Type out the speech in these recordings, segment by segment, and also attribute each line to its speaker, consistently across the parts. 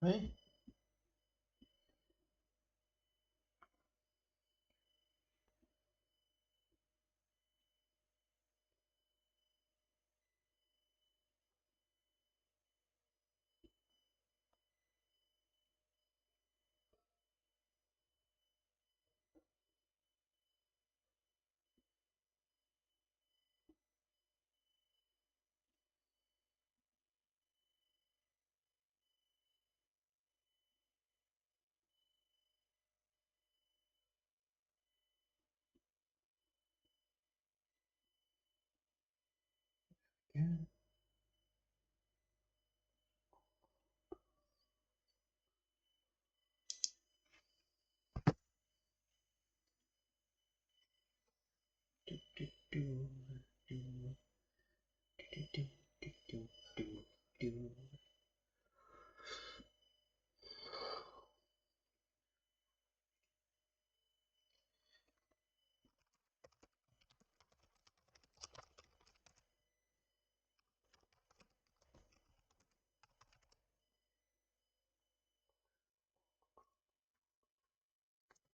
Speaker 1: Right? Yeah. Do, do, do, do, do, do, do, do, do, do.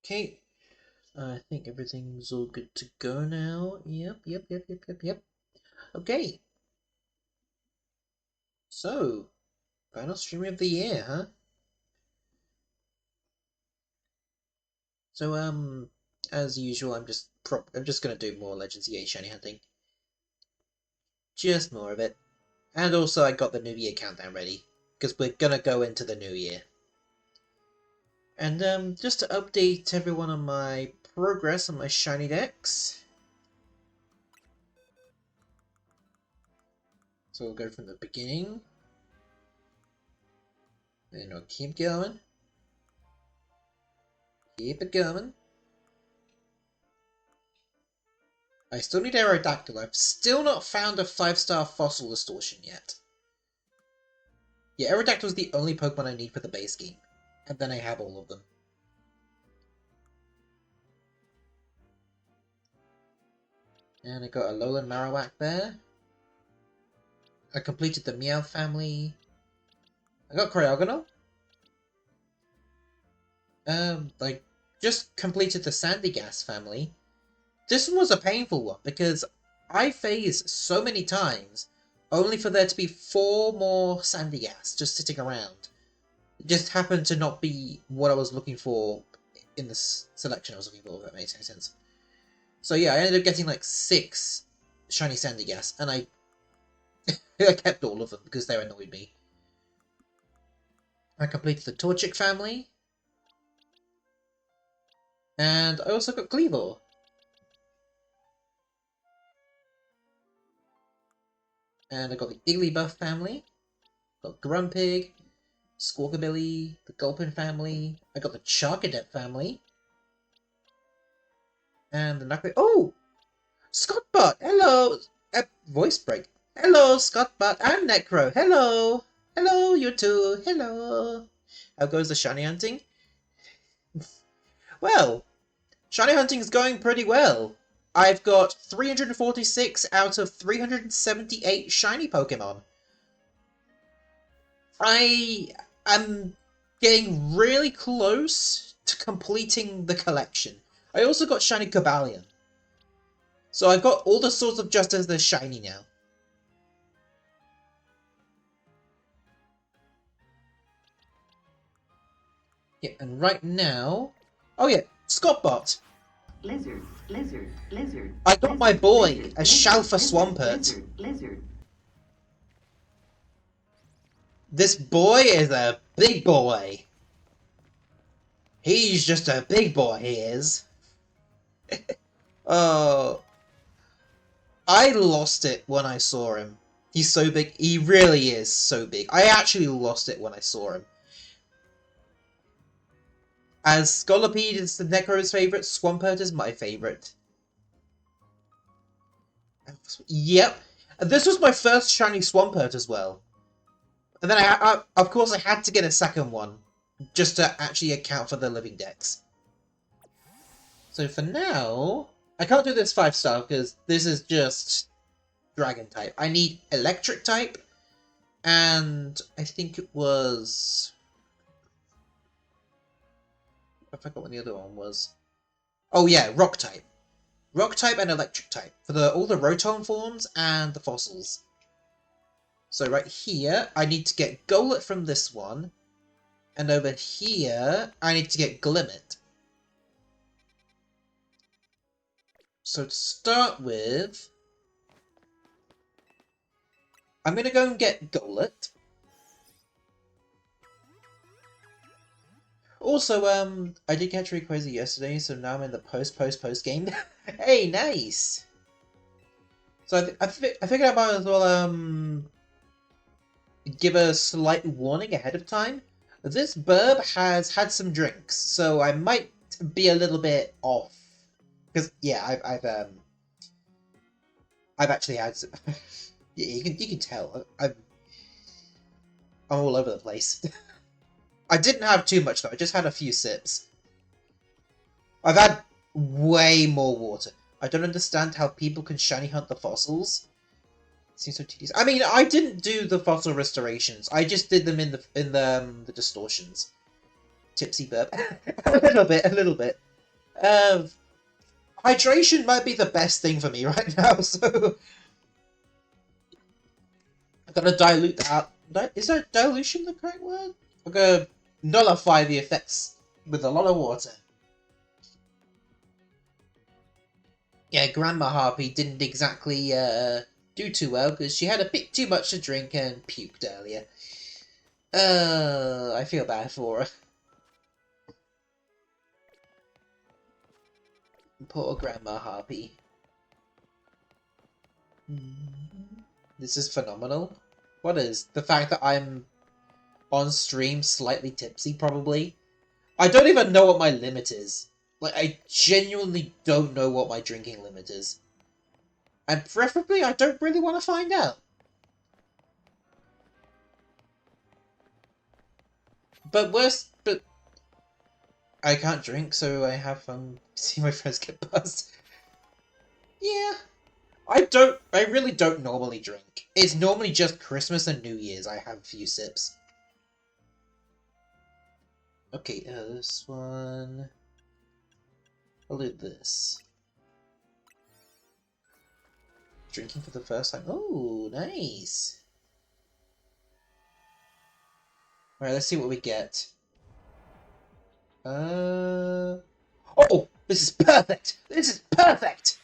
Speaker 1: Okay, I think everything's all good to go now. Yep. Okay, so final stream of the year, huh? So as usual, I'm just gonna do more Legends EA shiny hunting, just more of it, and also I got the New Year countdown ready because we're gonna go into the New Year. And just to update everyone on my progress on my shiny decks. So we'll go from the beginning. Then I'll keep going. Keep it going. I still need Aerodactyl. I've still not found a 5-star fossil distortion yet. Yeah, Aerodactyl is the only Pokemon I need for the base game. And then I have all of them. And I got a Alolan Marowak there. I completed the Meowth family. I got Cryogonal. I just completed the Sandygast family. This one was a painful one because I phased so many times, only for there to be 4 more Sandygast just sitting around. It just happened to not be what I was looking for in the selection I was looking for, if that makes any sense. So yeah, I ended up getting like 6 shiny Sandygast, and I kept all of them because they annoyed me. I completed the Torchic family, and I also got Cleavor. And I got the Igglybuff family, got Grumpig, Squawkabilly, the Gulpin family. I got the Charcadet family. And the Knuckle. Oh! Scottbot! Hello! Voice break. Hello, Scottbot and Necro! Hello! Hello, you two! Hello! How goes the shiny hunting? Well, shiny hunting is going pretty well. I've got 346 out of 378 shiny Pokemon. I am getting really close to completing the collection. I also got shiny Cobalion. So I've got all the Swords of Justice that are shiny now. Yeah, and right now... Oh yeah, Scottbot!
Speaker 2: Lizard, lizard, lizard.
Speaker 1: I got my boy,
Speaker 2: lizard,
Speaker 1: a Shalfa Swampert.
Speaker 2: Lizard, lizard.
Speaker 1: This boy is a big boy. He's just a big boy, he is. Oh, I lost it when I saw him. He's so big. He really is so big. I actually lost it when I saw him. As Scolipede is the Necro's favourite, Swampert is my favourite. Yep. And this was my first shiny Swampert as well. And then of course I had to get a second one, just to actually account for the living dex. So for now, I can't do this 5-star because this is just Dragon type. I need Electric type, and I think it was... I forgot what the other one was. Oh yeah, rock type. Rock type and electric type for all the Rotom forms and the fossils. So right here, I need to get Golett from this one, and over here, I need to get Glimmet. So to start with, I'm gonna go and get Golett. Also, I did catch Rayquaza yesterday, so now I'm in the post game. Hey, nice! So I figured I might as well, give a slight warning ahead of time. This burb has had some drinks, so I might be a little bit off. Because, yeah, I've actually had some... yeah, you can tell. I'm all over the place. I didn't have too much, though. I just had a few sips. I've had way more water. I don't understand how people can shiny hunt the fossils. It seems so tedious. I mean, I didn't do the fossil restorations. I just did them in the distortions. Tipsy burp. a little bit. Hydration might be the best thing for me right now, so... I'm gonna dilute that. Is that dilution the correct word? I'm gonna nullify the effects with a lot of water. Yeah, Grandma Harpy didn't exactly do too well because she had a bit too much to drink and puked earlier. I feel bad for her. Poor Grandma Harpy. This is phenomenal. What is? The fact that I'm on stream slightly tipsy, probably? I don't even know what my limit is. Like, I genuinely don't know what my drinking limit is. And preferably, I don't really want to find out. But I can't drink, so I have fun seeing my friends get buzzed. Yeah. I really don't normally drink. It's normally just Christmas and New Year's I have a few sips. Okay, this one... I'll do this. Drinking for the first time. Oh, nice! Alright, let's see what we get. Oh! This is perfect! This is perfect!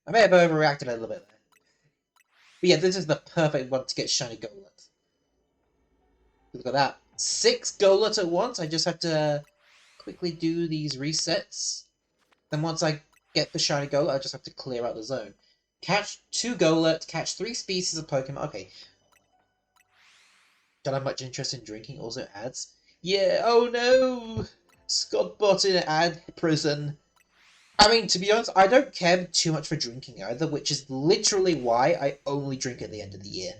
Speaker 1: I may have overreacted a little bit there. But yeah, this is the perfect one to get shiny Golett. Look at that. 6 Golett at once. I just have to quickly do these resets. Then once I get the shiny Golett, I just have to clear out the zone. Catch 2 Golett, catch 3 species of Pokemon. Okay. Don't have much interest in drinking. Also ads. Yeah, oh no! Scott bot in ad prison. I mean, to be honest, I don't care too much for drinking either, which is literally why I only drink at the end of the year.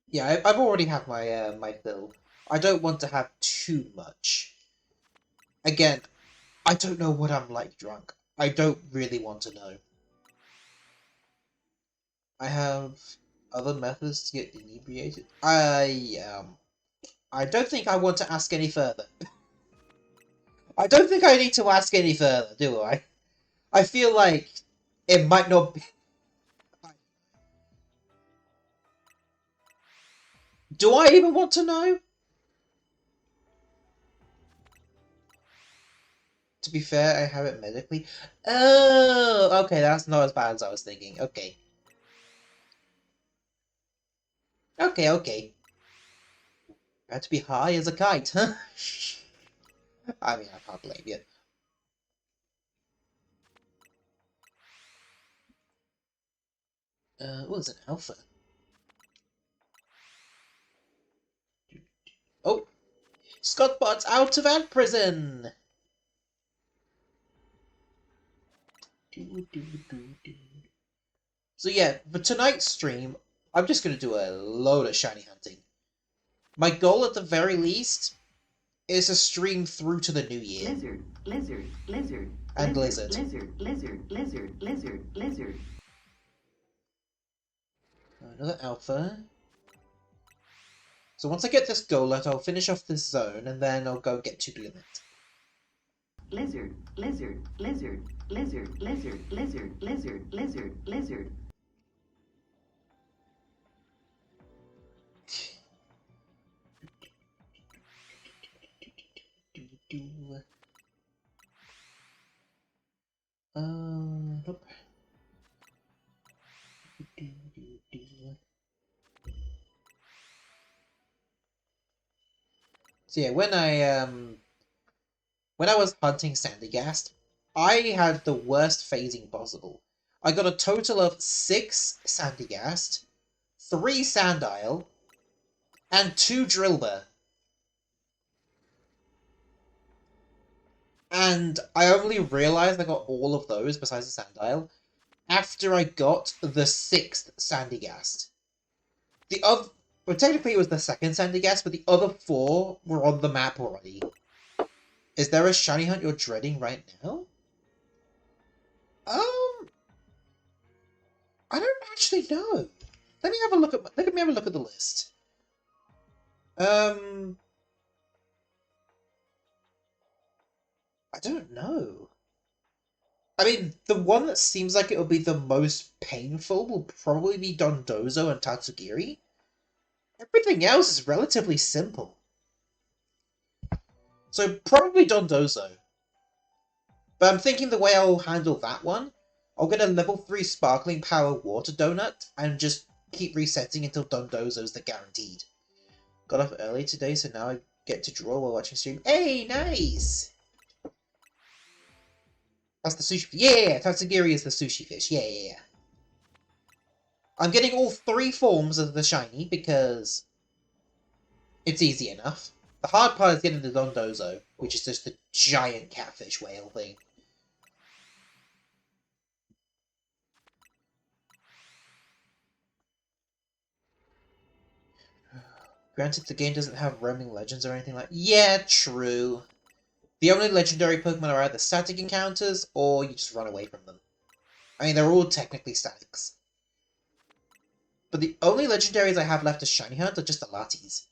Speaker 1: Yeah, I've already had my my fill. I don't want to have too much. Again, I don't know what I'm like drunk. I don't really want to know. I have other methods to get inebriated. I don't think I want to ask any further. I don't think I need to ask any further, do I? I feel like it might not be... Do I even want to know? To be fair, I have it medically. Oh, okay, that's not as bad as I was thinking. Okay. Okay. I had to be high as a kite, huh? I mean, I can't blame you. What is an alpha? Oh! Scottbot's out of ad prison! So yeah, for tonight's stream, I'm just gonna do a load of shiny hunting. My goal at the very least is to stream through to the new year.
Speaker 2: Lizard, lizard, lizard.
Speaker 1: And lizard.
Speaker 2: Lizard, lizard, lizard, lizard, lizard.
Speaker 1: Another alpha. So once I get this Golett, I'll finish off this zone, and then I'll go get to Limit.
Speaker 2: Lizard, lizard, lizard, lizard, lizard, lizard, lizard, lizard, lizard.
Speaker 1: Nope. So yeah, when I was hunting Sandygast, I had the worst phasing possible. I got a total of 6 Sandygast, 3 Sandile, and 2 Drillbur. And I only realized I got all of those, besides the Sandile, after I got the 6th Sandygast. The other... Well, technically it was the 2nd Sandygast, but the other 4 were on the map already. Is there a shiny hunt you're dreading right now? I don't actually know. Let me have a look at the list. I don't know. I mean, the one that seems like it'll be the most painful will probably be Dondozo and Tatsugiri. Everything else is relatively simple. So probably Dondozo. But I'm thinking the way I'll handle that one, I'll get a level 3 Sparkling Power Water Donut and just keep resetting until Dondozo's the guaranteed. Got off early today, so now I get to draw while watching stream. Hey, nice! That's the sushi fish. Yeah, Tatsugiri is the sushi fish. Yeah. I'm getting all 3 forms of the shiny because it's easy enough. The hard part is getting the Dondozo, which is just the giant catfish whale thing. Granted, the game doesn't have roaming legends or anything like... Yeah, true. The only legendary Pokemon are either static encounters, or you just run away from them. I mean, they're all technically statics. But the only legendaries I have left to shiny hunt are just the Latis.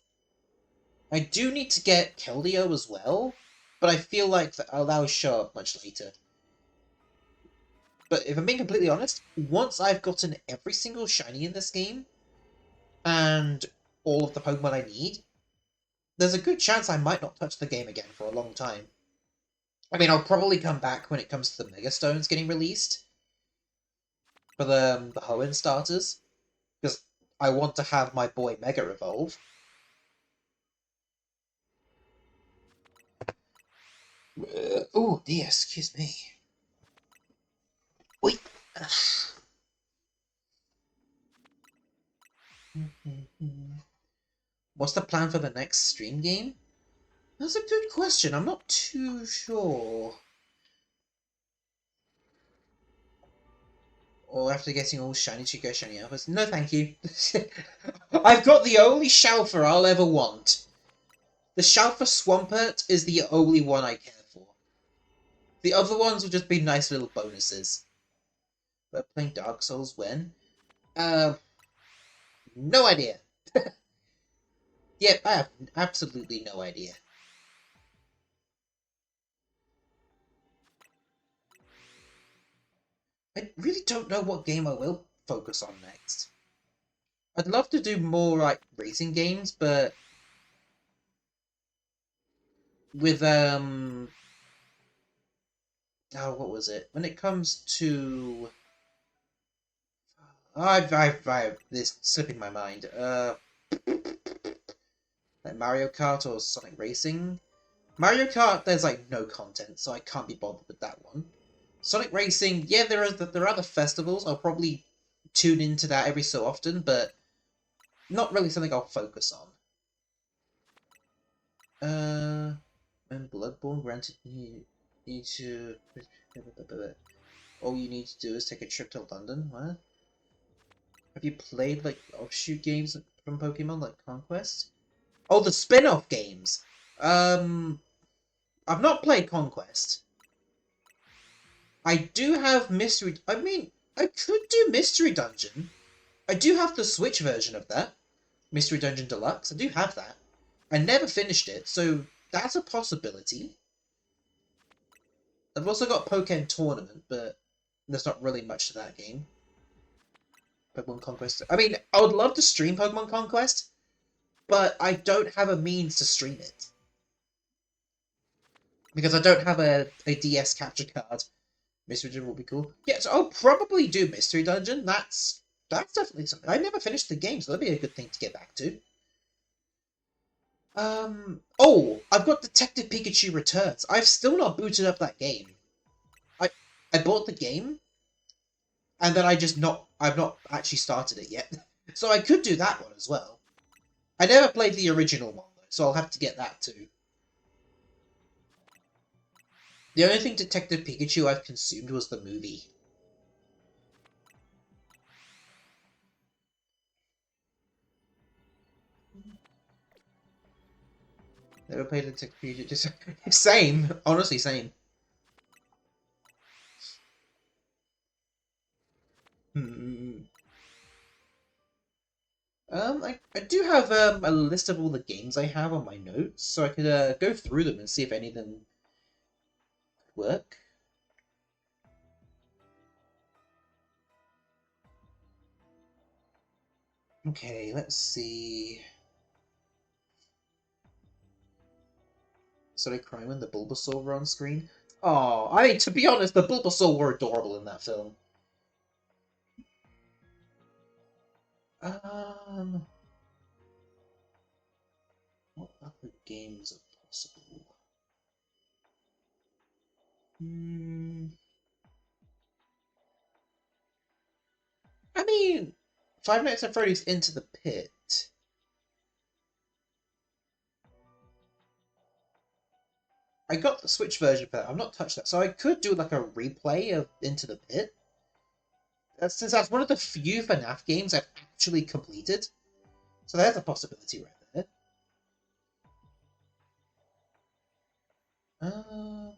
Speaker 1: I do need to get Keldeo as well, but I feel like that will show up much later. But if I'm being completely honest, once I've gotten every single shiny in this game, and all of the Pokemon I need, there's a good chance I might not touch the game again for a long time. I mean, I'll probably come back when it comes to the Mega Stones getting released. For the Hoenn starters. Because I want to have my boy Mega Evolve. Oh dear, excuse me. Wait. What's the plan for the next stream game? That's a good question. I'm not too sure. Or after getting all shiny Chico shiny alphas? No, thank you. I've got the only Shalfa I'll ever want. The Shalfa Swampert is the only one I care for. The other ones will just be nice little bonuses. But playing Dark Souls when? No idea. Yep, I have absolutely no idea. I really don't know what game I will focus on next. I'd love to do more, like, racing games, but... with, oh, what was it? When it comes to... this slipping my mind. Like Mario Kart or Sonic Racing. Mario Kart, there's, like, no content, so I can't be bothered with that one. Sonic Racing, yeah, there are other festivals. I'll probably tune into that every so often, but not really something I'll focus on. When Bloodborne granted you need to... all you need to do is take a trip to London. What? Have you played, like, offshoot games from Pokemon, like Conquest? Oh, the spin-off games! I've not played Conquest. I do have Mystery... I mean, I could do Mystery Dungeon. I do have the Switch version of that. Mystery Dungeon Deluxe. I do have that. I never finished it, so that's a possibility. I've also got Pokémon Tournament, but there's not really much to that game. Pokemon Conquest. I mean, I would love to stream Pokemon Conquest, but I don't have a means to stream it. Because I don't have a DS capture card. Mystery Dungeon will be cool. Yeah, so I'll probably do Mystery Dungeon. That's definitely something. I never finished the game, so that'd be a good thing to get back to. Oh, I've got Detective Pikachu Returns. I've still not booted up that game. I I bought the game, and then I've not actually started it yet. So I could do that one as well. I never played the original one though, so I'll have to get that too. The only thing Detective Pikachu I've consumed was the movie. Never played Detective Pikachu. Just same, honestly, same. Hmm. I do have a list of all the games I have on my notes, so I could go through them and see if any of them work. Okay, let's see. Started crying when the Bulbasaur were on screen. Oh, I mean, to be honest, the Bulbasaur were adorable in that film. Um, what other games are possible? Hmm. I mean, Five Nights at Freddy's Into the Pit. I got the Switch version for that. I've not touched that, so I could do like a replay of Into the Pit. Since that's one of the few FNAF games I've actually completed, so there's a possibility right there. Um,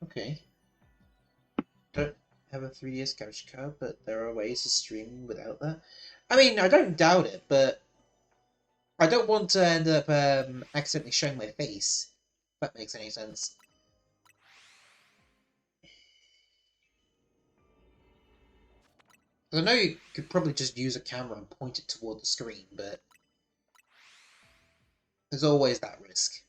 Speaker 1: okay. Don't have a 3DS capture card, but there are ways to stream without that. I mean, I don't doubt it, but I don't want to end up accidentally showing my face. If that makes any sense. I know you could probably just use a camera and point it toward the screen, but there's always that risk.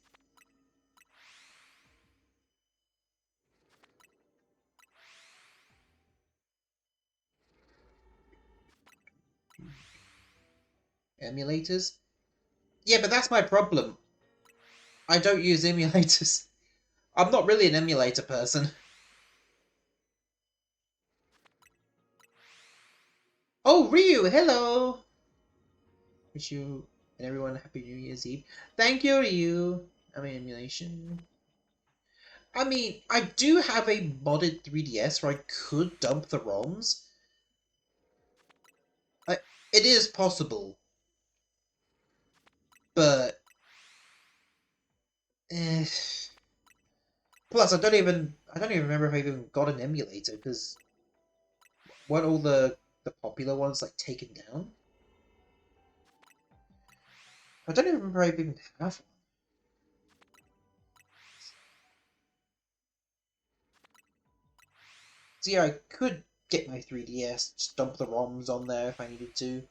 Speaker 1: Emulators? Yeah, but that's my problem. I don't use emulators. I'm not really an emulator person. Oh, Ryu, hello! Wish you and everyone a happy New Year's Eve. Thank you, Ryu. I mean, emulation. I mean, I do have a modded 3DS where I could dump the ROMs. I, it is possible, but eh. Plus, I don't even remember if I even got an emulator because weren't all the popular ones like taken down? I don't even remember if I even have one. So yeah, I could get my 3DS, just dump the ROMs on there if I needed to.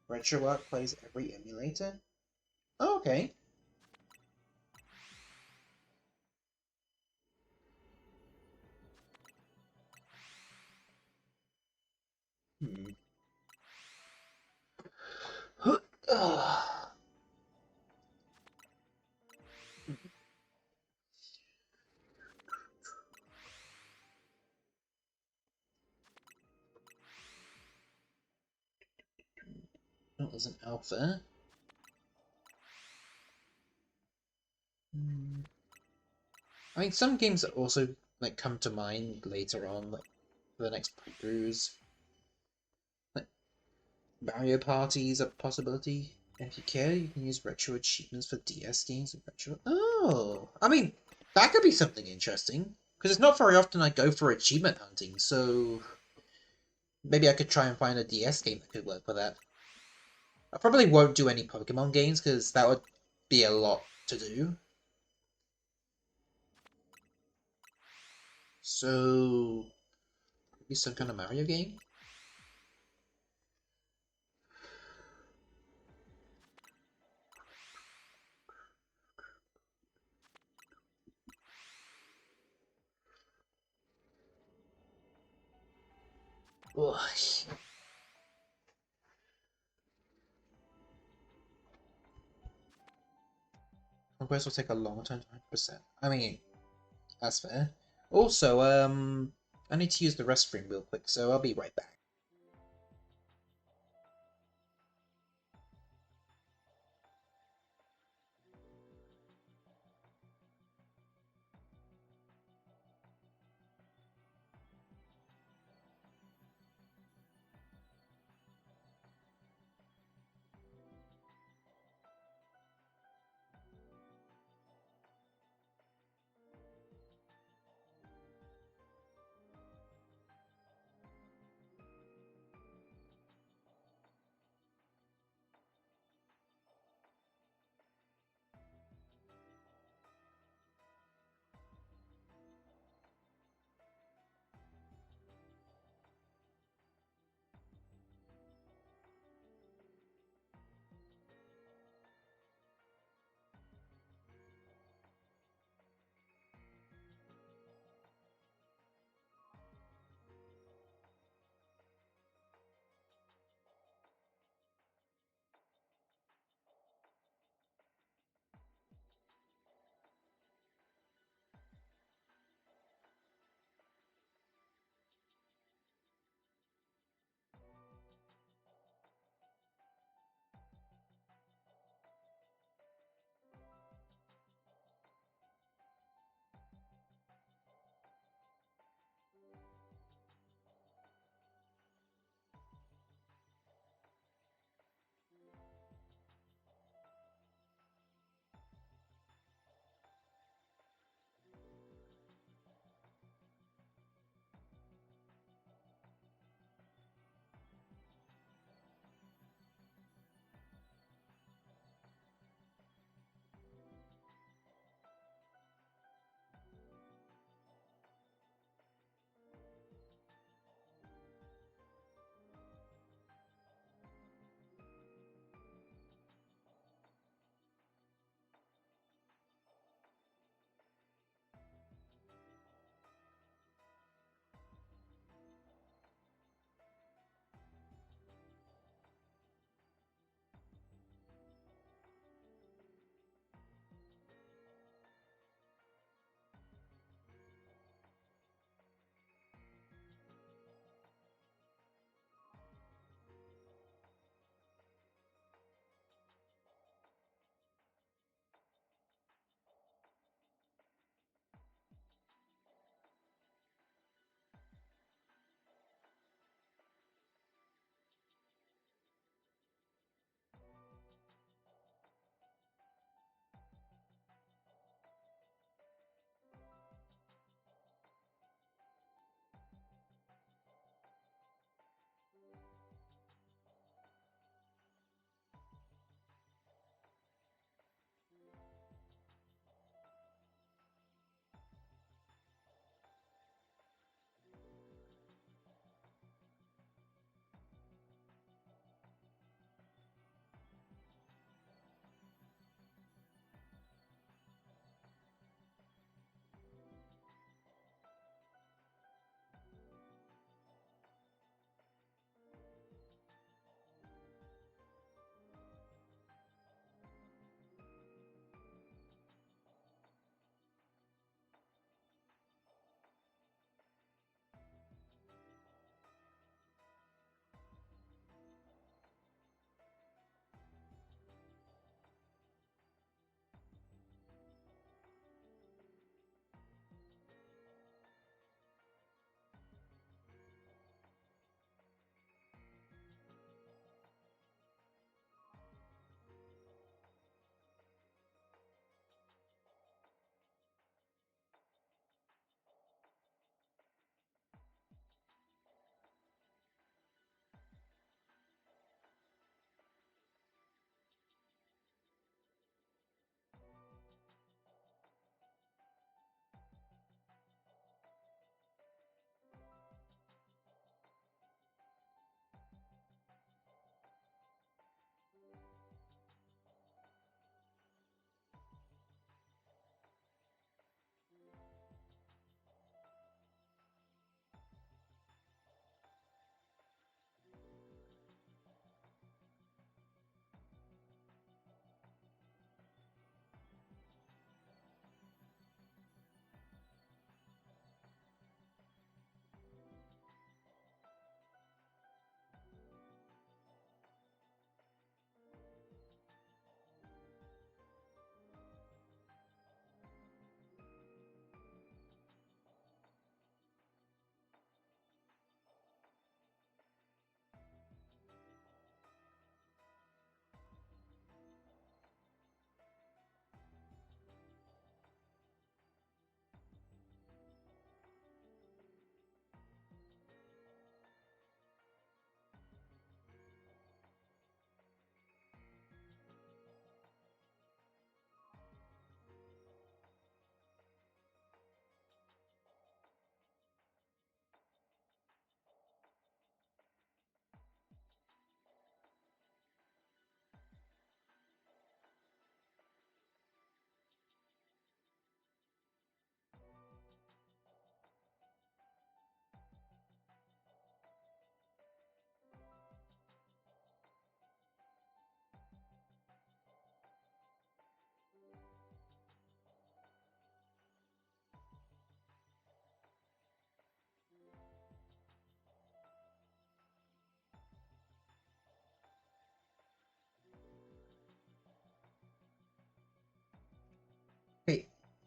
Speaker 1: RetroArch plays every emulator? Oh, okay. Hmm. Oh, there's an alpha. I mean, some games that also like come to mind later on, like for the next playthroughs. Like Mario Party is a possibility. If you care, you can use retro achievements for DS games and retro. Oh, I mean, that could be something interesting because it's not very often I go for achievement hunting. So maybe I could try and find a DS game that could work for that. I probably won't do any Pokemon games because that would be a lot to do. So maybe some kind of Mario game. Ugh. Conquest will take a long time to 100%. I mean, that's fair. Also, I need to use the restroom real quick, so I'll be right back.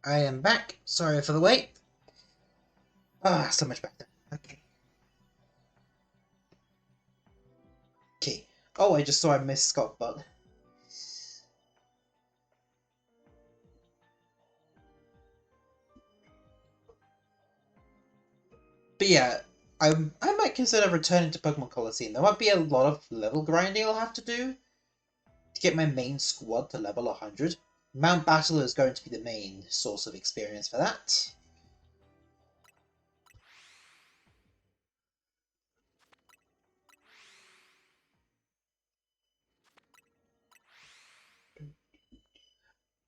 Speaker 1: I am back. Sorry for the wait. Ah, so much better. Okay. Okay. Oh, I just saw I missed Scott Butt. But yeah, I might consider returning to Pokemon Colosseum. There might be a lot of level grinding I'll have to do to get my main squad to level 100. Mount Battle is going to be the main source of experience for that.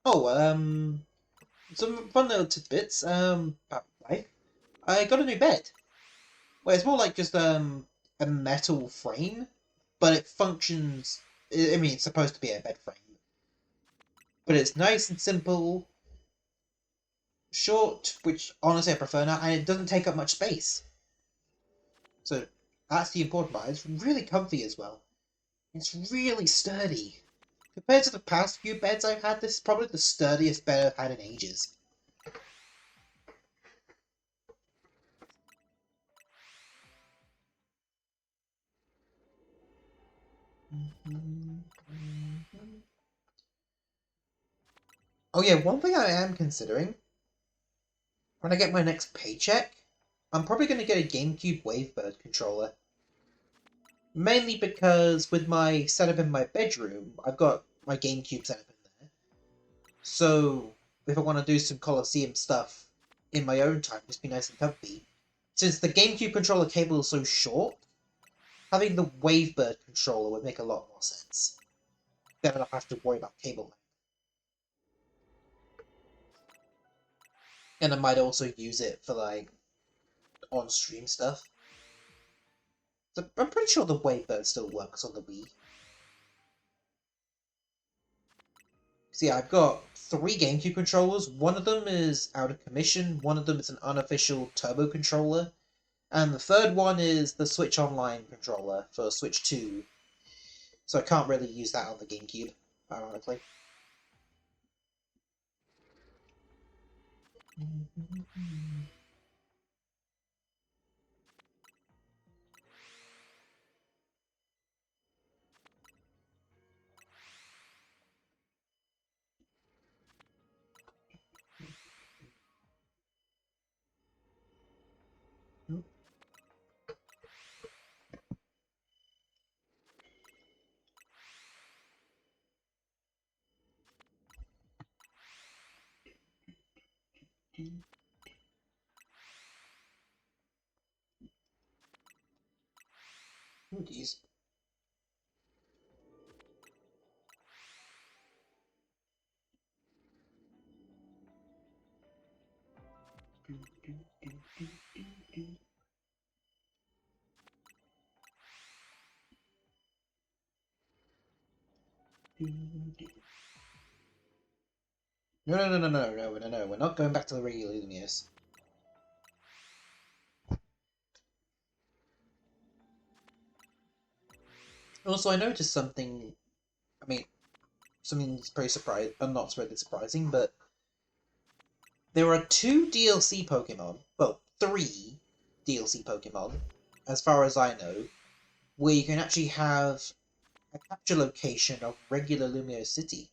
Speaker 1: Oh, some fun little tidbits, about life. I got a new bed. Well, it's more like just, a metal frame, but it functions, I mean, it's supposed to be a bed frame. But it's nice and simple, short, which honestly I prefer now, and it doesn't take up much space. So that's the important part. It's really comfy as well. It's really sturdy. Compared to the past few beds I've had, this is probably the sturdiest bed I've had in ages. Oh yeah, one thing I am considering, when I get my next paycheck, I'm probably going to get a GameCube Wavebird controller. Mainly because with my setup in my bedroom, I've got my GameCube setup in there. So if I want to do some Colosseum stuff in my own time, just be nice and comfy. Since the GameCube controller cable is so short, having the Wavebird controller would make a lot more sense. Then I don't have to worry about cable length. And I might also use it for like on-stream stuff. So I'm pretty sure the Wavebird still works on the Wii. So yeah, I've got 3 GameCube controllers. One of them is out of commission, one of them is an unofficial turbo controller, and the third one is the Switch Online controller for Switch 2. So I can't really use that on the GameCube, ironically. Oh, geez. No, no, no, no, no, no, no, no, we're not going back to the regular Lumios. Also, I noticed something, I mean, something that's pretty surprising, not really surprising, but there are 2 DLC Pokemon, well, 3 DLC Pokemon, as far as I know, where you can actually have a capture location of regular Lumio City.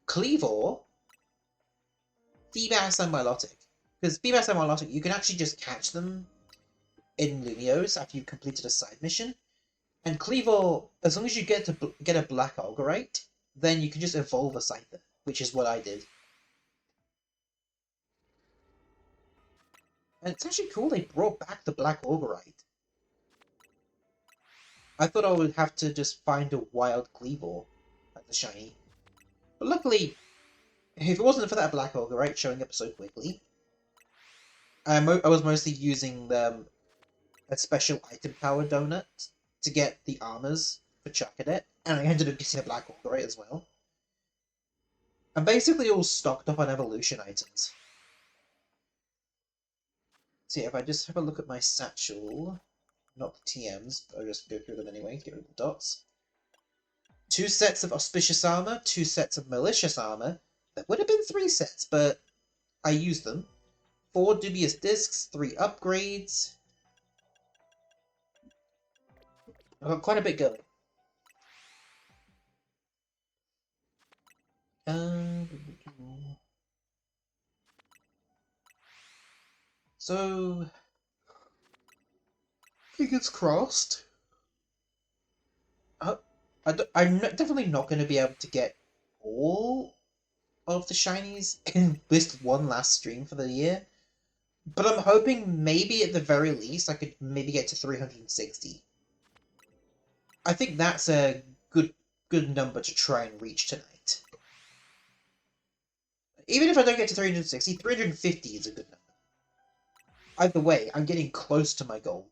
Speaker 1: Cleavor, Feebas, and Milotic. Because Feebas and Milotic, you can actually just catch them in Lumios after you've completed a side mission. And Cleavor, as long as you get a Black Algorite, then you can just evolve a Scyther, which is what I did. And it's actually cool they brought back the Black Algorite. I thought I would have to just find a wild Cleavor at the shiny. But luckily, if it wasn't for that Black Algorite showing up so quickly, I was mostly using a special item power donut to get the armors for Charcadet, and I ended up getting a Black Algorite as well. I'm basically all stocked up on evolution items. So yeah, if I just have a look at my satchel, not the TMs, but I'll just go through them anyway to get rid of the dots. 2 sets of auspicious armor, 2 sets of malicious armor. That would have been 3 sets, but I use them. 4 dubious discs, 3 upgrades. I've got quite a bit going. So, fingers crossed. I'm definitely not going to be able to get all of the shinies in this one last stream for the year. But I'm hoping maybe at the very least I could maybe get to 360. I think that's a good number to try and reach tonight. Even if I don't get to 360, 350 is a good number. Either way, I'm getting close to my goal.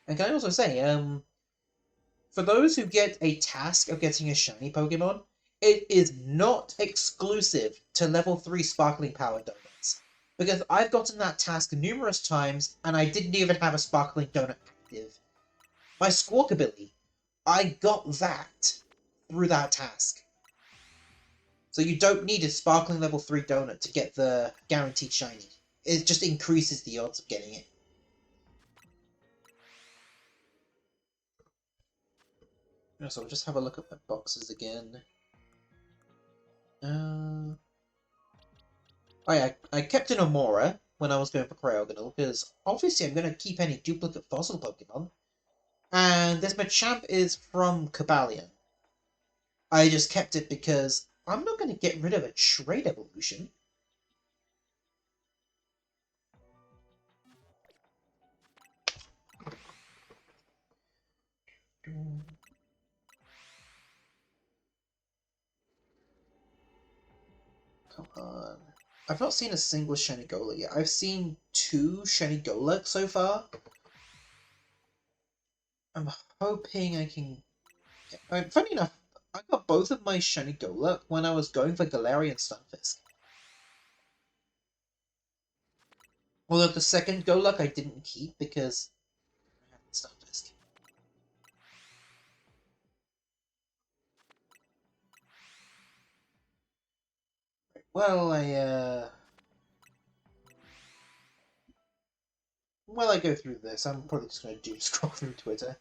Speaker 1: And can I also say, for those who get a task of getting a shiny Pokemon, it is not exclusive to level 3 Sparkling Power Donuts. Because I've gotten that task numerous times, and I didn't even have a Sparkling Donut active. My Squawkabilly, I got that through that task. So you don't need a Sparkling level 3 Donut to get the guaranteed shiny. It just increases the odds of getting it. So we'll just have a look at my boxes again. Oh yeah, I kept an Amora when I was going for Cryogonal, because obviously I'm going to keep any duplicate fossil Pokemon. And this Machamp is from Cobalion. I just kept it because I'm not going to get rid of a trait evolution. Come on. I've not seen a single Shiny Golett yet. I've seen 2 Shiny Golett so far. I'm hoping I can... funny enough, I got both of my Shiny Golett when I was going for Galarian Stunfisk. Although the second Golett I didn't keep because I had Stunfisk. Well, while I go through this, I'm probably just going to doom scroll through Twitter.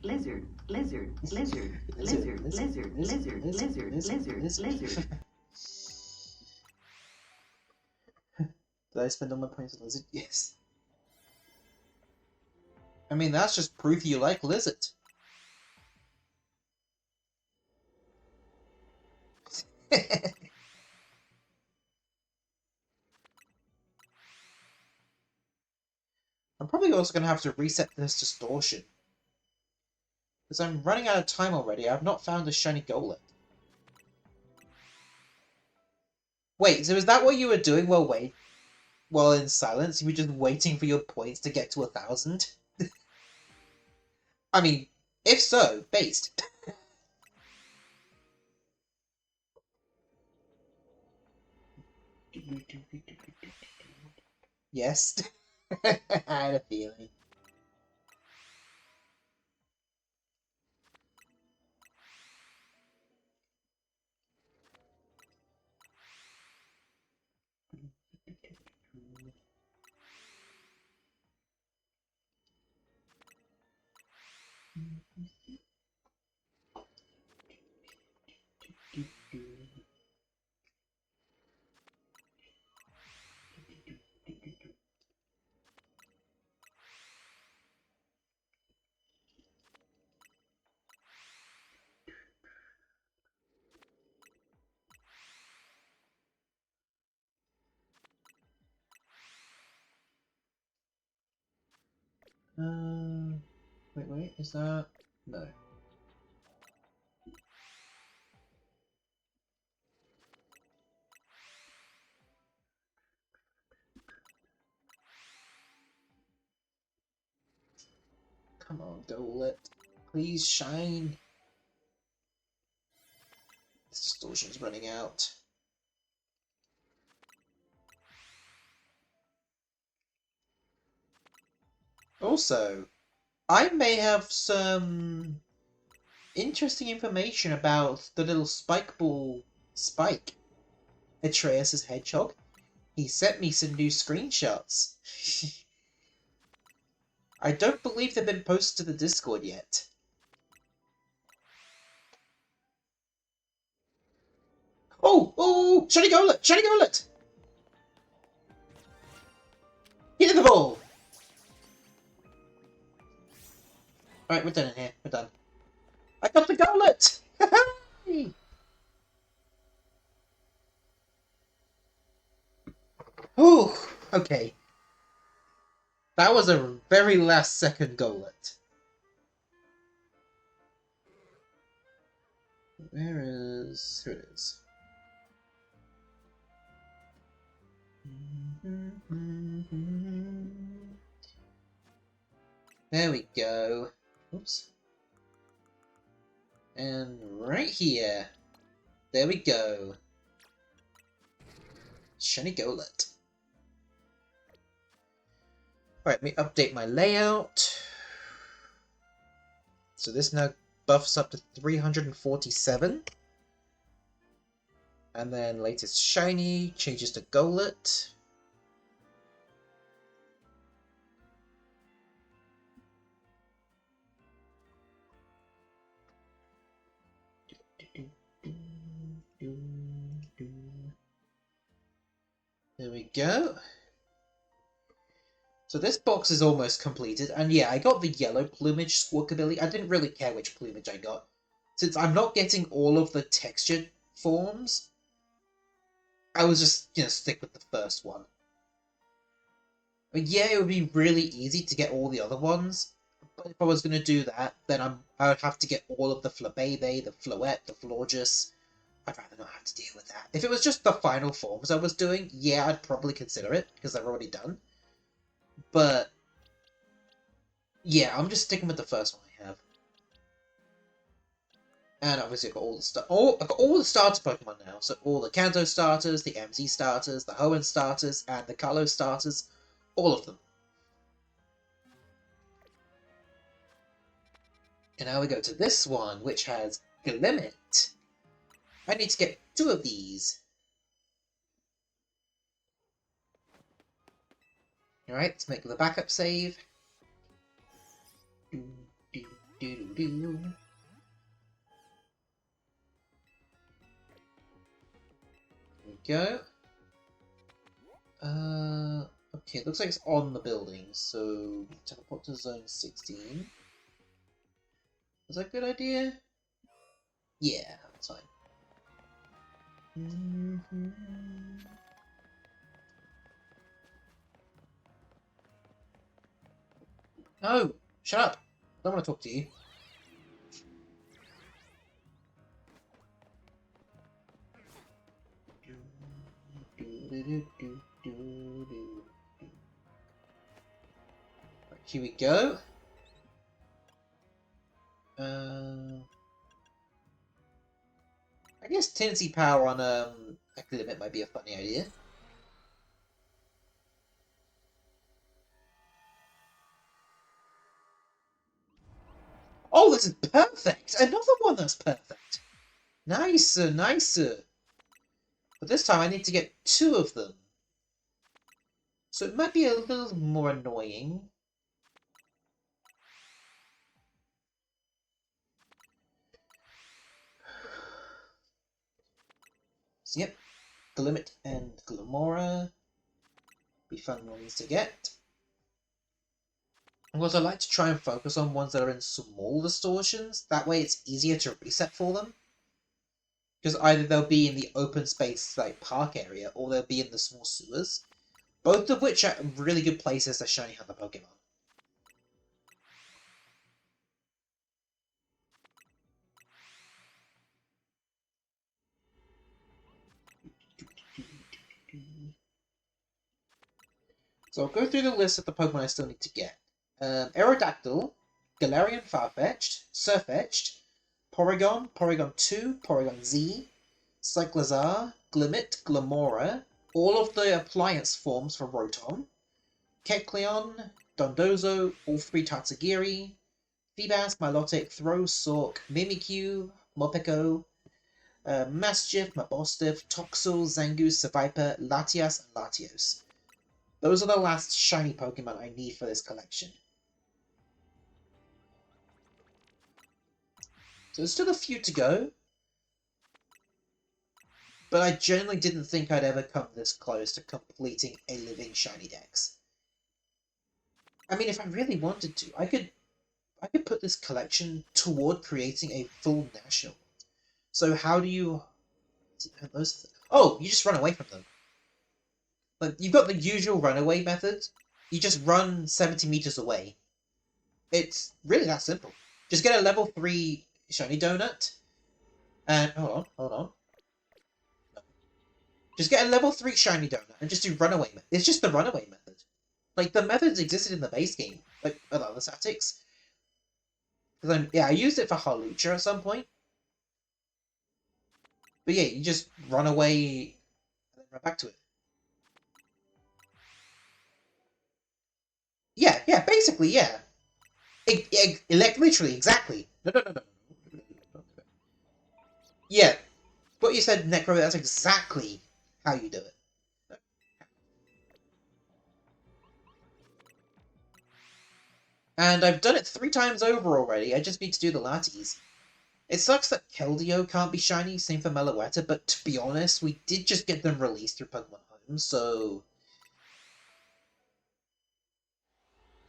Speaker 2: Lizard, lizard, lizard, lizard, lizard, lizard, lizard, lizard, lizard.
Speaker 1: Did I spend all my points on Lizard? Yes. I mean, that's just proof you like Lizard. I'm probably also going to have to reset this distortion. Because I'm running out of time already. I've not found a shiny Golett. Wait, so is that what you were doing while in silence? You were just waiting for your points to get to 1,000? I mean, if so, based. Yes. I had a feeling. Wait, is that... No. Come on, Golett. Please shine. This distortion's running out. Also, I may have some interesting information about the little spike ball Spike, Atreus' hedgehog. He sent me some new screenshots. I don't believe they've been posted to the Discord yet. Oh! Shiny Golett! Shiny Golett! Hit the ball! Alright, we're done in here. We're done. I got the Golett! Oh, okay. That was a very last second Golett. Where is... Here it is. There we go. Oops. And right here. There we go. Shiny Golett. Alright, let me update my layout. So this now buffs up to 347. And then latest shiny changes to Golett. There we go. So this box is almost completed, and yeah, I got the yellow plumage Squawkabilly. I didn't really care which plumage I got. Since I'm not getting all of the textured forms, I was just, stick with the first one. But yeah, it would be really easy to get all the other ones, but if I was going to do that, then I would have to get all of the Flabebe, the Floette, the Florges. I'd rather not have to deal with that. If it was just the final forms I was doing, yeah, I'd probably consider it, because they're already done. But yeah, I'm just sticking with the first one I have. And obviously I've got I've got all the starter Pokemon now. So all the Kanto starters, the MZ starters, the Hoenn starters, and the Kalos starters. All of them. And now we go to this one, which has Glimmet. I need to get 2 of these. Alright, let's make the backup save. There we go. Okay, it looks like it's on the building, so teleport to zone 16. Is that a good idea? Yeah, that's fine. No! Shut up! I don't want to talk to you. Right, here we go. I guess Tendency Power on Limit might be a funny idea. Oh, this is perfect! Another one that's perfect! Nicer, nicer! But this time I need to get 2 of them. So it might be a little more annoying. So yep, Glimmet and Glamora. Be fun ones to get. Of course, I like to try and focus on ones that are in small distortions. That way it's easier to reset for them. Because either they'll be in the open space, like park area, or they'll be in the small sewers. Both of which are really good places to shiny hunt the Pokemon. So I'll go through the list of the Pokemon I still need to get. Aerodactyl, Galarian Farfetch'd, Surfetch'd, Porygon, Porygon 2, Porygon Z, Cyclizar, Glimmet, Glamora, all of the appliance forms for Rotom, Kecleon, Dondozo, all three Tatsugiri, Feebas, Milotic, Throw, Sork, Mimikyu, Morpeko, Mastiff, Mabostiff, Toxel, Zangoose, Seviper, Latias, and Latios. Those are the last shiny Pokemon I need for this collection. So there's still a few to go, but I genuinely didn't think I'd ever come this close to completing a living shiny dex. I mean, if I really wanted to, I could put this collection toward creating a full national. So how do you... Oh, you just run away from them. Like, you've got the usual runaway method. You just run 70 meters away. It's really that simple. Just get a level 3 shiny donut. And, hold on. Just get a level 3 shiny donut and just do runaway method. It's just the runaway method. Like, the methods existed in the base game. Like, other statics. Because I used it for Harlucha at some point. But yeah, you just run away and then run back to it. Yeah, basically, yeah. Literally, exactly. No. Yeah, what you said, Necro, that's exactly how you do it. And I've done it 3 times over already, I just need to do the Lattes. It sucks that Keldeo can't be shiny, same for Meloetta, but to be honest, we did just get them released through Pokemon Home, so...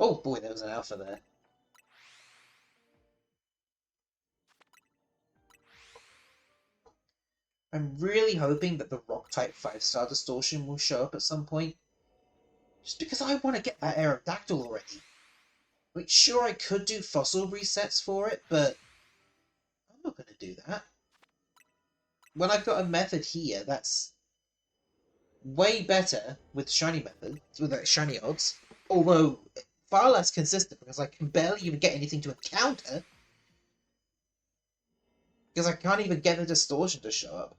Speaker 1: Oh boy, there was an alpha there. I'm really hoping that the Rock-type 5-star Distortion will show up at some point. Just because I want to get that Aerodactyl already. Like, sure, I could do fossil resets for it, but I'm not going to do that. When I've got a method here that's way better with shiny methods, with shiny odds, although far less consistent because I can barely even get anything to encounter because I can't even get the distortion to show up.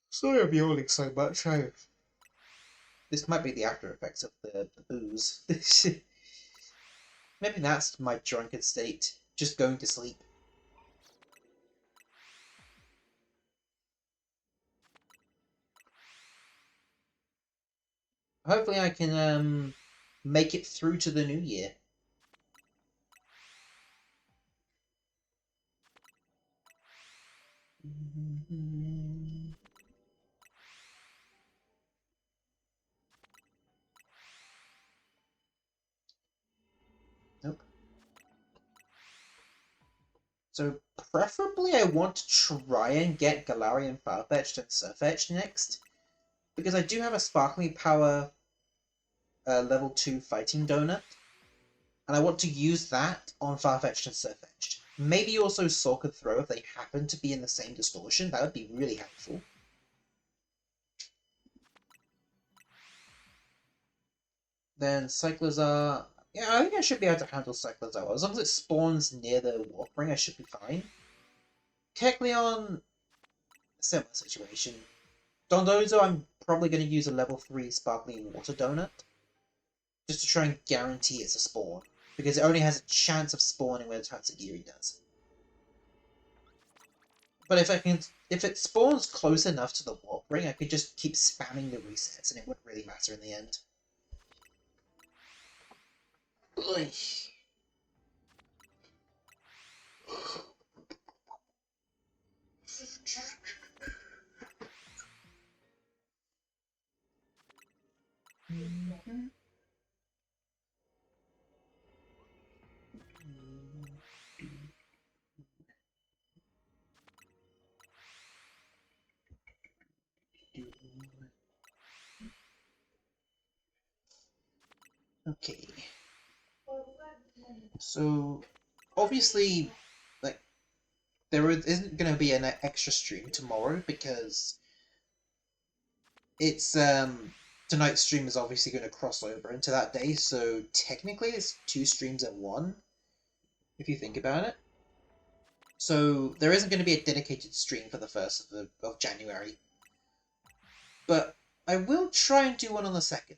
Speaker 1: Sorry I'm yawning so much. This might be the after effects of the booze. Maybe that's my drunken state, just going to sleep. Hopefully I can make it through to the new year. Nope. So preferably I want to try and get Galarian Farfetch'd and Surfetch'd next, because I do have a Sparkling Power level 2 Fighting Donut, and I want to use that on Farfetch'd and Surfetch'd. Maybe also Sork and Throw if they happen to be in the same distortion, that would be really helpful. Then Cyclizar... Yeah, I think I should be able to handle Cyclizar. As long as it spawns near the Warp Ring, I should be fine. Kecleon... Similar situation. Dondozo, I'm probably going to use a level 3 Sparkling Water Donut. Just to try and guarantee it's a spawn. Because it only has a chance of spawning where the Tatsugiri does. But if it spawns close enough to the Warp Ring, I could just keep spamming the resets and it wouldn't really matter in the end. Ugh. Okay. So, obviously, like, isn't going to be an extra stream tomorrow because it's tonight's stream is obviously going to cross over into that day, so technically it's 2 streams in one, if you think about it. So there isn't going to be a dedicated stream for the 1st of January. But I will try and do one on the 2nd.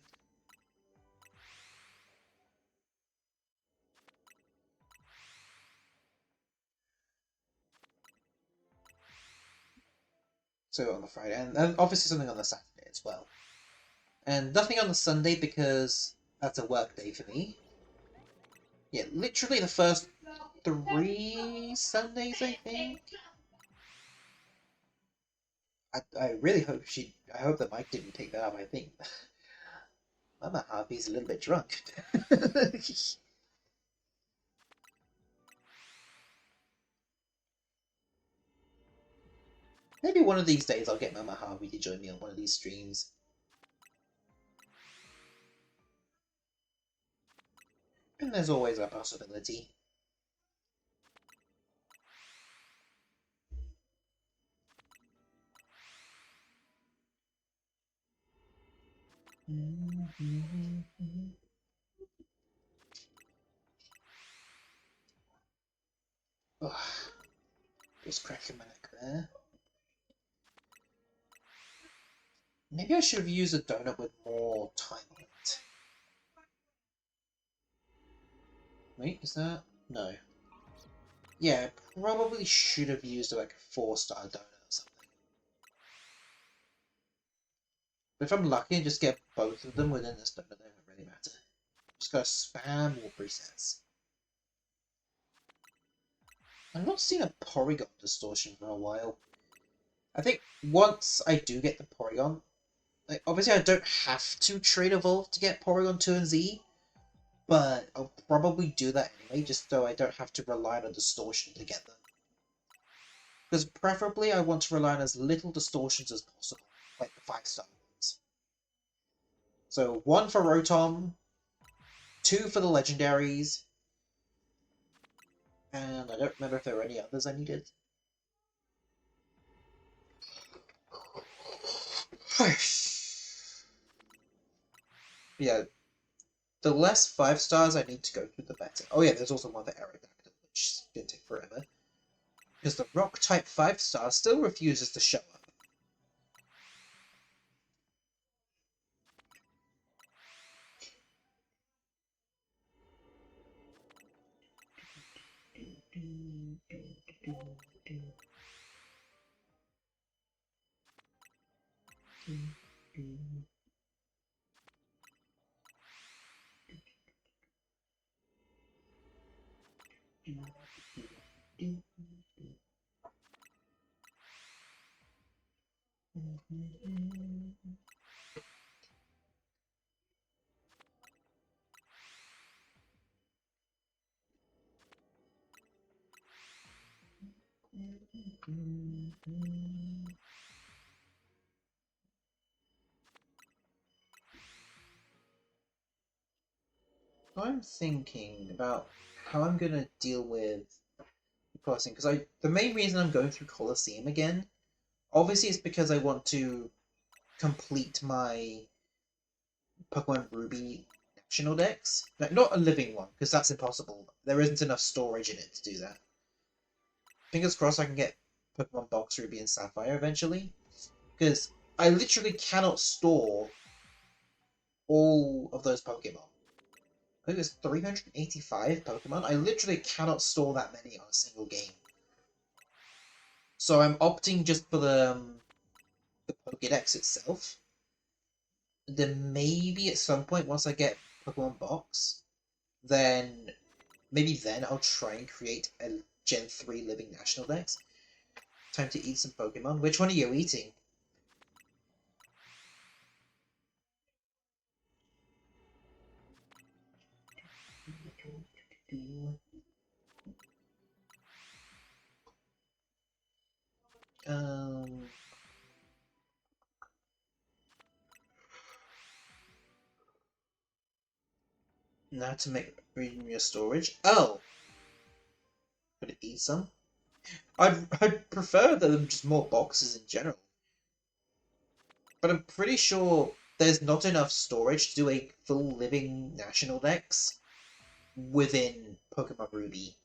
Speaker 1: So on the Friday, and obviously something on the Saturday as well. And nothing on the Sunday because that's a work day for me. Yeah, literally the first 3 Sundays, I think. I really hope I hope the mic didn't pick that up. I think Mama Harvey's a little bit drunk. Maybe one of these days I'll get Mama Harvey to join me on one of these streams. And there's always a possibility. Oh, just cracking my neck there. Maybe I should have used a donut with more time on it. Wait, is that? No. Yeah, I probably should have used like a 4-star donut or something. But if I'm lucky and just get both of them within this donut, it doesn't really matter. Just gotta spam more presets. I've not seen a Porygon distortion for a while. I think once I do get the Porygon, like obviously I don't have to trade evolve to get Porygon 2 and Z, but I'll probably do that anyway, just so I don't have to rely on distortion to get them. Because preferably I want to rely on as little distortions as possible, like the 5-star ones. So 1 for Rotom, 2 for the legendaries, and I don't remember if there were any others I needed. Yeah, the less 5-stars I need to go through, the better. Oh yeah, there's also one for Aerodactyl, which didn't take forever. Because the Rock-type 5-star still refuses to show up. I'm thinking about how I'm gonna deal with the crossing, because the main reason I'm going through Colosseum again, obviously it's because I want to complete my Pokemon Ruby National Dex. Like, not a living one, because that's impossible. There isn't enough storage in it to do that. Fingers crossed I can get Pokemon Box Ruby and Sapphire eventually, because I literally cannot store all of those Pokemon. I think there's 385 Pokemon. I literally cannot store that many on a single game. So I'm opting just for the Pokédex itself. Then maybe at some point, once I get Pokemon Box, then maybe then I'll try and create a Gen 3 Living National Dex. Time to eat some Pokemon. Which one are you eating? Um, now to make room in your storage. Oh! Gonna eat some. I'd prefer them just more boxes in general. But I'm pretty sure there's not enough storage to do a full living national dex within Pokemon Ruby.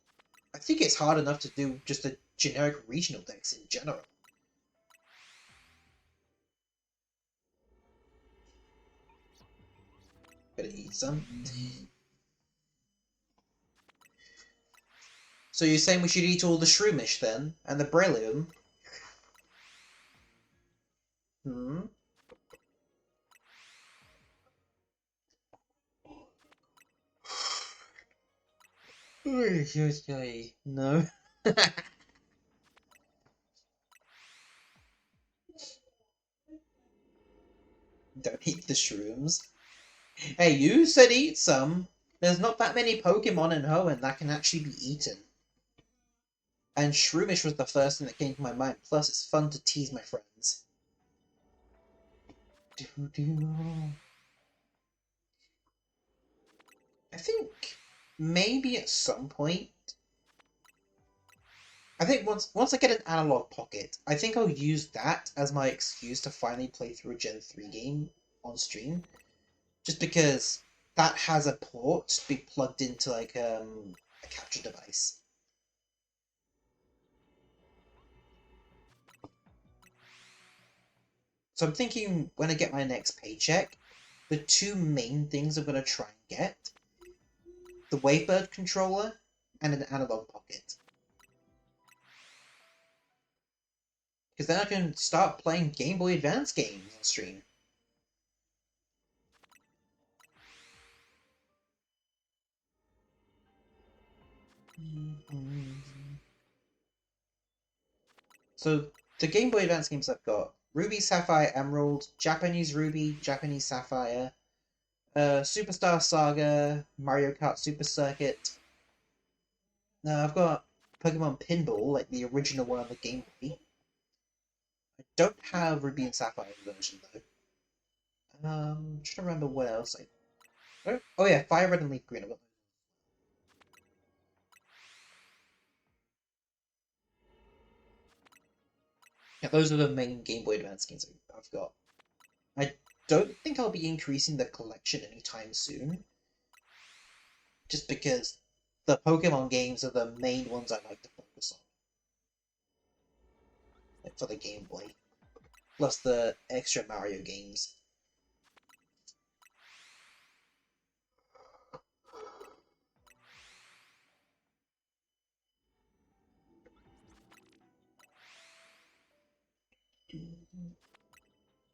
Speaker 1: I think it's hard enough to do just a generic regional dex in general. Gonna eat some. So you're saying we should eat all the Shroomish then? And the Breloom? Hmm? No. Don't eat the shrooms. Hey, you said eat some. There's not that many Pokemon in Hoenn that can actually be eaten. And Shroomish was the first thing that came to my mind. Plus, it's fun to tease my friends. I think maybe at some point. I think once I get an analog pocket, I think I'll use that as my excuse to finally play through a Gen 3 game on stream. Just because that has a port to be plugged into like a capture device. So I'm thinking when I get my next paycheck, the two main things I'm gonna try and get: the Wavebird controller and an analog pocket. Because then I can start playing Game Boy Advance games on stream. So the Game Boy Advance games I've got: Ruby, Sapphire, Emerald, Japanese Ruby, Japanese Sapphire, Superstar Saga, Mario Kart Super Circuit. I've got Pokemon Pinball, like the original one on the Game Boy. I don't have Ruby and Sapphire version though. I'm trying to remember what else Oh yeah, Fire Red and Leaf Green. Yeah, those are the main Game Boy Advance games I've got. I don't think I'll be increasing the collection anytime soon, just because the Pokemon games are the main ones I like to focus on, like for the Game Boy, plus the extra Mario games.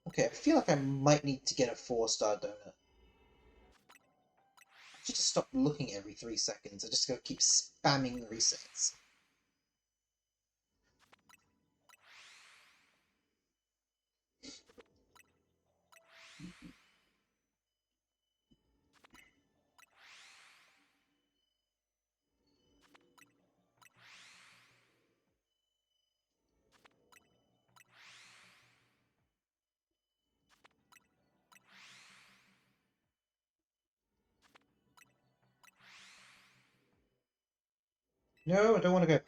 Speaker 1: Okay, I feel like I might need to get a 4-star donut. I should just stop looking every 3 seconds. I just gotta keep spamming resets. No, I don't want to go.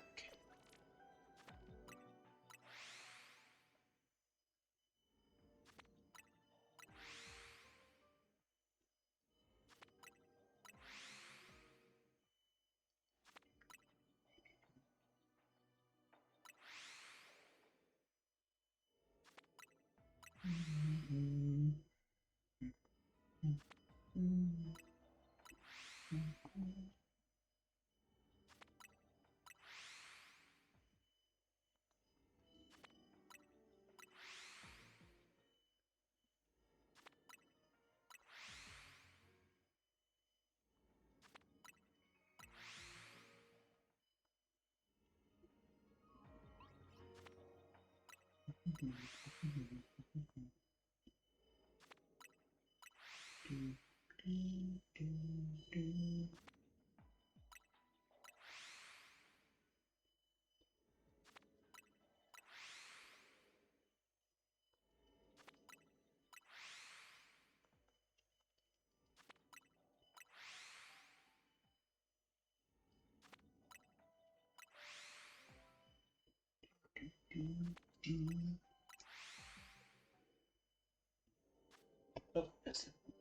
Speaker 1: Oh,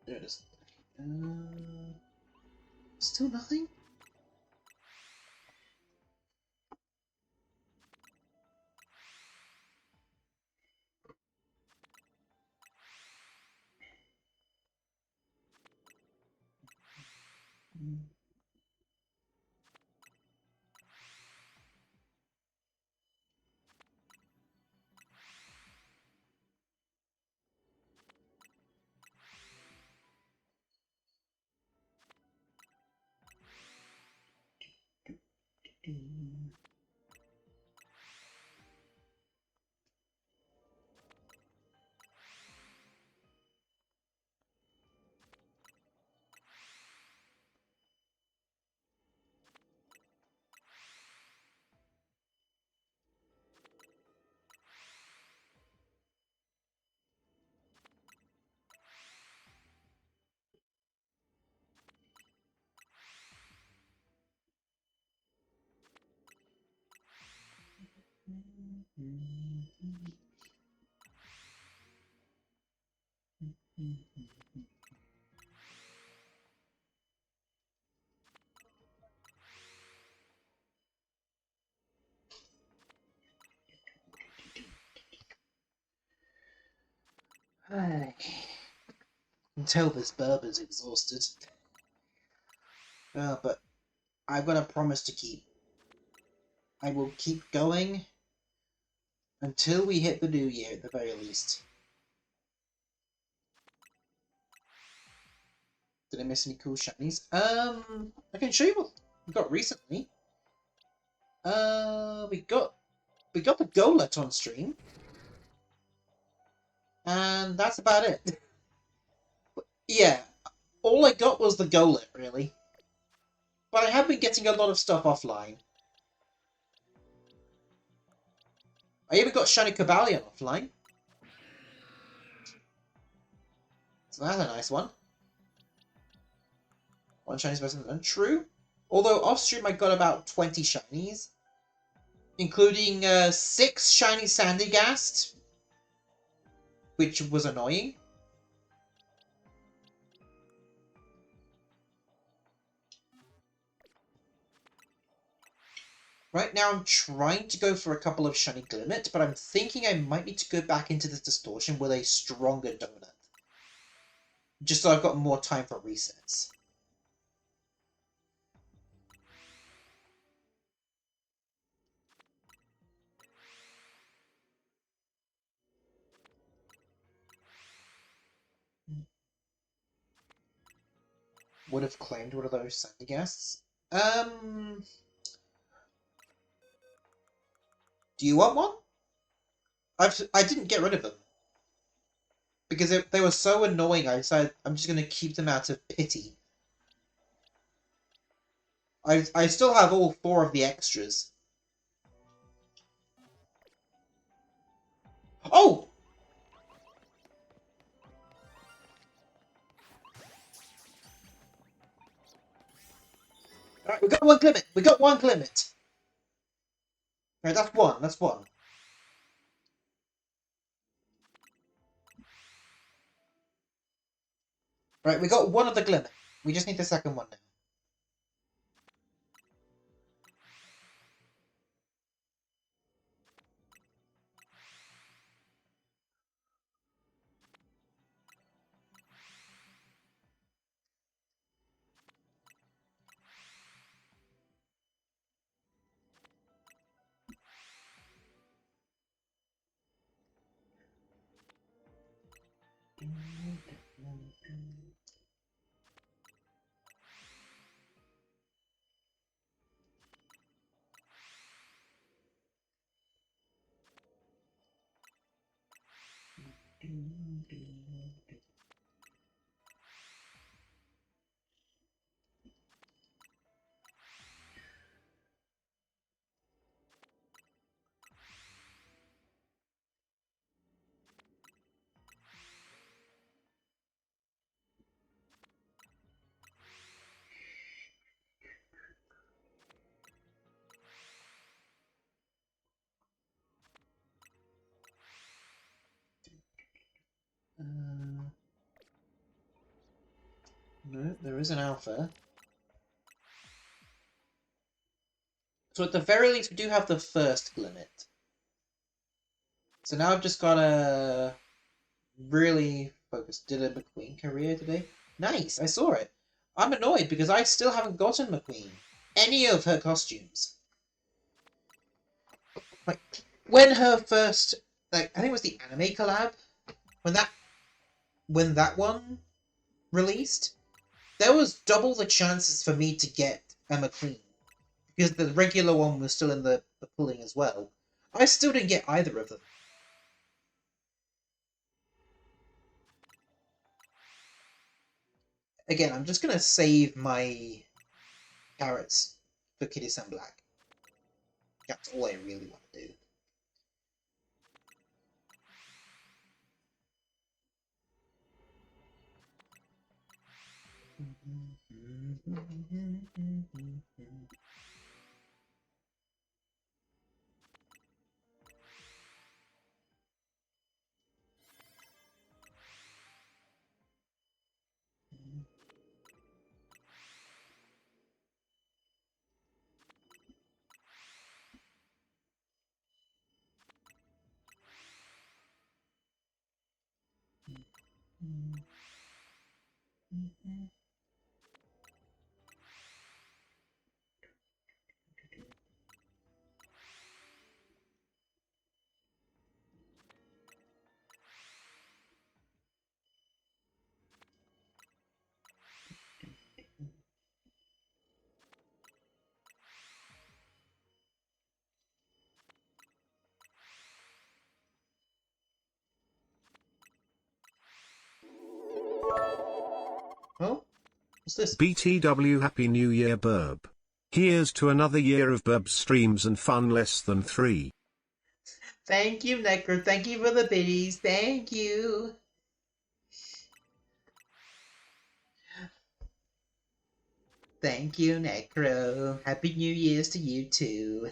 Speaker 1: there it is. Still nothing? I can tell this Berber's exhausted. But I've got a promise to keep. I will keep going until we hit the new year at the very least. Did I miss any cool shinies? I can show you what we got recently. We got the Golett on stream, and that's about it. Yeah, all I got was the Golett, really. But I have been getting a lot of stuff offline. I even got Shiny Cobalion offline. So that's a nice one. One shiny specimen untrue. Although off stream I got about 20 shinies. Including 6 shiny Sandygast. Which was annoying. Right now I'm trying to go for a couple of shiny Glimmet, but I'm thinking I might need to go back into this distortion with a stronger donut. Just so I've got more time for resets. Would have claimed one of those Sandyghasts. Do you want one? I didn't get rid of them. Because they were so annoying, I decided I'm just going to keep them out of pity. I still have all 4 of the extras. Oh! Alright, we got one Glimmet! We got one Glimmet! Alright, that's one, that's one. Right, we got one of the Glimmet. We just need the second one now. No, there is an alpha. So at the very least, we do have the first limit. So now I've just gotta really focus. Did a McQueen career today? Nice, I saw it. I'm annoyed because I still haven't gotten McQueen. Any of her costumes. Like, when her first, like, I think it was the anime collab, when that one released, there was double the chances for me to get a McQueen. Because the regular one was still in the pulling as well. I still didn't get either of them. Again, I'm just gonna save my carrots for Kitty Sun Black. That's all I really want to do. Oh, what's this?
Speaker 3: BTW Happy New Year Burb. Here's to another year of Burb streams and fun less than 3.
Speaker 1: Thank you, Necro. Thank you for the biddies. Thank you. Thank you, Necro. Happy New Year's to you too.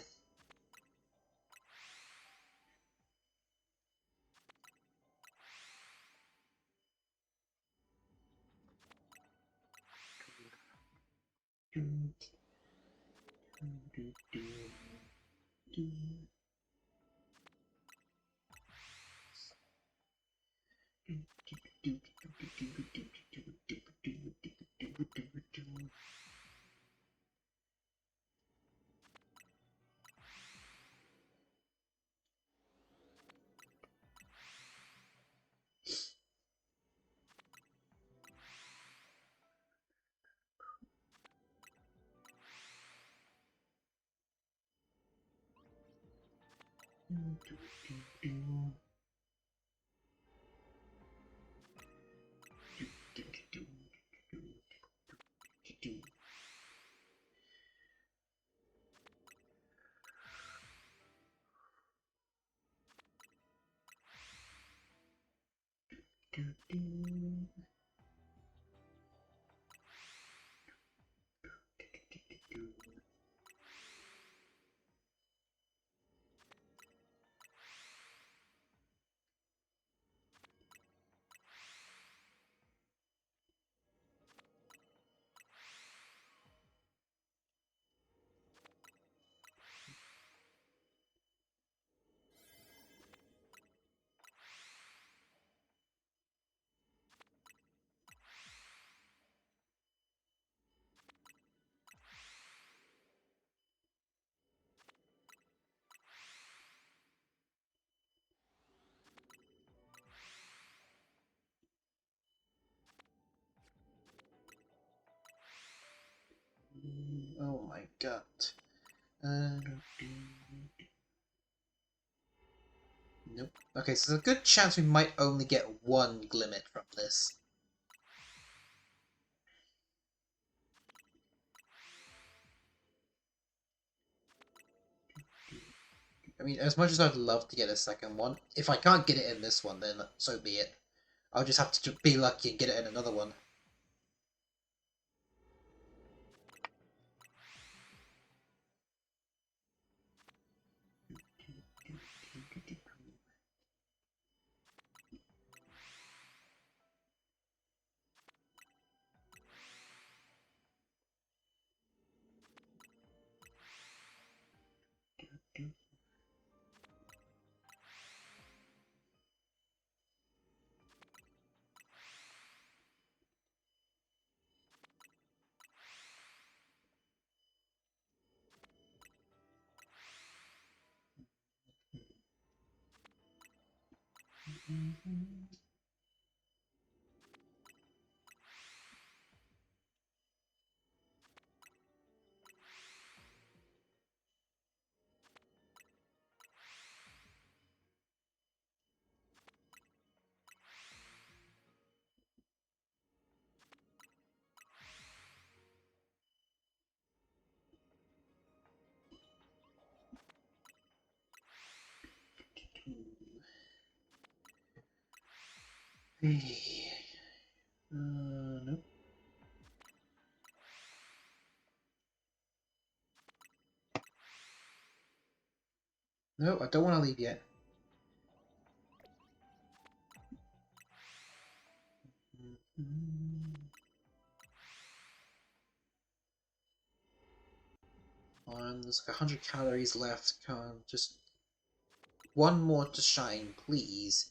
Speaker 1: Oh my god. Nope. Okay, so there's a good chance we might only get one Glimmet from this. I mean, as much as I'd love to get a second one, if I can't get it in this one, then so be it. I'll just have to be lucky and get it in another one. Nope. No, I don't want to leave yet. There's like 100 calories left. Come on, just one more to shine, please.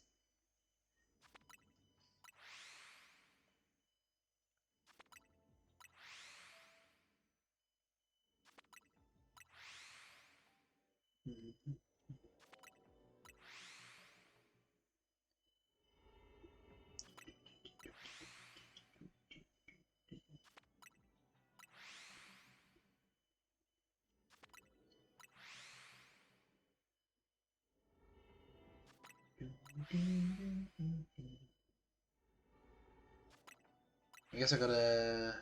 Speaker 1: I guess I gotta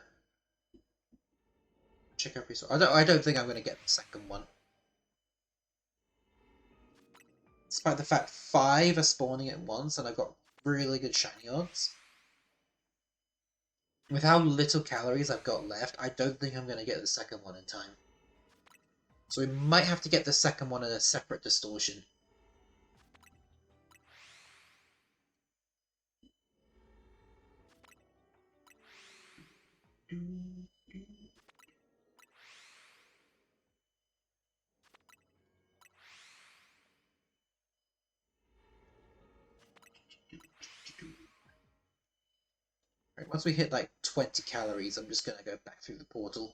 Speaker 1: check every sort. I don't think I'm gonna get the second one. Despite the fact 5 are spawning at once and I've got really good shiny odds. With how little calories I've got left, I don't think I'm gonna get the second one in time. So we might have to get the second one in a separate distortion. Right, once we hit like 20 calories, I'm just gonna go back through the portal.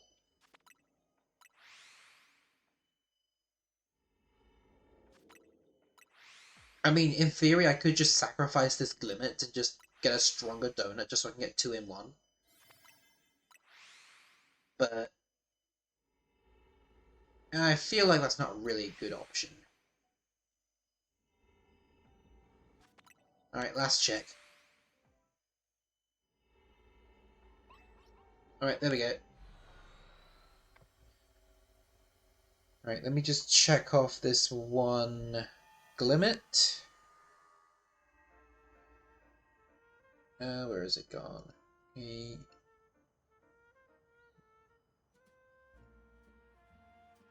Speaker 1: I mean, in theory, I could just sacrifice this Glimmet and just get a stronger donut just so I can get 2 in 1. But I feel like that's not really a good option. Alright, last check. Alright, there we go. Alright, let me just check off this one Glimmet. Where is it gone?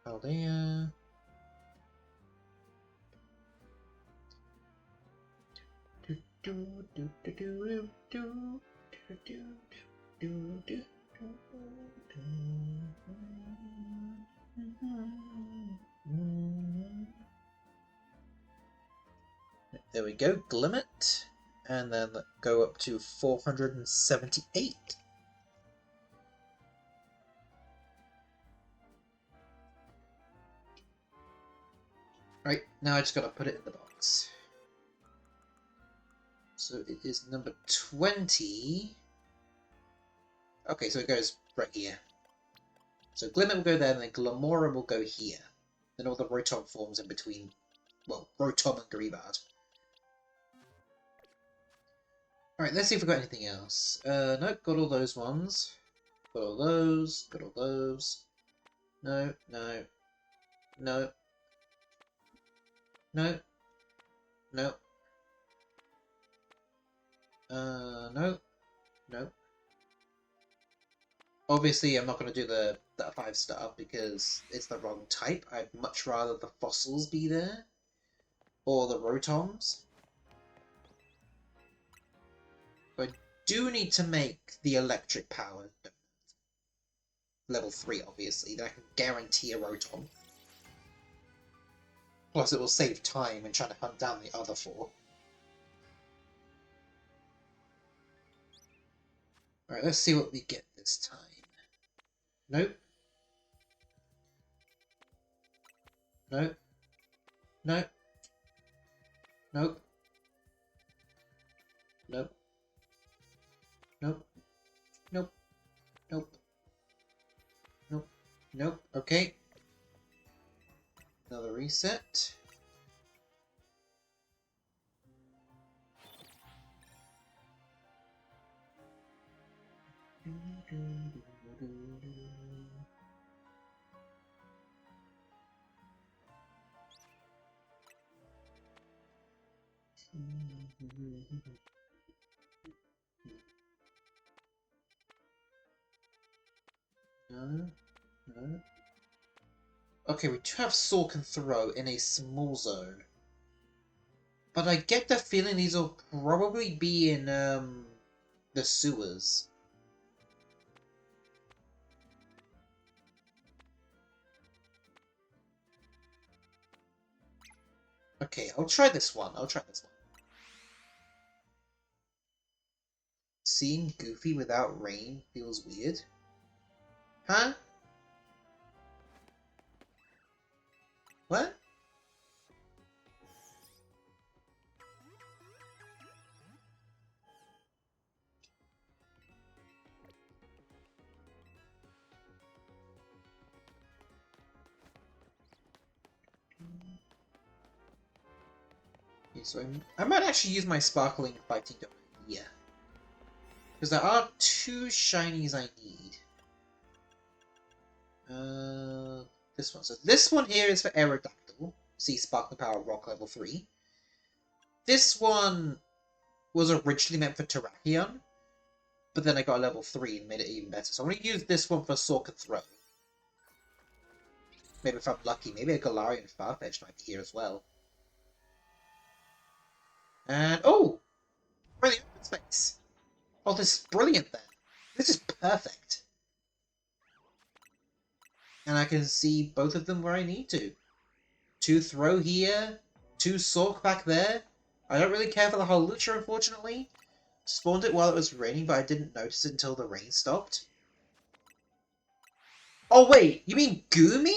Speaker 1: Chaldea. There we go, Glimmet. And then go up to 478. Right, now I just gotta put it in the box. So it is number 20. Okay, so it goes right here. So Glimmet will go there, and then Glamora will go here. Then all the Rotom forms in between. Well, Rotom and Greavard. Alright, let's see if we've got anything else. Nope, got all those ones. Got all those, got all those. No, no. No. No. No. No. No. Obviously, I'm not going to do the 5-star because it's the wrong type. I'd much rather the fossils be there. Or the Rotoms. But I do need to make the electric power level 3, obviously, that I can guarantee a Rotom. Plus, it will save time in trying to hunt down the other 4. Alright, let's see what we get this time. Nope. Nope. Nope. Nope. Nope. Nope. Nope. Nope. Nope. Nope. Okay. Another reset. No. No. Okay, we do have Soar and Throw in a small zone. But I get the feeling these will probably be in, the sewers. Okay, I'll try this one. Seeing Goofy without rain feels weird. Huh? What? Okay, so I might actually use my Sparkling Fighting Donut here. Because there are 2 shinies I need. This one. So this one here is for Aerodactyl. See Sparkling Power Rock level 3. This one was originally meant for Terrakion, but then I got a level 3 and made it even better. So I'm going to use this one for Sork and Throw. Maybe if I'm lucky, maybe a Galarian Farfetch'd might be here as well. And, oh! We're in the open space! Oh, this is brilliant then! This is perfect! And I can see both of them where I need to. 2 Throw here, 2 Sork back there. I don't really care for the Hawlucha, unfortunately. Spawned it while it was raining, but I didn't notice it until the rain stopped. Oh wait, you mean Goomy?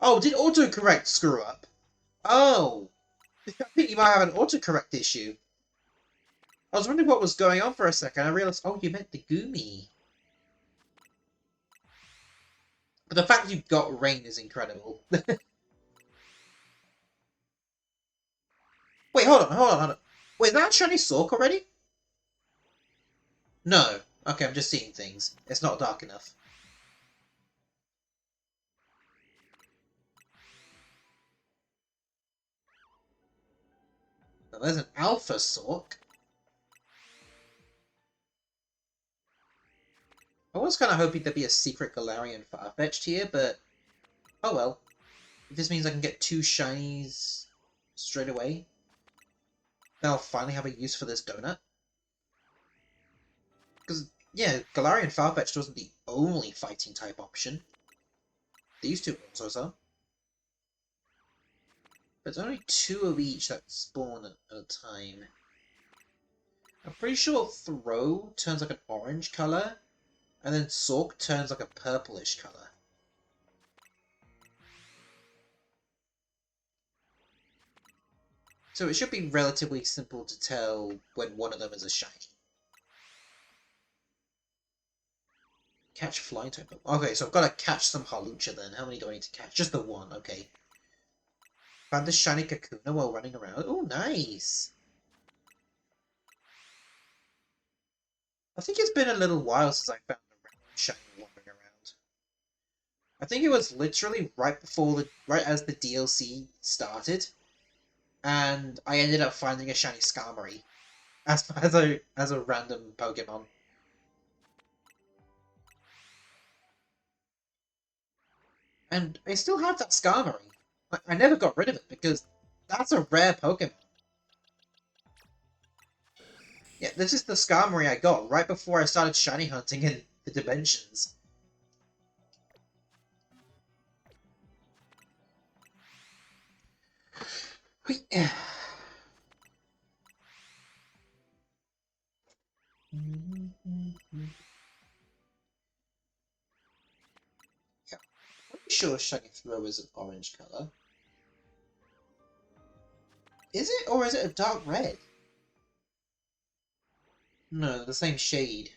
Speaker 1: Oh, did autocorrect screw up? Oh! I think you might have an autocorrect issue. I was wondering what was going on for a second. I realised, oh, you meant the Goomy. But the fact you got rain is incredible. Wait, hold on. Wait, is that shiny Sork already? No. Okay, I'm just seeing things. It's not dark enough. Now, there's an Alpha Sork. I was kind of hoping there'd be a secret Galarian Farfetch'd here, but oh well. If this means I can get 2 shinies straight away, then I'll finally have a use for this donut. Because, yeah, Galarian Farfetch'd wasn't the only fighting type option. These 2 also are. But there's only 2 of each that spawn at a time. I'm pretty sure Throw turns like an orange colour, and then Sork turns like a purplish colour. So it should be relatively simple to tell when one of them is a shiny. Catch flying type. Okay, so I've got to catch some Hawlucha then. How many do I need to catch? Just the one, okay. Found the shiny Kakuna while running around. Oh, nice! I think it's been a little while since I found a random shiny wandering around. I think it was literally right as the DLC started, and I ended up finding a shiny Skarmory as a random Pokemon. And I still have that Skarmory. I never got rid of it because that's a rare Pokemon. Yeah, this is the Skarmory I got right before I started shiny hunting in the Dimensions. Yeah. I'm sure Shiny Throw is an orange colour. Is it? Or is it a dark red? No, the same shade.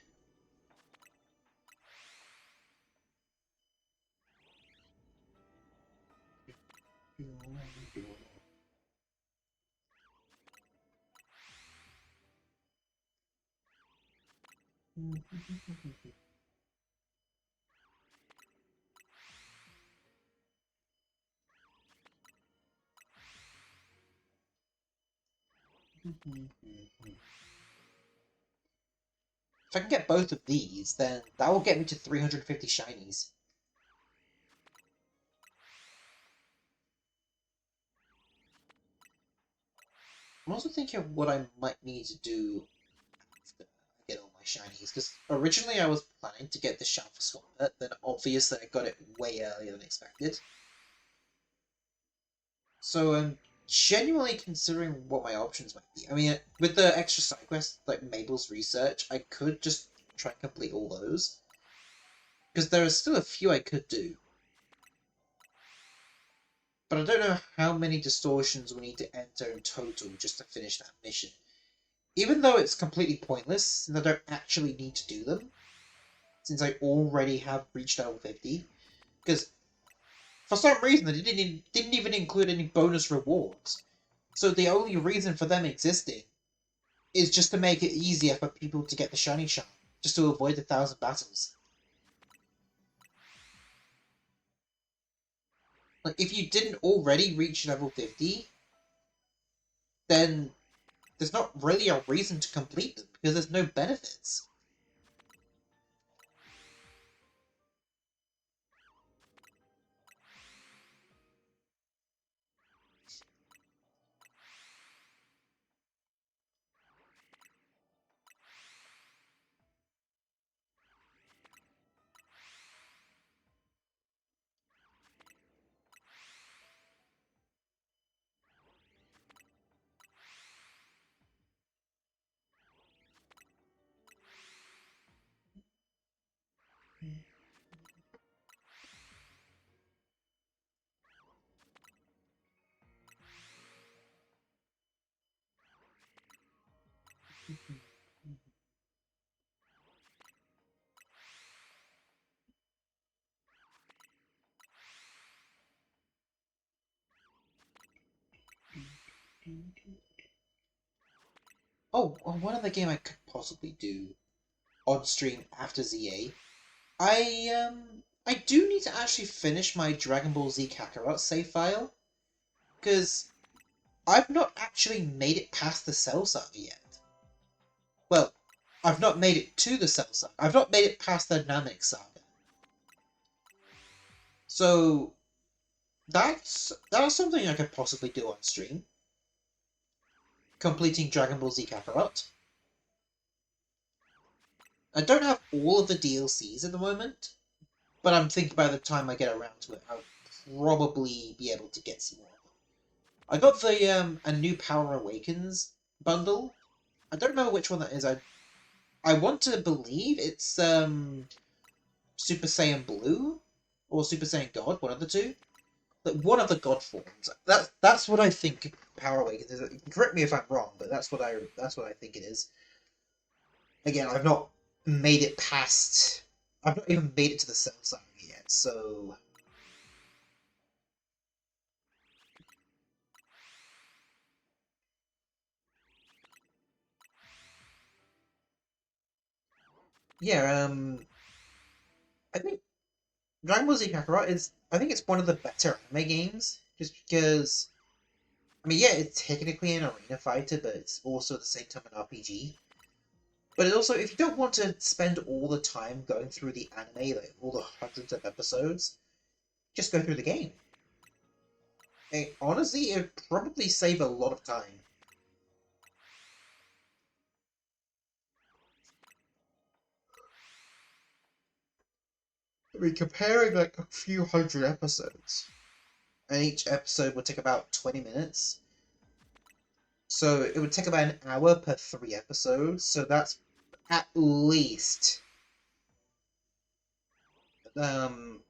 Speaker 1: If I can get both of these, then that will get me to 350 shinies. I'm also thinking of what I might need to do after I get all my shinies, because originally I was planning to get the Shalfa Swampert, then obviously I got it way earlier than expected. So I'm genuinely considering what my options might be. I mean, with the extra side quests, like Mabel's research, I could just try and complete all those. Because there are still a few I could do. But I don't know how many distortions we need to enter in total just to finish that mission. Even though it's completely pointless, since I don't actually need to do them, since I already have reached level 50, because for some reason they didn't even include any bonus rewards. So the only reason for them existing is just to make it easier for people to get the shiny charm, just to avoid the 1,000 battles. Like, if you didn't already reach level 50, then there's not really a reason to complete them, because there's no benefits. Oh, one other game I could possibly do on stream after ZA. I do need to actually finish my Dragon Ball Z Kakarot save file, because I've not actually made it past the Cell Saga yet. Well, I've not made it to the Cell Saga. I've not made it past the Namek Saga. So that's something I could possibly do on stream. Completing Dragon Ball Z Kakarot. I don't have all of the DLCs at the moment, but I'm thinking by the time I get around to it, I'll probably be able to get some more. I got the A New Power Awakens bundle. I don't know which one that is. I want to believe it's Super Saiyan Blue or Super Saiyan God, one of the two. Like one of the God forms. That's what I think Power Awakens is. Correct me if I'm wrong, but that's what I think it is. Again, I've not made it past. I've not even made it to the Cell Saga yet, so. Yeah, I think Dragon Ball Z Kakarot is. I think it's one of the better anime games, just because. I mean, yeah, it's technically an arena fighter, but it's also at the same time an RPG. But it also, if you don't want to spend all the time going through the anime, like all the hundreds of episodes, just go through the game. And honestly, it would probably save a lot of time. I mean, comparing like a few hundred episodes, and each episode would take about 20 minutes. So it would take about an hour per 3 episodes, so that's at least um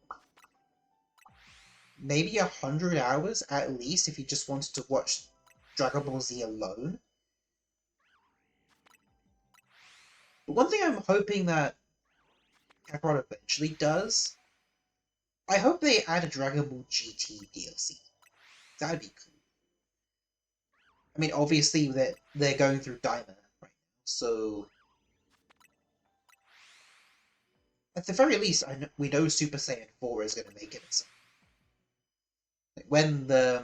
Speaker 1: maybe 100 hours at least if you just wanted to watch Dragon Ball Z alone. But one thing I'm hoping that Kakarot eventually does, I hope they add a Dragon Ball GT DLC. That'd be cool. I mean, obviously they're going through Daima right now, so at the very least, we know Super Saiyan 4 is going to make it. Like, when the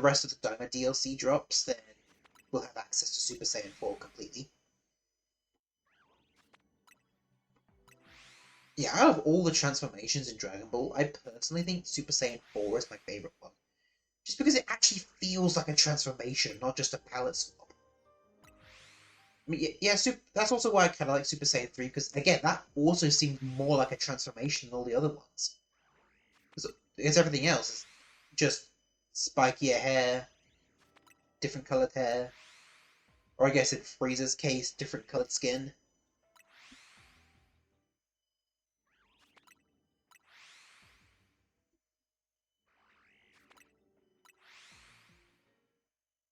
Speaker 1: rest of the Daima DLC drops, then we'll have access to Super Saiyan 4 completely. Yeah, out of all the transformations in Dragon Ball, I personally think Super Saiyan 4 is my favorite one. Just because it actually feels like a transformation, not just a palette swap. I mean, yeah, that's also why I kind of like Super Saiyan 3, because, again, that also seemed more like a transformation than all the other ones. Because everything else is just spikier hair, different colored hair, or I guess in Frieza's case, different colored skin.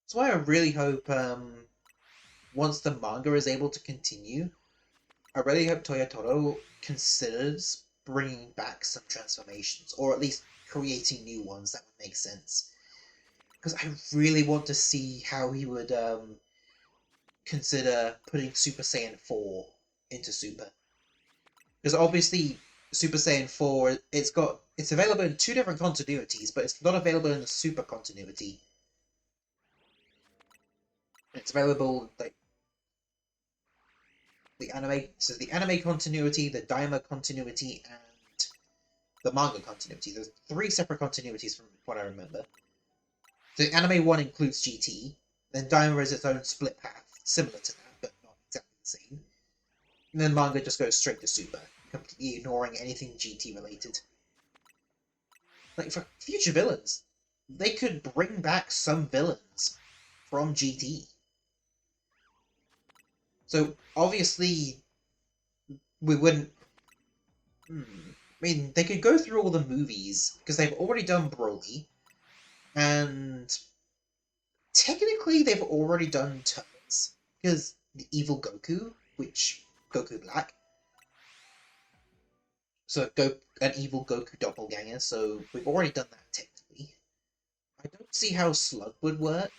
Speaker 1: That's why I really hope, once the manga is able to continue, I really hope Toyotaro considers bringing back some transformations, or at least creating new ones that would make sense. Because I really want to see how he would consider putting Super Saiyan 4 into Super. Because obviously, Super Saiyan 4, it's available in two different continuities, but it's not available in the Super continuity. It's available like the anime continuity, the Daima continuity, and the manga continuity. There's three separate continuities from what I remember. The anime one includes GT, then Daima is its own split path, similar to that, but not exactly the same. And then manga just goes straight to Super, completely ignoring anything GT related. Like, for future villains, they could bring back some villains from GT. So, obviously, we wouldn't... I mean, they could go through all the movies, because they've already done Broly, and technically they've already done Turtles, because the evil Goku, which Goku Black, so an evil Goku doppelganger, so we've already done that technically. I don't see how Slug would work.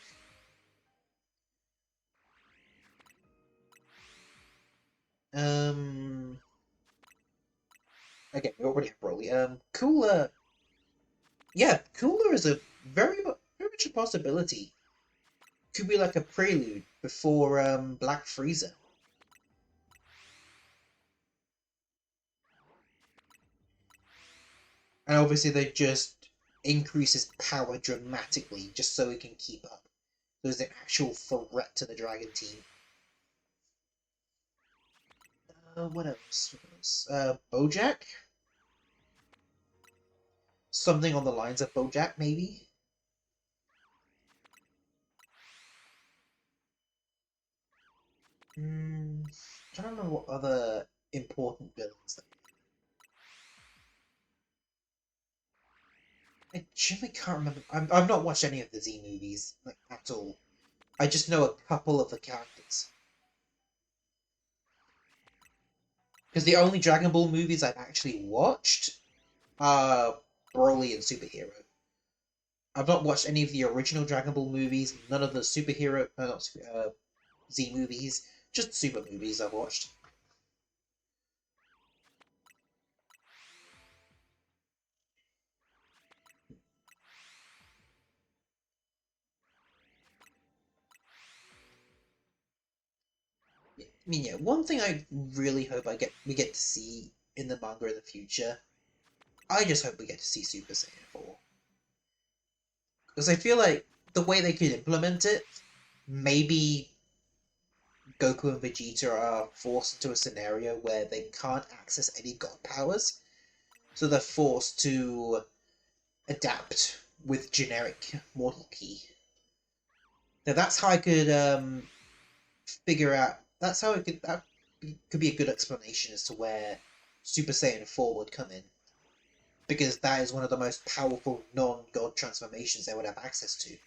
Speaker 1: Again, we already have Broly. Cooler. Yeah, Cooler is a very much a possibility. Could be like a prelude before Black Frieza. And obviously they just increase his power dramatically just so he can keep up. There's an actual threat to the Dragon Team. What else? Bojack? Something on the lines of Bojack, maybe? I don't know what other important villains that I genuinely can't remember. I've not watched any of the Z movies, like, at all. I just know a couple of the characters. Because the only Dragon Ball movies I've actually watched are Broly and Superhero. I've not watched any of the original Dragon Ball movies, none of the superhero, not super, Z movies, just Super movies I've watched. I mean, yeah, one thing I really hope we get to see in the manga in the future, I just hope we get to see Super Saiyan 4. Because I feel like the way they could implement it, maybe Goku and Vegeta are forced into a scenario where they can't access any god powers, so they're forced to adapt with generic Mortal Ki. Now that's how I could figure out. That could be a good explanation as to where Super Saiyan 4 would come in, because that is one of the most powerful non-god transformations they would have access to.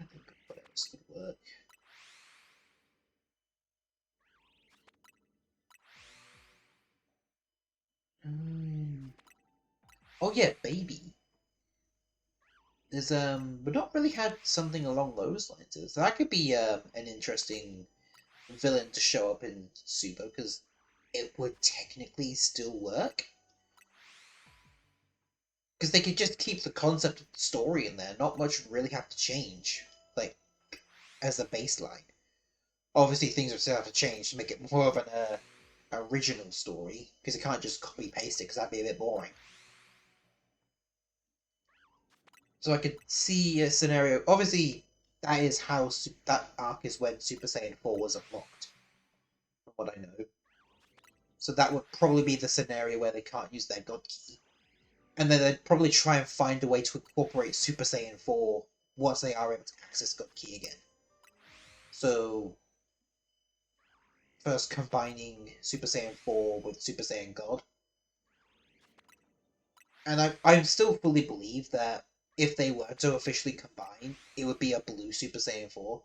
Speaker 1: I think what else would work. Oh yeah, baby. There's we've not really had something along those lines. So that could be an interesting villain to show up in Super because it would technically still work. Because they could just keep the concept of the story in there. Not much really have to change, like as a baseline. Obviously, things would still have to change to make it more of an original story because you can't just copy paste it because that'd be a bit boring. So I could see a scenario. Obviously, that is how that arc is when Super Saiyan 4 was unlocked, from what I know. So that would probably be the scenario where they can't use their God Key. And then they'd probably try and find a way to incorporate Super Saiyan 4 once they are able to access God Key again. So, first combining Super Saiyan 4 with Super Saiyan God. And I still fully believe that if they were to officially combine, it would be a blue Super Saiyan 4.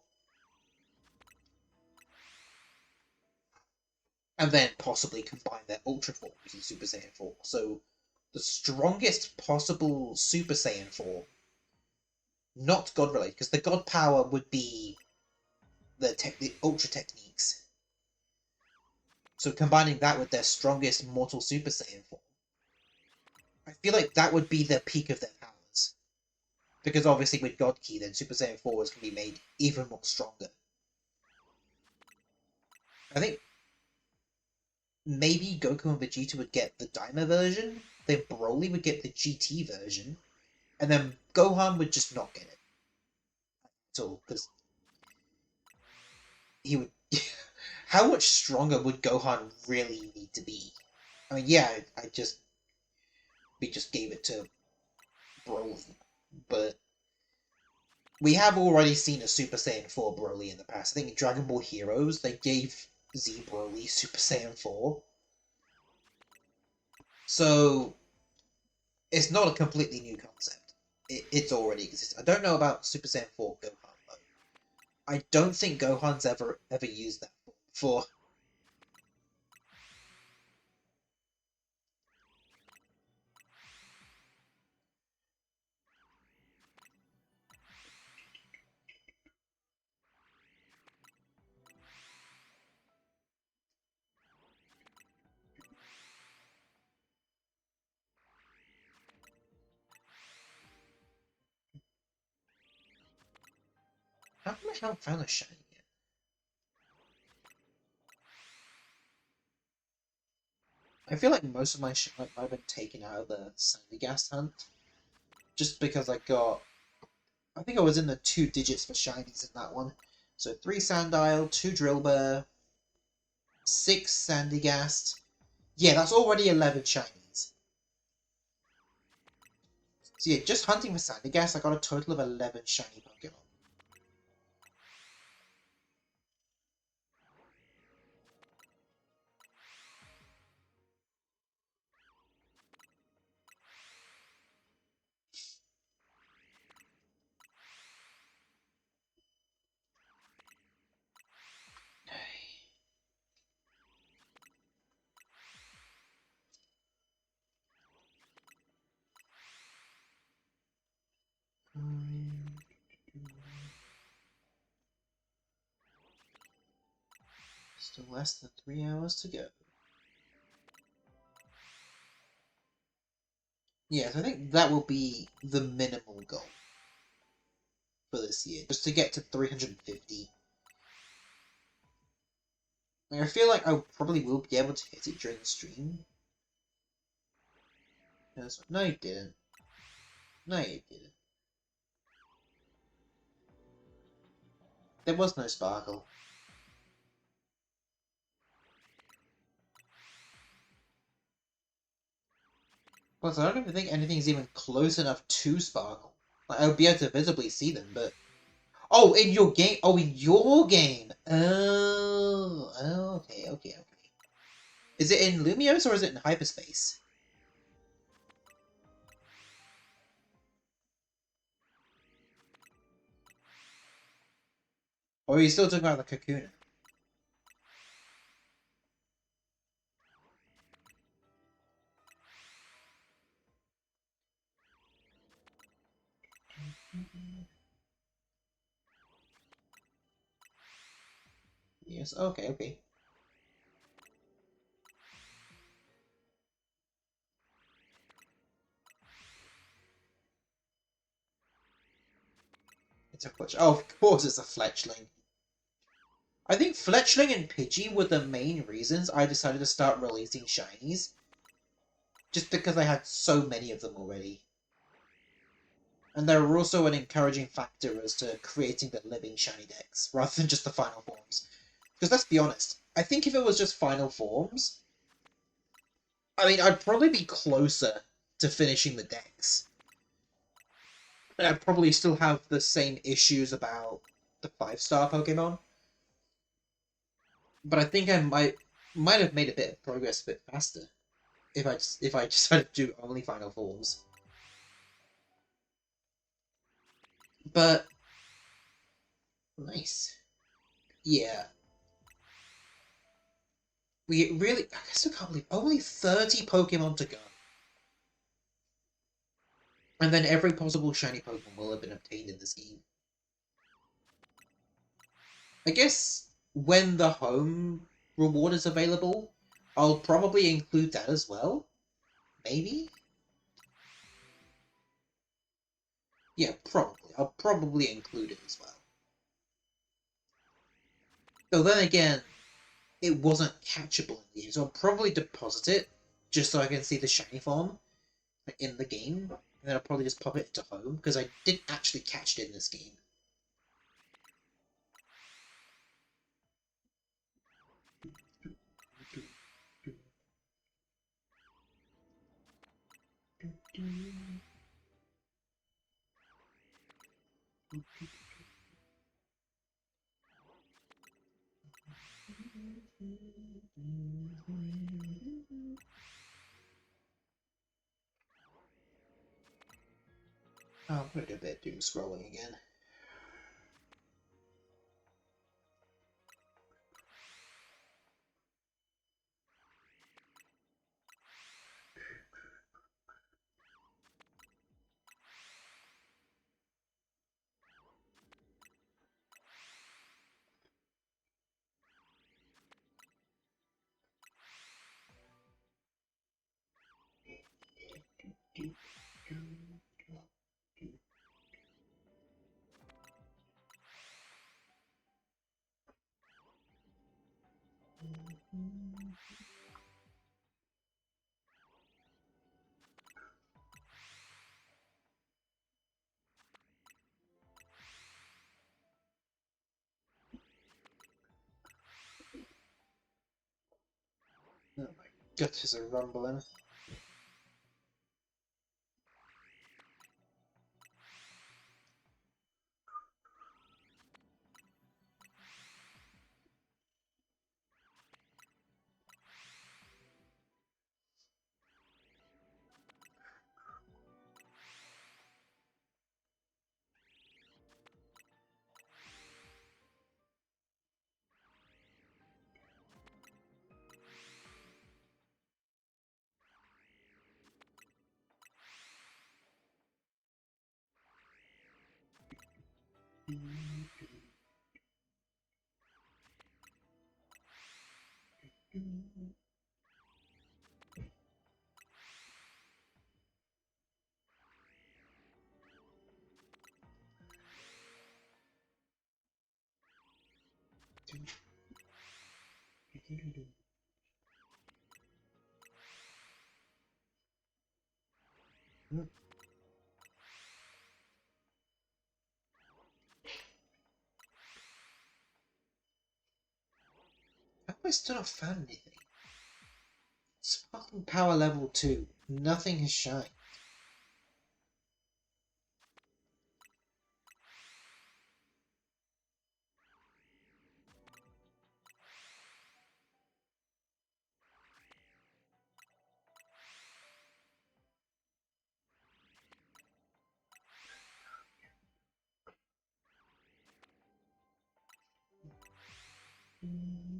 Speaker 1: And then possibly combine their Ultra forms in Super Saiyan 4. So, the strongest possible Super Saiyan 4, not God related, because the God power would be the Ultra techniques. So combining that with their strongest mortal Super Saiyan form, I feel like that would be the peak of their powers. Because obviously with God Key, then Super Saiyan 4s can be made even more stronger. I think maybe Goku and Vegeta would get the Daima version, then Broly would get the GT version, and then Gohan would just not get it at all, because he would... How much stronger would Gohan really need to be? I mean, yeah, we just gave it to Broly, but we have already seen a Super Saiyan 4 Broly in the past. I think in Dragon Ball Heroes, they gave Z Broly Super Saiyan 4. So, it's not a completely new concept. It's already existed. I don't know about Super Saiyan 4 Gohan, though. I don't think Gohan's ever used that before. How come I haven't found a shiny yet? I feel like most of my shiny might have been taken out of the Sandygast hunt. Just because I got... I think I was in the 2 digits for shinies in that one. So 3 Sandile, 2 Drillbur, 6 Sandygast. Yeah, that's already 11 shinies. So yeah, just hunting for Sandygast, I got a total of 11 shiny Pokemon. Still less than 3 hours to go. Yes, I think that will be the minimal goal for this year, just to get to 350. I feel like I probably will be able to hit it during the stream. No, you didn't. No, you didn't. there was no sparkle. Plus, I don't even think anything's even close enough to sparkle. Like, I would be able to visibly see them, but... Oh, in your game! Oh, in your game! Oh, okay. Is it in Lumios or is it in hyperspace? Or are you still talking about the Kakuna? Yes, okay. It's a Fletch. Oh, of course it's a Fletchling. I think Fletchling and Pidgey were the main reasons I decided to start releasing shinies. Just because I had so many of them already. And they were also an encouraging factor as to creating the living shiny decks, rather than just the final forms. Because let's be honest, I think if it was just final forms, I mean, I'd probably be closer to finishing the decks. And I'd probably still have the same issues about the 5-star Pokemon. But I think I might have made a bit of progress a bit faster if I decided to do only final forms. But nice. Yeah. We really I still can't believe only 30 Pokemon to go. And then every possible shiny Pokemon will have been obtained in this game. I guess when the home reward is available, I'll probably include that as well. Maybe? Yeah, probably. I'll probably include it as well. Though then again, it wasn't catchable in the game, so I'll probably deposit it just so I can see the shiny form in the game. And then I'll probably just pop it to home, because I didn't actually catch it in this game. Oh, I'm gonna do a bit of doom scrolling again. Oh my guts are rumbling. I still not found anything? Sparkling power level 2. Nothing has shined. Mhm.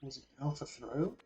Speaker 1: Was it Alpha Throw?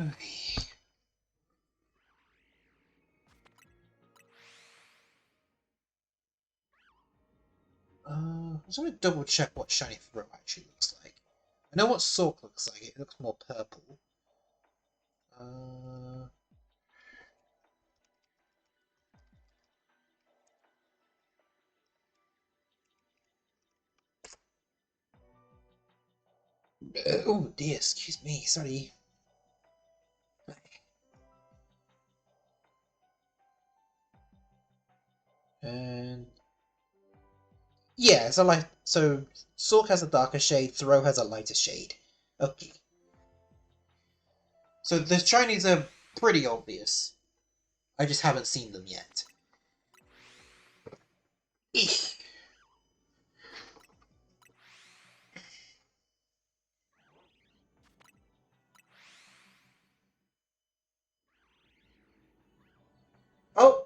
Speaker 1: Okay. I'm just gonna double check what Shiny Throw actually looks like. I know what Sork looks like, it looks more purple. Uh... oh dear, excuse me, sorry. And yeah, so Sork has a darker shade, Throw has a lighter shade. Okay. So the shinies are pretty obvious. I just haven't seen them yet. Eek. Oh!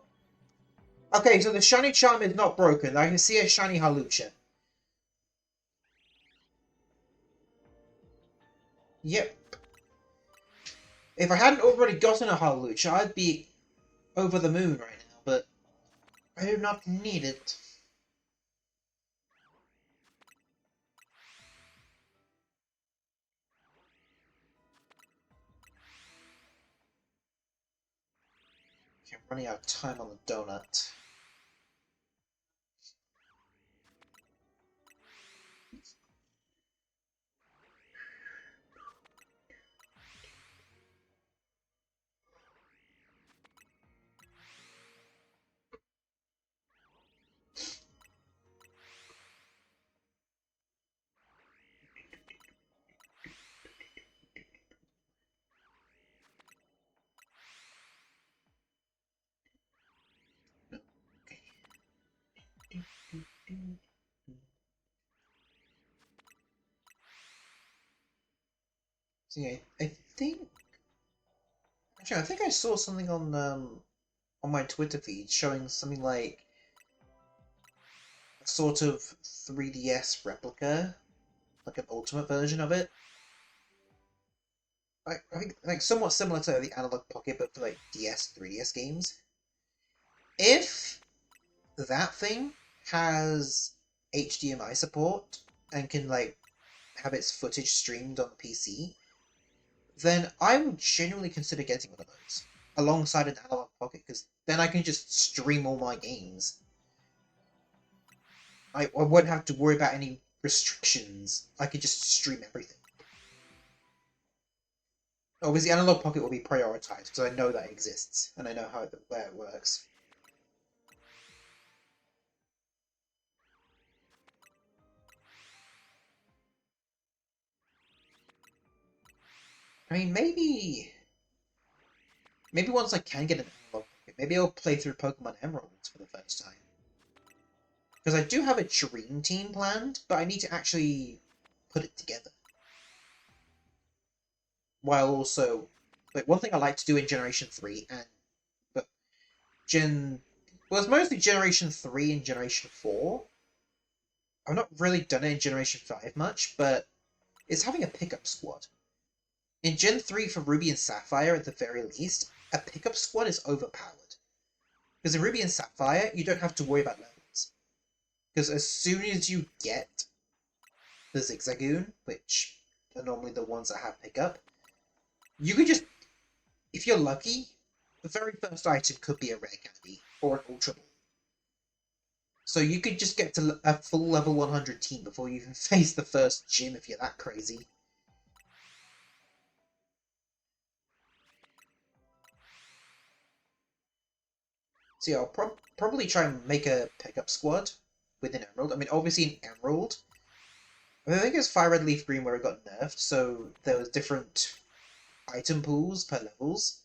Speaker 1: Okay, so the shiny charm is not broken. I can see a shiny Halucha. Yep. If I hadn't already gotten a Halucha, I'd be over the moon right now, but I do not need it. Okay, I'm running out of time on the donut. See, I think actually I think I saw something on my Twitter feed showing something like a sort of 3DS replica, like an ultimate version of it. I think like somewhat similar to the Analog Pocket, but for like DS, 3DS games. If that thing has HDMI support and can like have its footage streamed on the PC, then I would genuinely consider getting one of those alongside an Analog Pocket, because then I can just stream all my games. I wouldn't have to worry about any restrictions. I could just stream everything. Obviously, Analog Pocket will be prioritized because I know that exists and I know where it works. I mean, maybe once I can get an Analog Pocket, maybe I'll play through Pokemon Emeralds for the first time. Because I do have a Dream Team planned, but I need to actually put it together. While also, like, one thing I like to do in Generation 3, but well, it's mostly Generation 3 and Generation 4. I've not really done it in Generation 5 much, but it's having a pickup squad. In Gen 3 for Ruby and Sapphire, at the very least, a pickup squad is overpowered. Because in Ruby and Sapphire, you don't have to worry about levels. Because as soon as you get the Zigzagoon, which are normally the ones that have pickup, you could just, if you're lucky, the very first item could be a rare candy or an ultra ball. So you could just get to a full level 100 team before you even face the first gym if you're that crazy. So yeah, I'll probably try and make a pickup squad within Emerald. I mean, obviously in Emerald, I think it's Fire Red Leaf Green where it got nerfed, so there was different item pools per levels.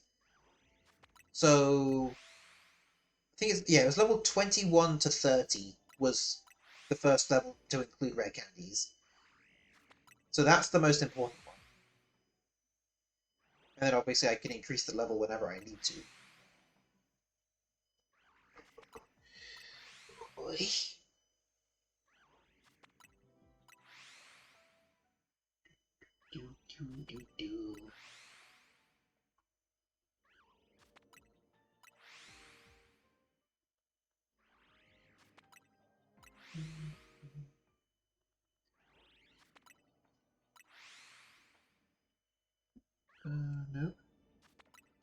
Speaker 1: So I think it was level 21 to 30 was the first level to include rare candies. So that's the most important one. And then obviously I can increase the level whenever I need to. Boy. Do, do, do, do.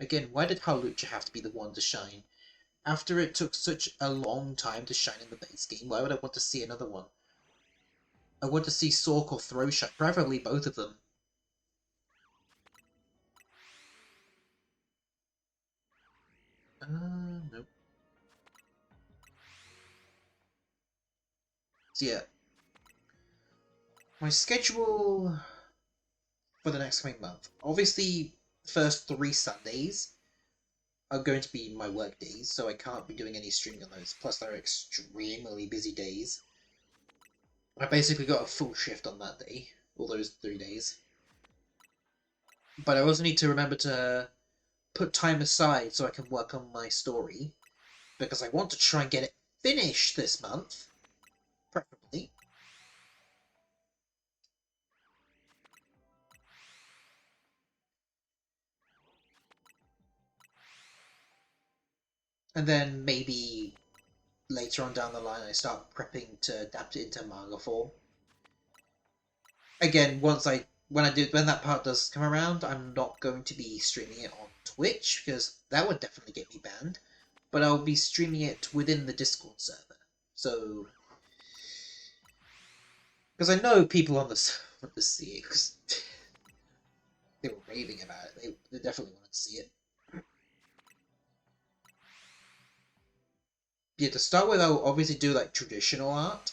Speaker 1: Again, why did Halucha have to be the one to shine? After it took such a long time to shine in the base game, why would I want to see another one? I want to see Sork or Throw shine, preferably both of them. Nope. So yeah. My schedule for the next coming month. Obviously, first 3 Sundays are going to be my work days, so I can't be doing any streaming on those. Plus, they're extremely busy days. I basically got a full shift on that day, all those 3 days. But I also need to remember to put time aside so I can work on my story, because I want to try and get it finished this month, preferably. And then maybe later on down the line I start prepping to adapt it into manga form. Again, when that part does come around, I'm not going to be streaming it on Twitch, because that would definitely get me banned. But I'll be streaming it within the Discord server. So, because I know people on the server want to see it, because they were raving about it. They definitely wanted to see it. Yeah, to start with, I'll obviously do like traditional art,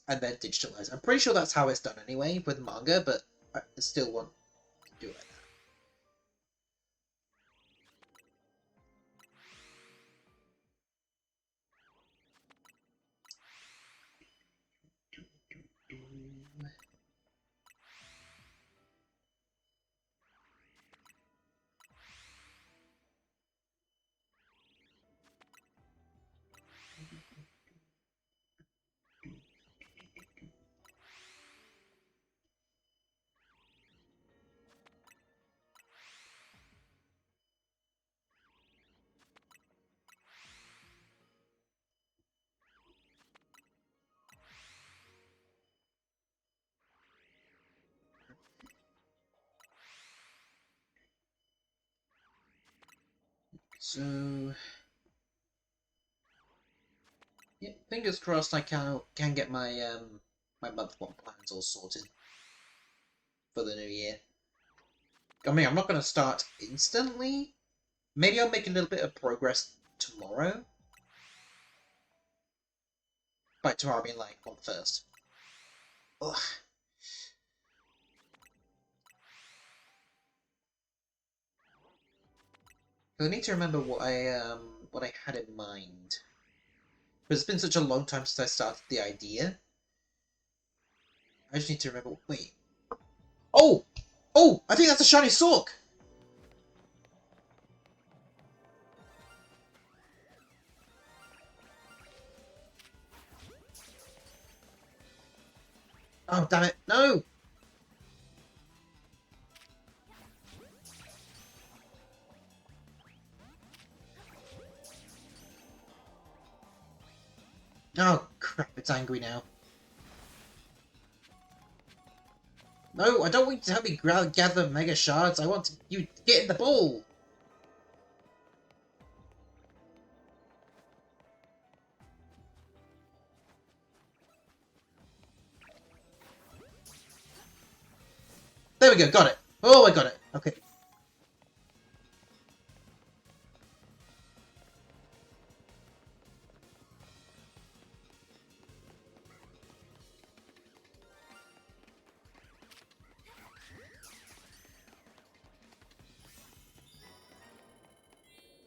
Speaker 1: and then digitalize. I'm pretty sure that's how it's done anyway with manga, but I still want to do it like that. So, yeah, fingers crossed I can get my my month one plans all sorted for the new year. I mean, I'm not going to start instantly. Maybe I'll make a little bit of progress tomorrow. By tomorrow, I mean like on the 1st. Ugh. I need to remember what I had in mind. Because it's been such a long time since I started the idea. I just need to remember. Wait. Oh! Oh! I think that's a shiny Sork! Oh, damn it. No! Oh, crap. It's angry now. No, I don't want you to help me gather Mega Shards. I want you to get in the ball! There we go, got it. Oh, I got it. Okay.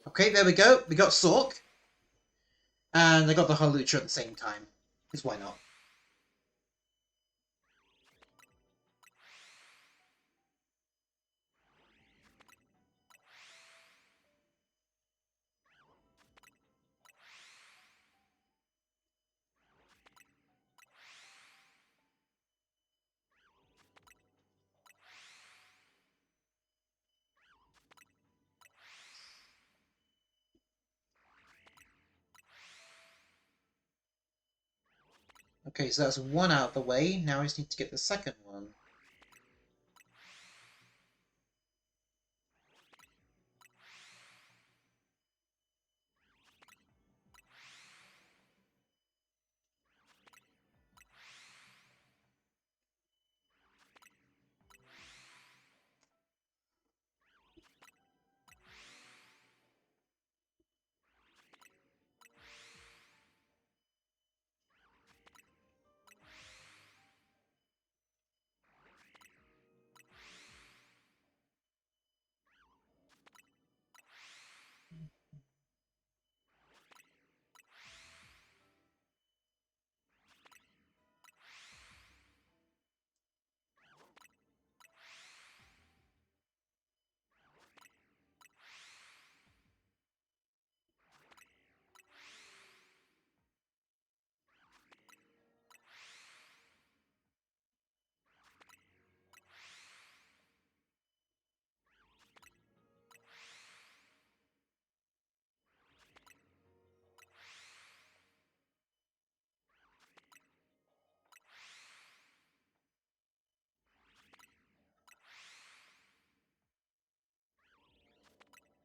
Speaker 1: Okay, there we go. We got Sork. And I got the Halucha at the same time. Because why not? Okay, so that's one out of the way. Now I just need to get the second one.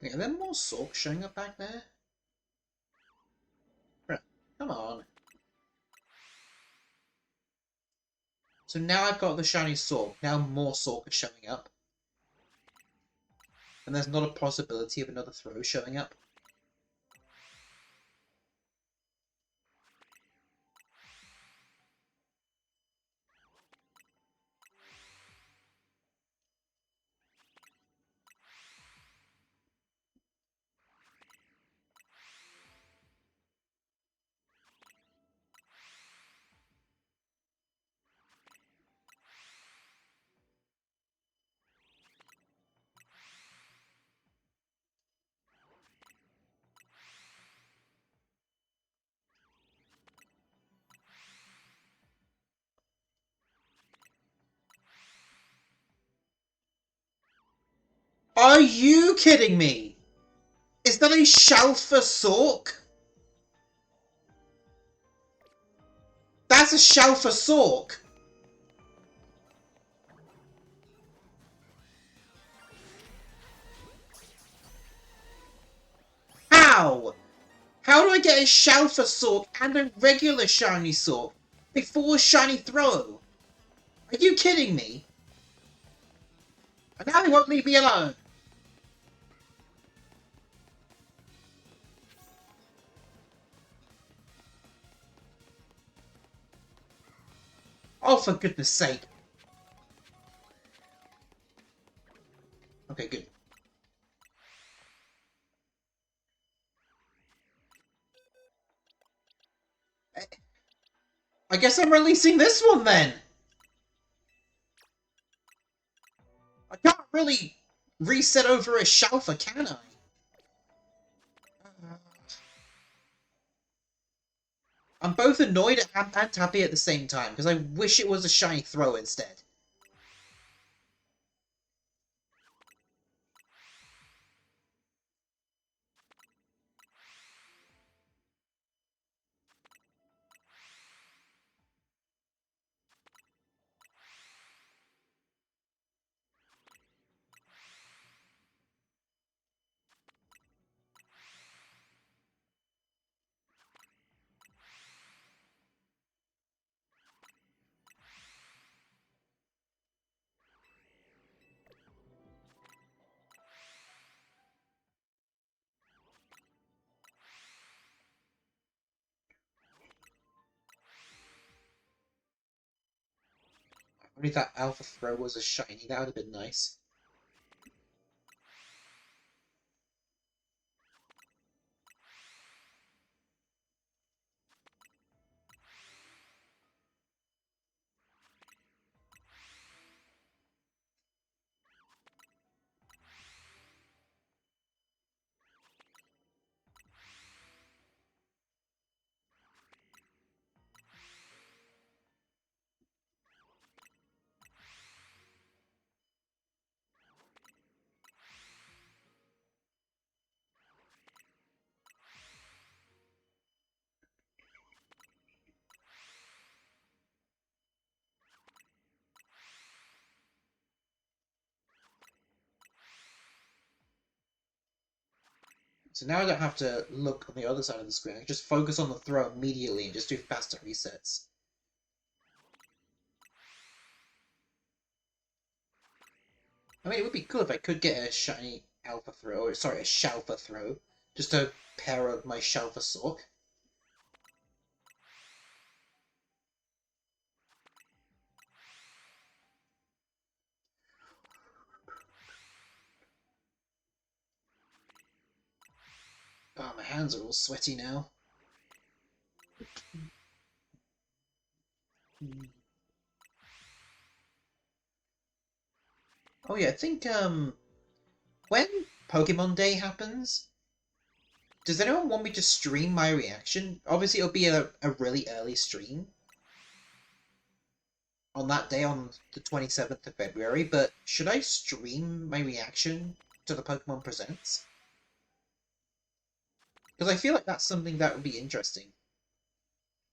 Speaker 1: Wait, are there more Sorks showing up back there? Bruh, come on. So now I've got the shiny Sork. Now more Sork are showing up. And there's not a possibility of another throw showing up. Are you kidding me? Is that a Shalfa Sork? That's a Shalfa Sork! How? How do I get a Shalfa Sork and a regular shiny Sork before shiny throw? Are you kidding me? And now they won't leave me alone. Oh, for goodness sake. Okay, good. I guess I'm releasing this one then. I can't really reset over a Shalfa, can I? I'm both annoyed and happy at the same time, because I wish it was a shiny throw instead. Only that Alpha Throw was a shiny, that would have been nice. So now I don't have to look on the other side of the screen. I can just focus on the throw immediately and just do faster resets. I mean, it would be cool if I could get a shiny Alpha Throw, or sorry, a Shalfa Throw, just to pair up my Shalfa Sork. Oh, my hands are all sweaty now. Oh yeah, I think, when Pokemon Day happens, does anyone want me to stream my reaction? Obviously, it'll be a really early stream on that day, on the 27th of February, but should I stream my reaction to the Pokemon Presents? Because I feel like that's something that would be interesting.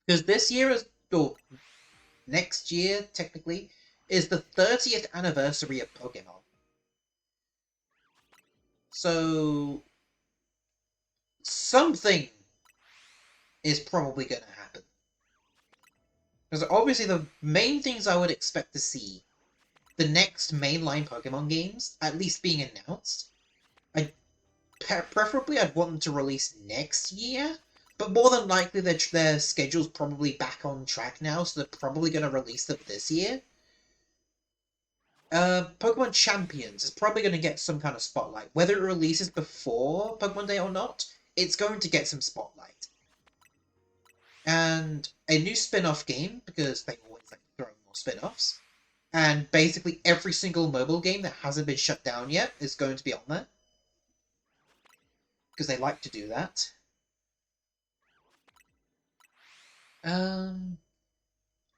Speaker 1: Because this year is, or next year, technically, is the 30th anniversary of Pokemon. So something is probably going to happen. Because obviously the main things I would expect to see, the next mainline Pokemon games, at least being announced, I preferably I'd want them to release next year, but more than likely their schedule's probably back on track now, so they're probably going to release them this year. Pokemon Champions is probably going to get some kind of spotlight. Whether it releases before Pokemon Day or not, it's going to get some spotlight. And a new spin-off game, because they always like throwing more spin-offs. And basically every single mobile game that hasn't been shut down yet is going to be on there. Because they like to do that.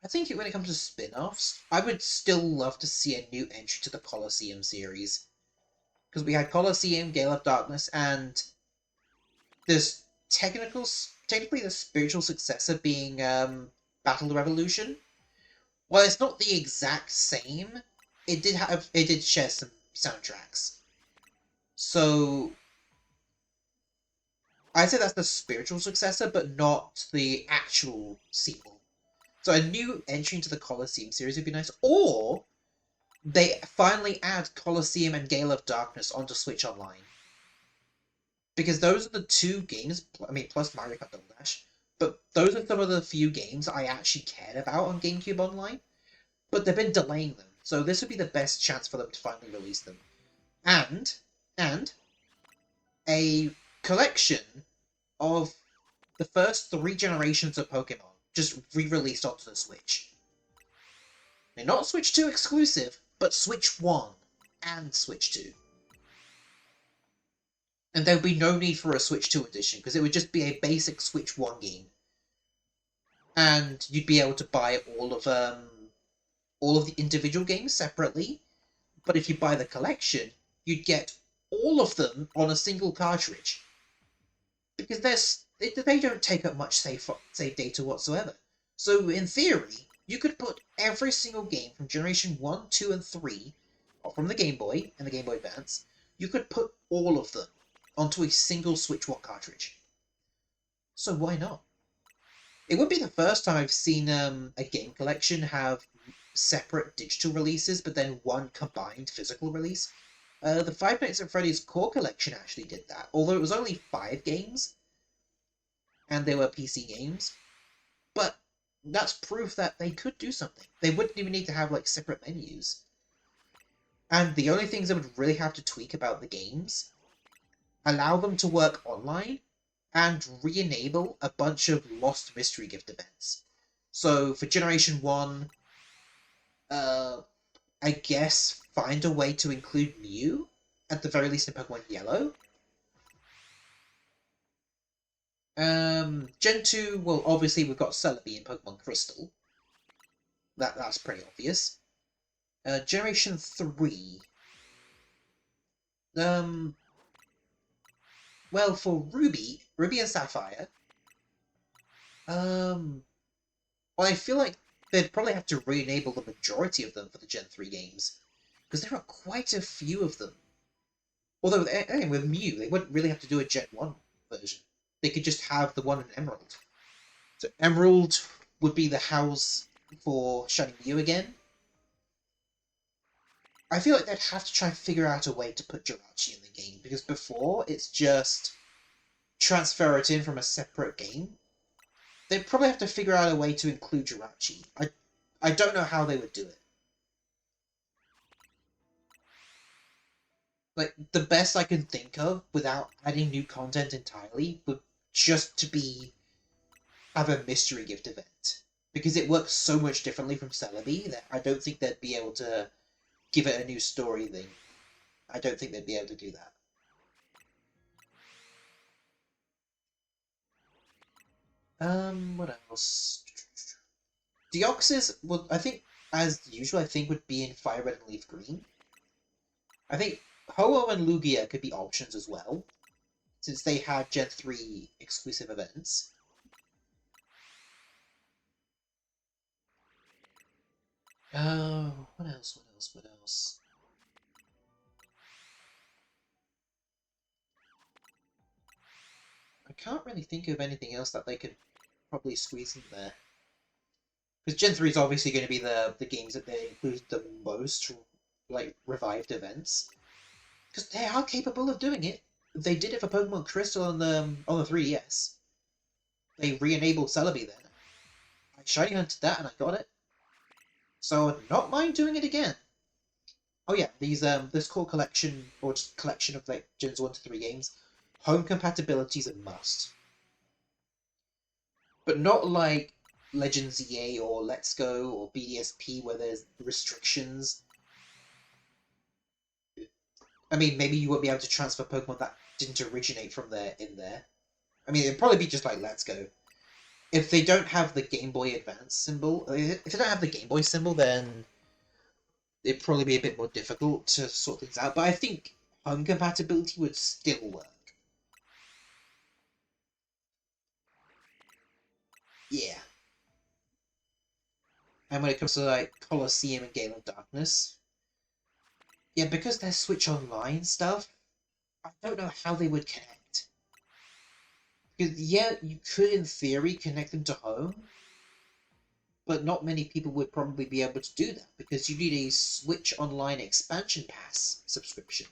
Speaker 1: I think when it comes to spin-offs, I would still love to see a new entry to the Colosseum series. Because we had Colosseum, Gale of Darkness, and there's technically the spiritual successor being Battle Revolution. While it's not the exact same, it did share some soundtracks. So I'd say that's the spiritual successor, but not the actual sequel. So a new entry into the Colosseum series would be nice. Or they finally add Colosseum and Gale of Darkness onto Switch Online. Because those are the two games, I mean, plus Mario Kart Double Dash, but those are some of the few games I actually cared about on GameCube Online. But they've been delaying them, so this would be the best chance for them to finally release them. And a collection of the first 3 generations of Pokemon just re-released onto the Switch. They're not Switch 2 exclusive, but Switch 1 and Switch 2. And there would be no need for a Switch 2 edition, because it would just be a basic Switch 1 game. And you'd be able to buy all of the individual games separately, but if you buy the collection, you'd get all of them on a single cartridge. Because they don't take up much save data whatsoever. So in theory, you could put every single game from Generation 1, 2, and 3, from the Game Boy and the Game Boy Advance, you could put all of them onto a single Switch 1 cartridge. So why not? It would be the first time I've seen a game collection have separate digital releases, but then one combined physical release. The Five Nights at Freddy's Core Collection actually did that, although it was only 5 games, and they were PC games. But that's proof that they could do something. They wouldn't even need to have like separate menus. And the only things I would really have to tweak about the games, allow them to work online, and re-enable a bunch of lost mystery gift events. So for Generation 1, I guess find a way to include Mew, at the very least in Pokemon Yellow. Gen 2, well, obviously we've got Celebi in Pokemon Crystal. That's pretty obvious. Generation 3. Well, for Ruby and Sapphire, well, I feel like they'd probably have to re-enable the majority of them for the Gen 3 games, because there are quite a few of them. Although, again, with Mew, they wouldn't really have to do a Gen 1 version. They could just have the one in Emerald. So Emerald would be the house for Shiny Mew again. I feel like they'd have to try and figure out a way to put Jirachi in the game, because before, it's just transfer it in from a separate game. They'd probably have to figure out a way to include Jirachi. I don't know how they would do it. Like, the best I can think of, without adding new content entirely, would just to have a mystery gift event. Because it works so much differently from Celebi that I don't think they'd be able to give it a new story thing. I don't think they'd be able to do that. What else? Deoxys, well, I think, as usual, I think would be in Fire Red and Leaf Green. I think Ho-Oh and Lugia could be options as well, since they had Gen 3 exclusive events. What else? can't really think of anything else that they could probably squeeze in there. Because Gen 3 is obviously going to be the games that they include the most, like, revived events. Because they are capable of doing it. They did it for Pokemon Crystal on the 3DS. They re-enabled Celebi then. I shiny hunted that and I got it. So I would not mind doing it again. Oh yeah, this core collection, or just collection of like Gens 1 to 3 games, home compatibility is a must. But not like Legends EA or Let's Go or BDSP where there's restrictions. I mean, maybe you won't be able to transfer Pokemon that didn't originate from there in there. I mean, it'd probably be just like Let's Go. If they don't have the Game Boy Advance symbol, if they don't have the Game Boy symbol, then it'd probably be a bit more difficult to sort things out. But I think home compatibility would still work. Yeah. And when it comes to like Colosseum and Gale of Darkness, yeah, because they're Switch Online stuff, I don't know how they would connect. Because yeah, you could in theory connect them to home, but not many people would probably be able to do that because you need a Switch Online expansion pass subscription.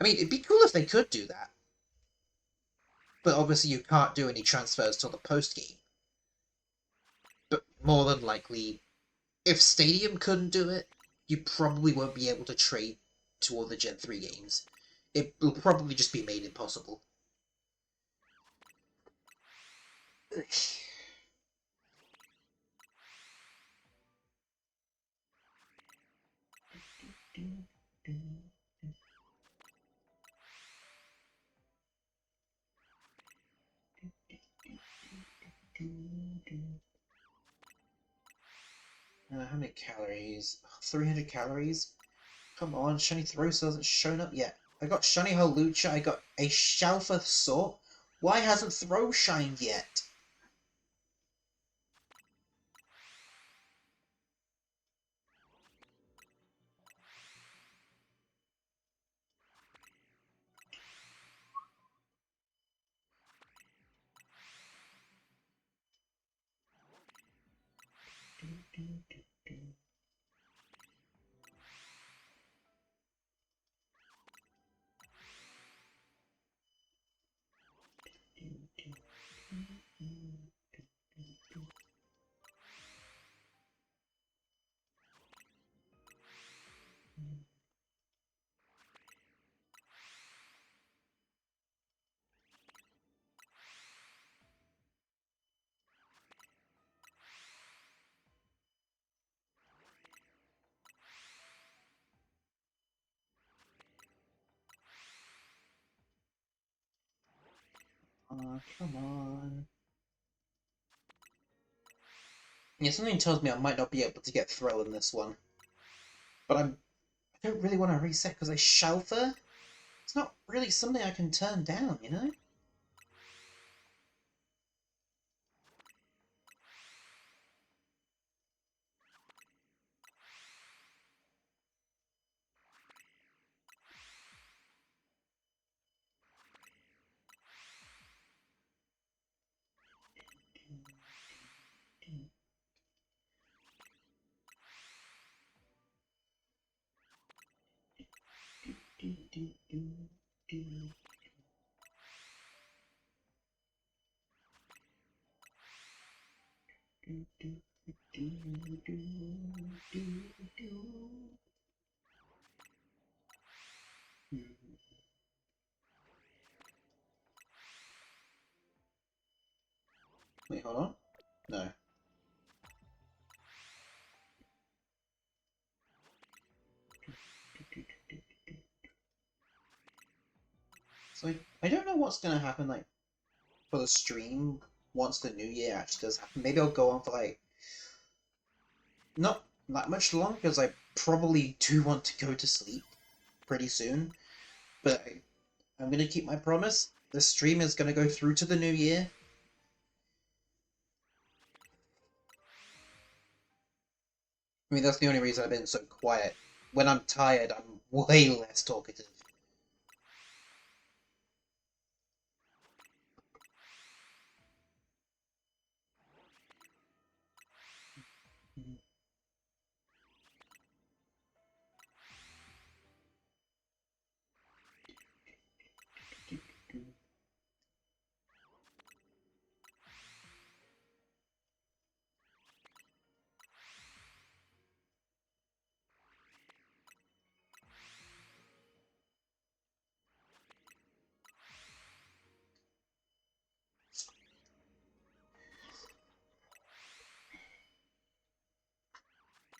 Speaker 1: I mean, it'd be cool if they could do that, but obviously you can't do any transfers till the post game. But more than likely, if Stadium couldn't do it, you probably won't be able to trade to all the Gen 3 games. It will probably just be made impossible. How many calories? 300 calories? Come on, Shiny Throw hasn't shown up yet. I got Shiny Hawlucha, I got a Shalfa Sword. Why hasn't Throw shined yet? Come on. Yeah, something tells me I might not be able to get Throw in this one. But I don't really want to reset because I Shalfa. It's not really something I can turn down, you know? Wait, hold on. No. So I don't know what's gonna happen like for the stream once the new year actually does happen. Maybe I'll go on for like not that much long because I probably do want to go to sleep pretty soon. But I'm gonna keep my promise. The stream is gonna go through to the new year. I mean, that's the only reason I've been so quiet. When I'm tired, I'm way less talkative.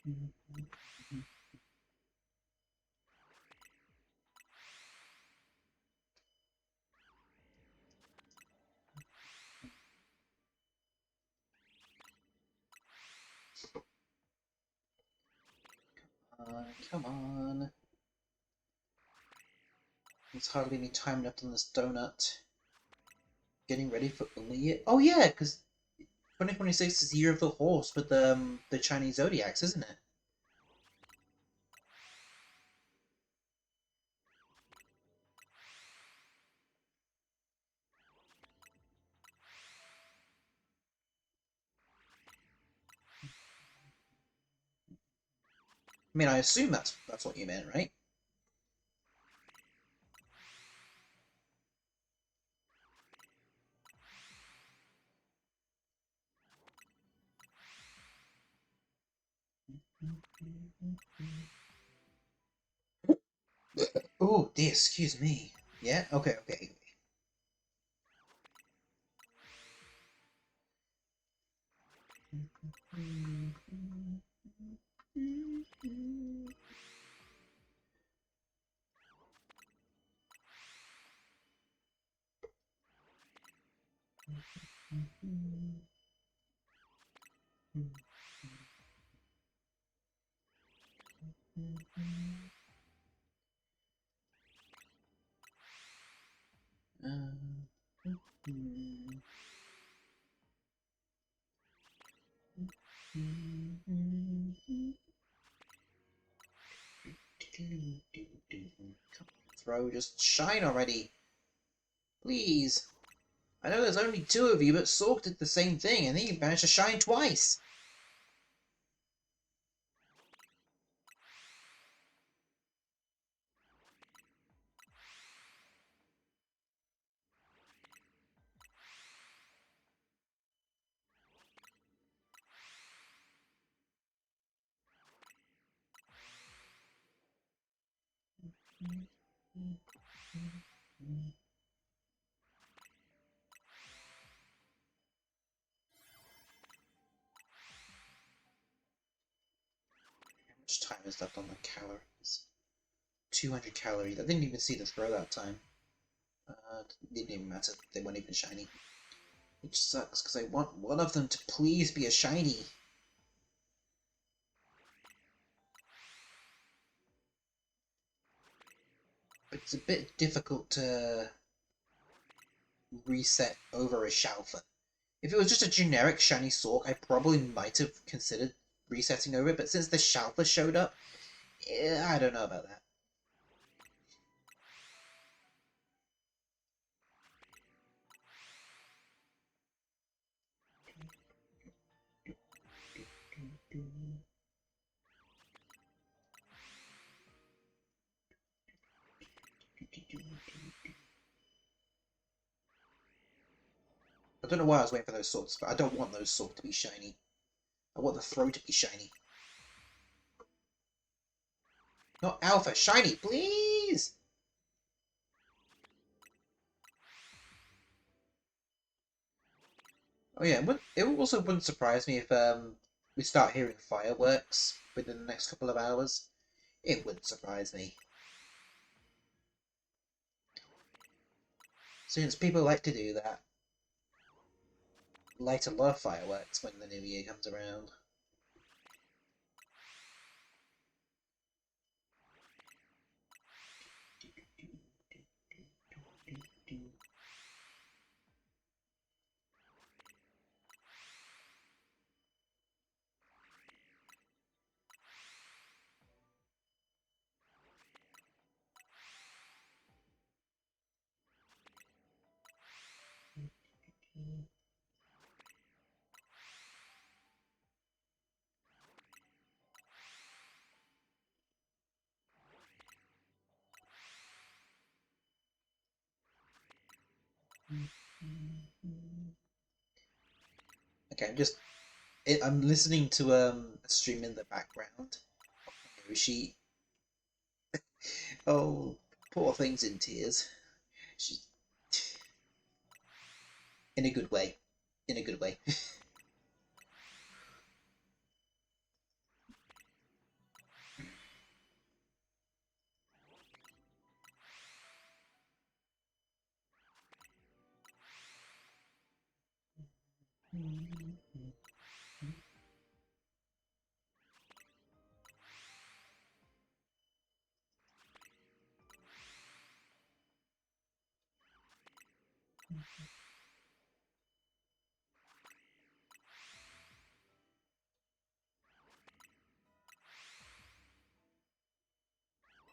Speaker 1: Come on. There's hardly any time left on this donut. Getting ready for only it. Oh yeah, because 2026 is the year of the horse with the Chinese zodiacs, isn't it? I mean, I assume that's what you meant, right? Oh dear, excuse me. Yeah. Okay. Okay. Throw, just shine already, please. I know there's only two of you, but Sork did the same thing, and he managed to shine twice. How much time is left on the calories? 200 calories. I didn't even see the throw that time. Didn't even matter. They weren't even shiny. Which sucks, because I want one of them to please be a shiny. But it's a bit difficult to reset over a Shalfa. If it was just a generic shiny Sork, I probably might have considered resetting over it, but since the Shalfa showed up, I don't know about that. I don't know why I was waiting for those swords, but I don't want those swords to be shiny. I want the throw to be shiny. Not alpha, shiny, please! Oh yeah, it also wouldn't surprise me if we start hearing fireworks within the next couple of hours. It wouldn't surprise me. Since people like to do that. Light a lot of fireworks when the new year comes around. Okay, I'm listening to a stream in the background. She, oh, poor thing's in tears. She's in a good way. In a good way.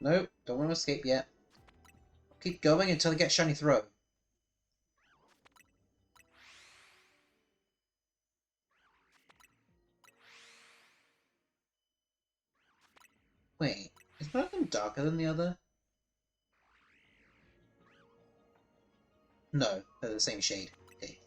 Speaker 1: No, don't want to escape yet. Keep going until I get shiny throw. Wait, is one of them darker than the other? No, they're the same shade. Okay.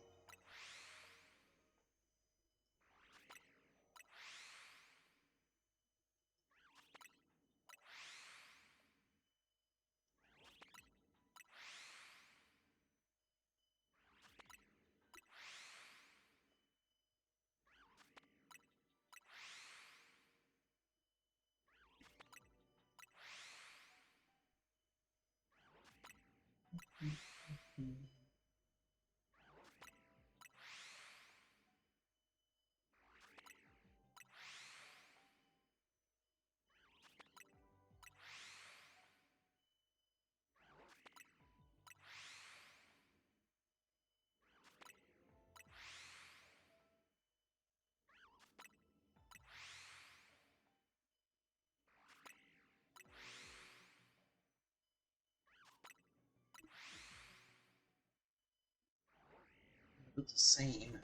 Speaker 1: Look the same.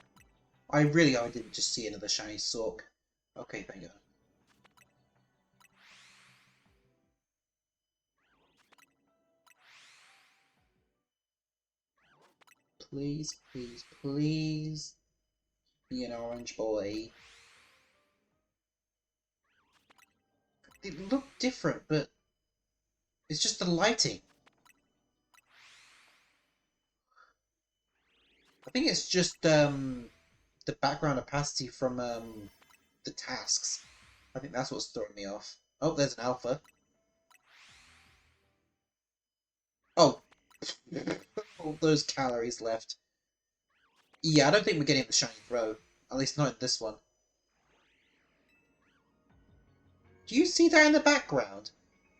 Speaker 1: I didn't just see another shiny Sork. Okay, thank God. Please, please, please be an orange boy. They look different, but it's just the lighting. I think it's just the background opacity from the tasks. I think that's what's throwing me off. Oh, there's an alpha. Oh, all those calories left. Yeah, I don't think we're getting the shiny throw. At least not in this one. Do you see that in the background?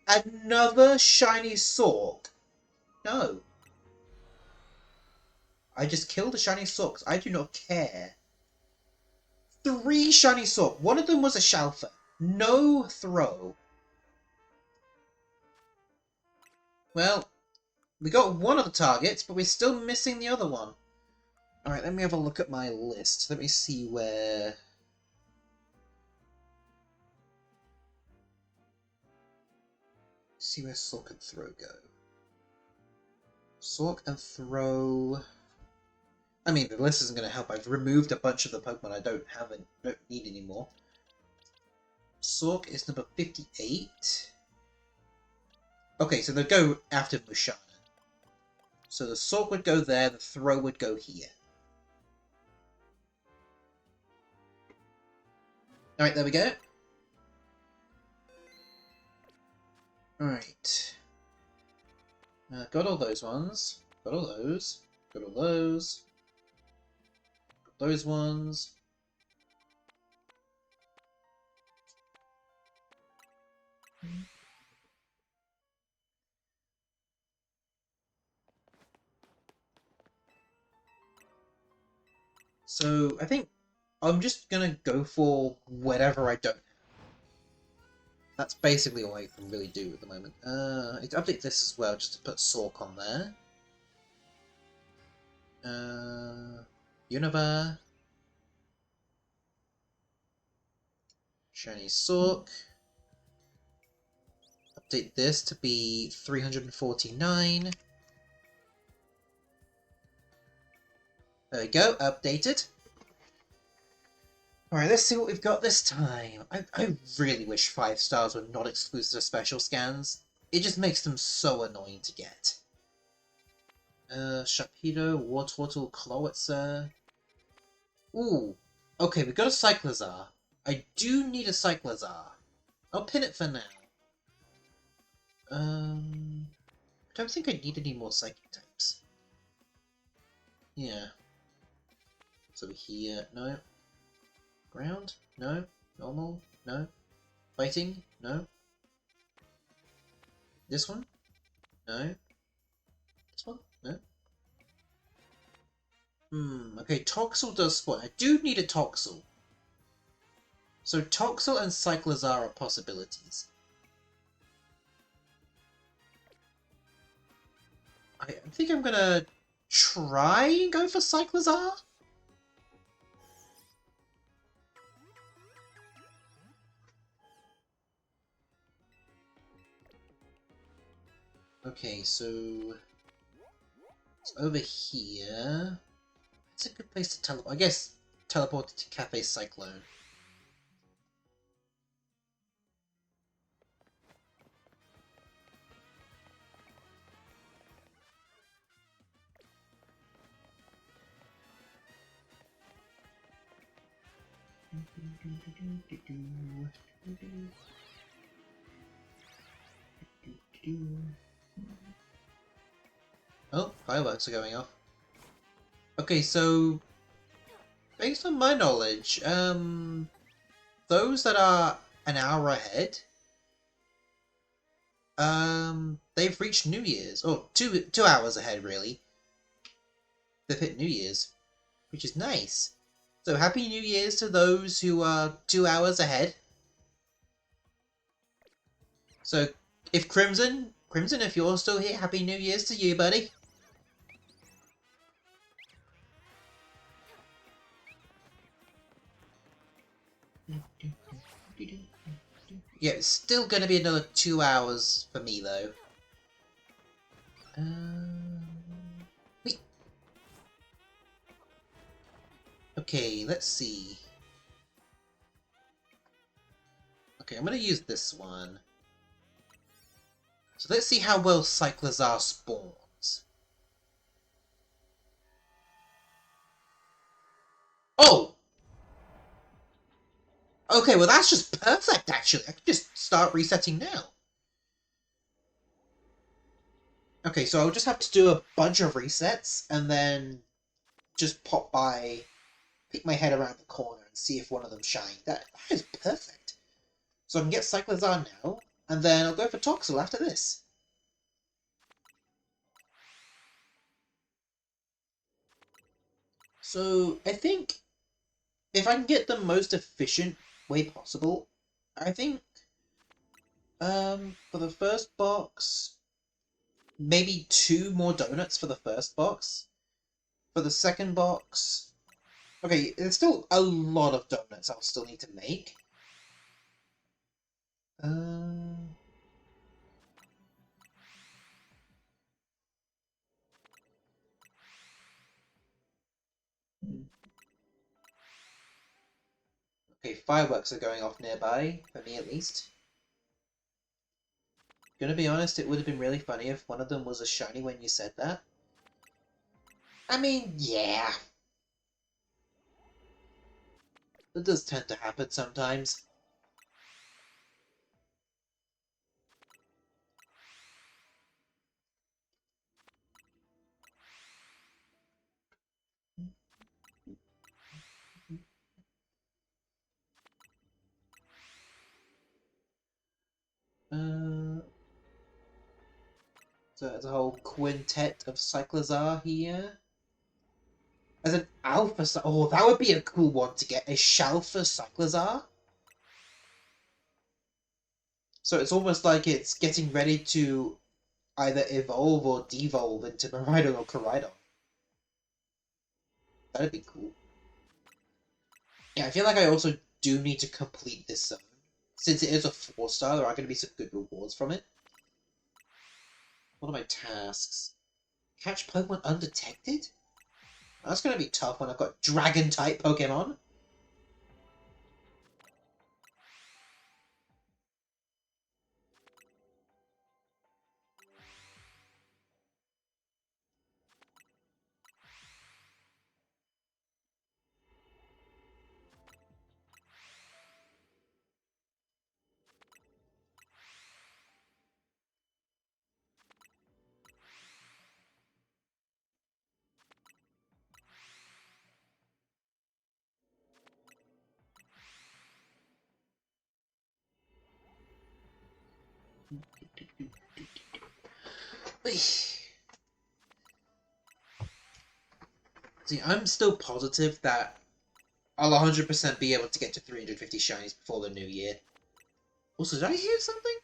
Speaker 1: Another shiny Sork? No. I just killed the shiny Sorks. I do not care. 3 shiny Sork. One of them was a Shalfa. No throw. Well, we got one of the targets, but we're still missing the other one. Alright, let me have a look at my list. Let me see where... See where Sork and Throw go. Sork and Throw... I mean, the list isn't going to help. I've removed a bunch of the Pokemon I don't need anymore. Sork is number 58. Okay, so they'll go after Mushana. So the Sork would go there, the Throw would go here. Alright, there we go. Alright. Got all those ones. Got all those. Got all those. Got those ones. So, I think I'm just gonna go for whatever I don't have. That's basically all I can really do at the moment. I need to update this as well, just to put Sork on there. Unova. Shiny Sork. Update this to be 349. There we go, updated. Alright, let's see what we've got this time. I really wish 5 stars were not exclusive to special scans. It just makes them so annoying to get. Sharpedo, Wartortle, Clowitzer. Ooh. Okay, we got a Cyclizar. I do need a Cyclizar. I'll pin it for now. I don't think I need any more Psychic types. Yeah. So here, no. Ground, no. Normal, no. Fighting, no. This one, no. This one, no. Okay, Toxel does spawn. I do need a Toxel. So Toxel and Cyclozar are possibilities. I think I'm gonna try and go for Cyclozar. Okay, so it's over here. It's a good place to teleport. I guess teleport to Cafe Cyclone. Oh, fireworks are going off. Okay, so based on my knowledge, those that are an hour ahead, they've reached New Year's. Or 2 hours ahead, really. They've hit New Year's, which is nice. So Happy New Year's to those who are 2 hours ahead. So if Crimson, if you're still here, Happy New Year's to you, buddy. Yeah, it's still going to be another 2 hours for me, though. Wait. Okay, let's see. Okay, I'm going to use this one. So let's see how well Cyclozar spawns. Oh! Okay, well that's just perfect, actually. I can just start resetting now. Okay, so I'll just have to do a bunch of resets, and then just pop by, peek my head around the corner, and see if one of them shines. That is perfect. So I can get Cyclozar now, and then I'll go for Toxel after this. So I think if I can get the most efficient way possible, I think for the first box, maybe 2 more donuts for the first box. For the second box, okay, there's still a lot of donuts I'll still need to make. Okay, fireworks are going off nearby, for me at least. Gonna be honest, it would have been really funny if one of them was a shiny when you said that. I mean, yeah. That does tend to happen sometimes. So it's a whole quintet of Cyclozar here. As an Alpha oh, that would be a cool one to get, a Shalfa Cyclozar. So it's almost like it's getting ready to either evolve or devolve into Miraidon or Koraidon. That'd be cool. Yeah, I feel like I also do need to complete this zone. Since it is a 4-star, there are going to be some good rewards from it. What are my tasks? Catch Pokemon undetected? That's going to be tough when I've got Dragon-type Pokemon. See, I'm still positive that I'll 100% be able to get to 350 shinies before the new year. Also, did I hear something?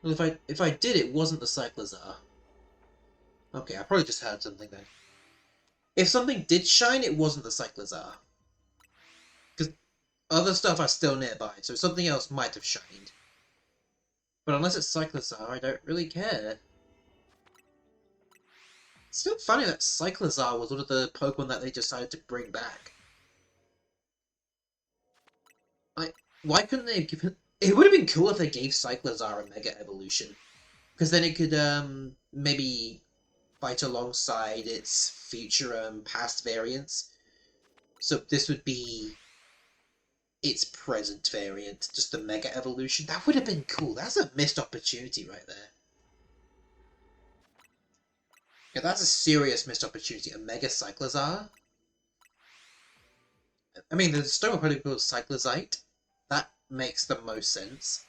Speaker 1: Well, if I did, it wasn't the Cyclozar. Okay, I probably just heard something then. If something did shine, it wasn't the Cyclozar. Because other stuff are still nearby, so something else might have shined. But unless it's Cyclozar, I don't really care. It's still funny that Cyclozar was one of the Pokemon that they decided to bring back. Like, why couldn't they have given... It would have been cool if they gave Cyclozar a Mega Evolution. Because then it could, maybe fight alongside its future, past variants. So this would be its present variant, just the Mega Evolution. That would have been cool. That's a missed opportunity right there. Yeah, that's a serious missed opportunity. A Mega Cyclozar? I mean, the stone will probably be called Cyclozite. That makes the most sense.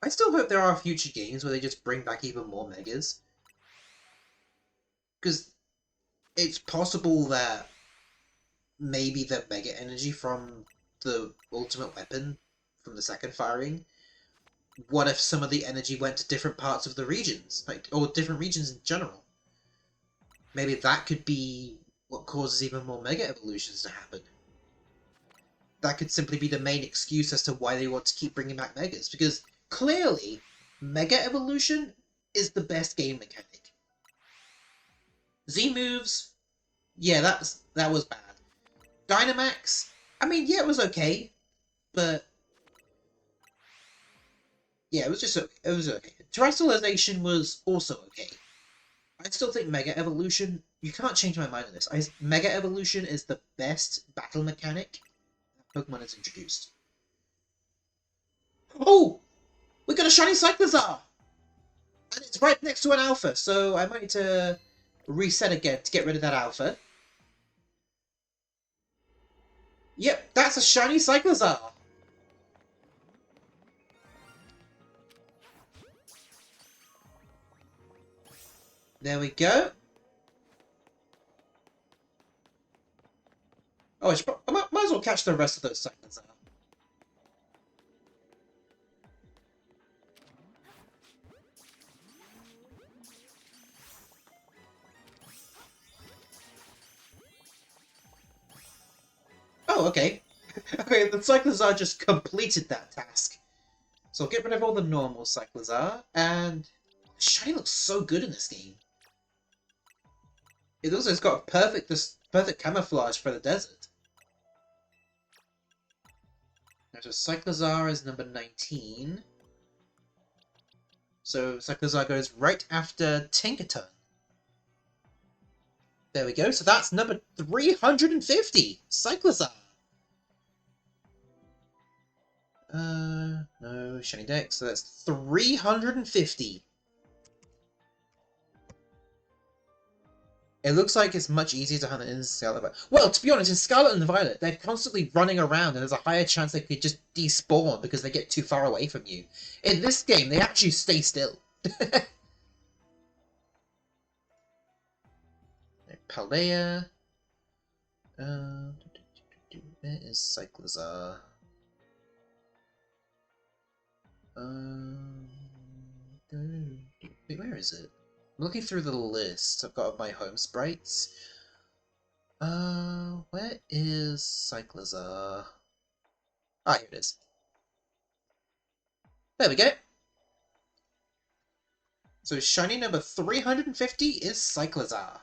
Speaker 1: I still hope there are future games where they just bring back even more Megas. Because it's possible that maybe the Mega Energy from the Ultimate Weapon, from the second firing, what if some of the energy went to different parts of the regions? Or different regions in general? Maybe that could be what causes even more Mega Evolutions to happen. That could simply be the main excuse as to why they want to keep bringing back Megas, because clearly, Mega Evolution is the best game mechanic. Z-moves, yeah, that was bad. Dynamax, I mean, yeah, it was okay, but yeah, it was okay. Terrestrialization was also okay. I still think Mega Evolution, you can't change my mind on this. Mega Evolution is the best battle mechanic that Pokemon has introduced. Oh! We got a shiny Cyclozar! And it's right next to an Alpha, so I might need to reset again to get rid of that Alpha. Yep, that's a shiny Cyclozar! There we go. Oh, I might as well catch the rest of those Cyclozar. Oh, okay. Okay, the Cyclozar just completed that task. So I'll get rid of all the normal Cyclozar, and shiny looks so good in this game. It also has got perfect camouflage for the desert. Now, so Cyclozar is number 19. So Cyclozar goes right after Tinkaton. There we go. So that's number 350. Cyclozar. No, shiny dex. So that's 350. It looks like it's much easier to hunt it in Scarlet Violet. Well, to be honest, in Scarlet and Violet, they're constantly running around, and there's a higher chance they could just despawn because they get too far away from you. In this game, they actually stay still. Paldea. Where is Cyclozar? Wait, where is it? I'm looking through the list I've got of my home sprites. Where is Cyclozar? Ah, here it is. There we go. So shiny number 350 is Cyclozar.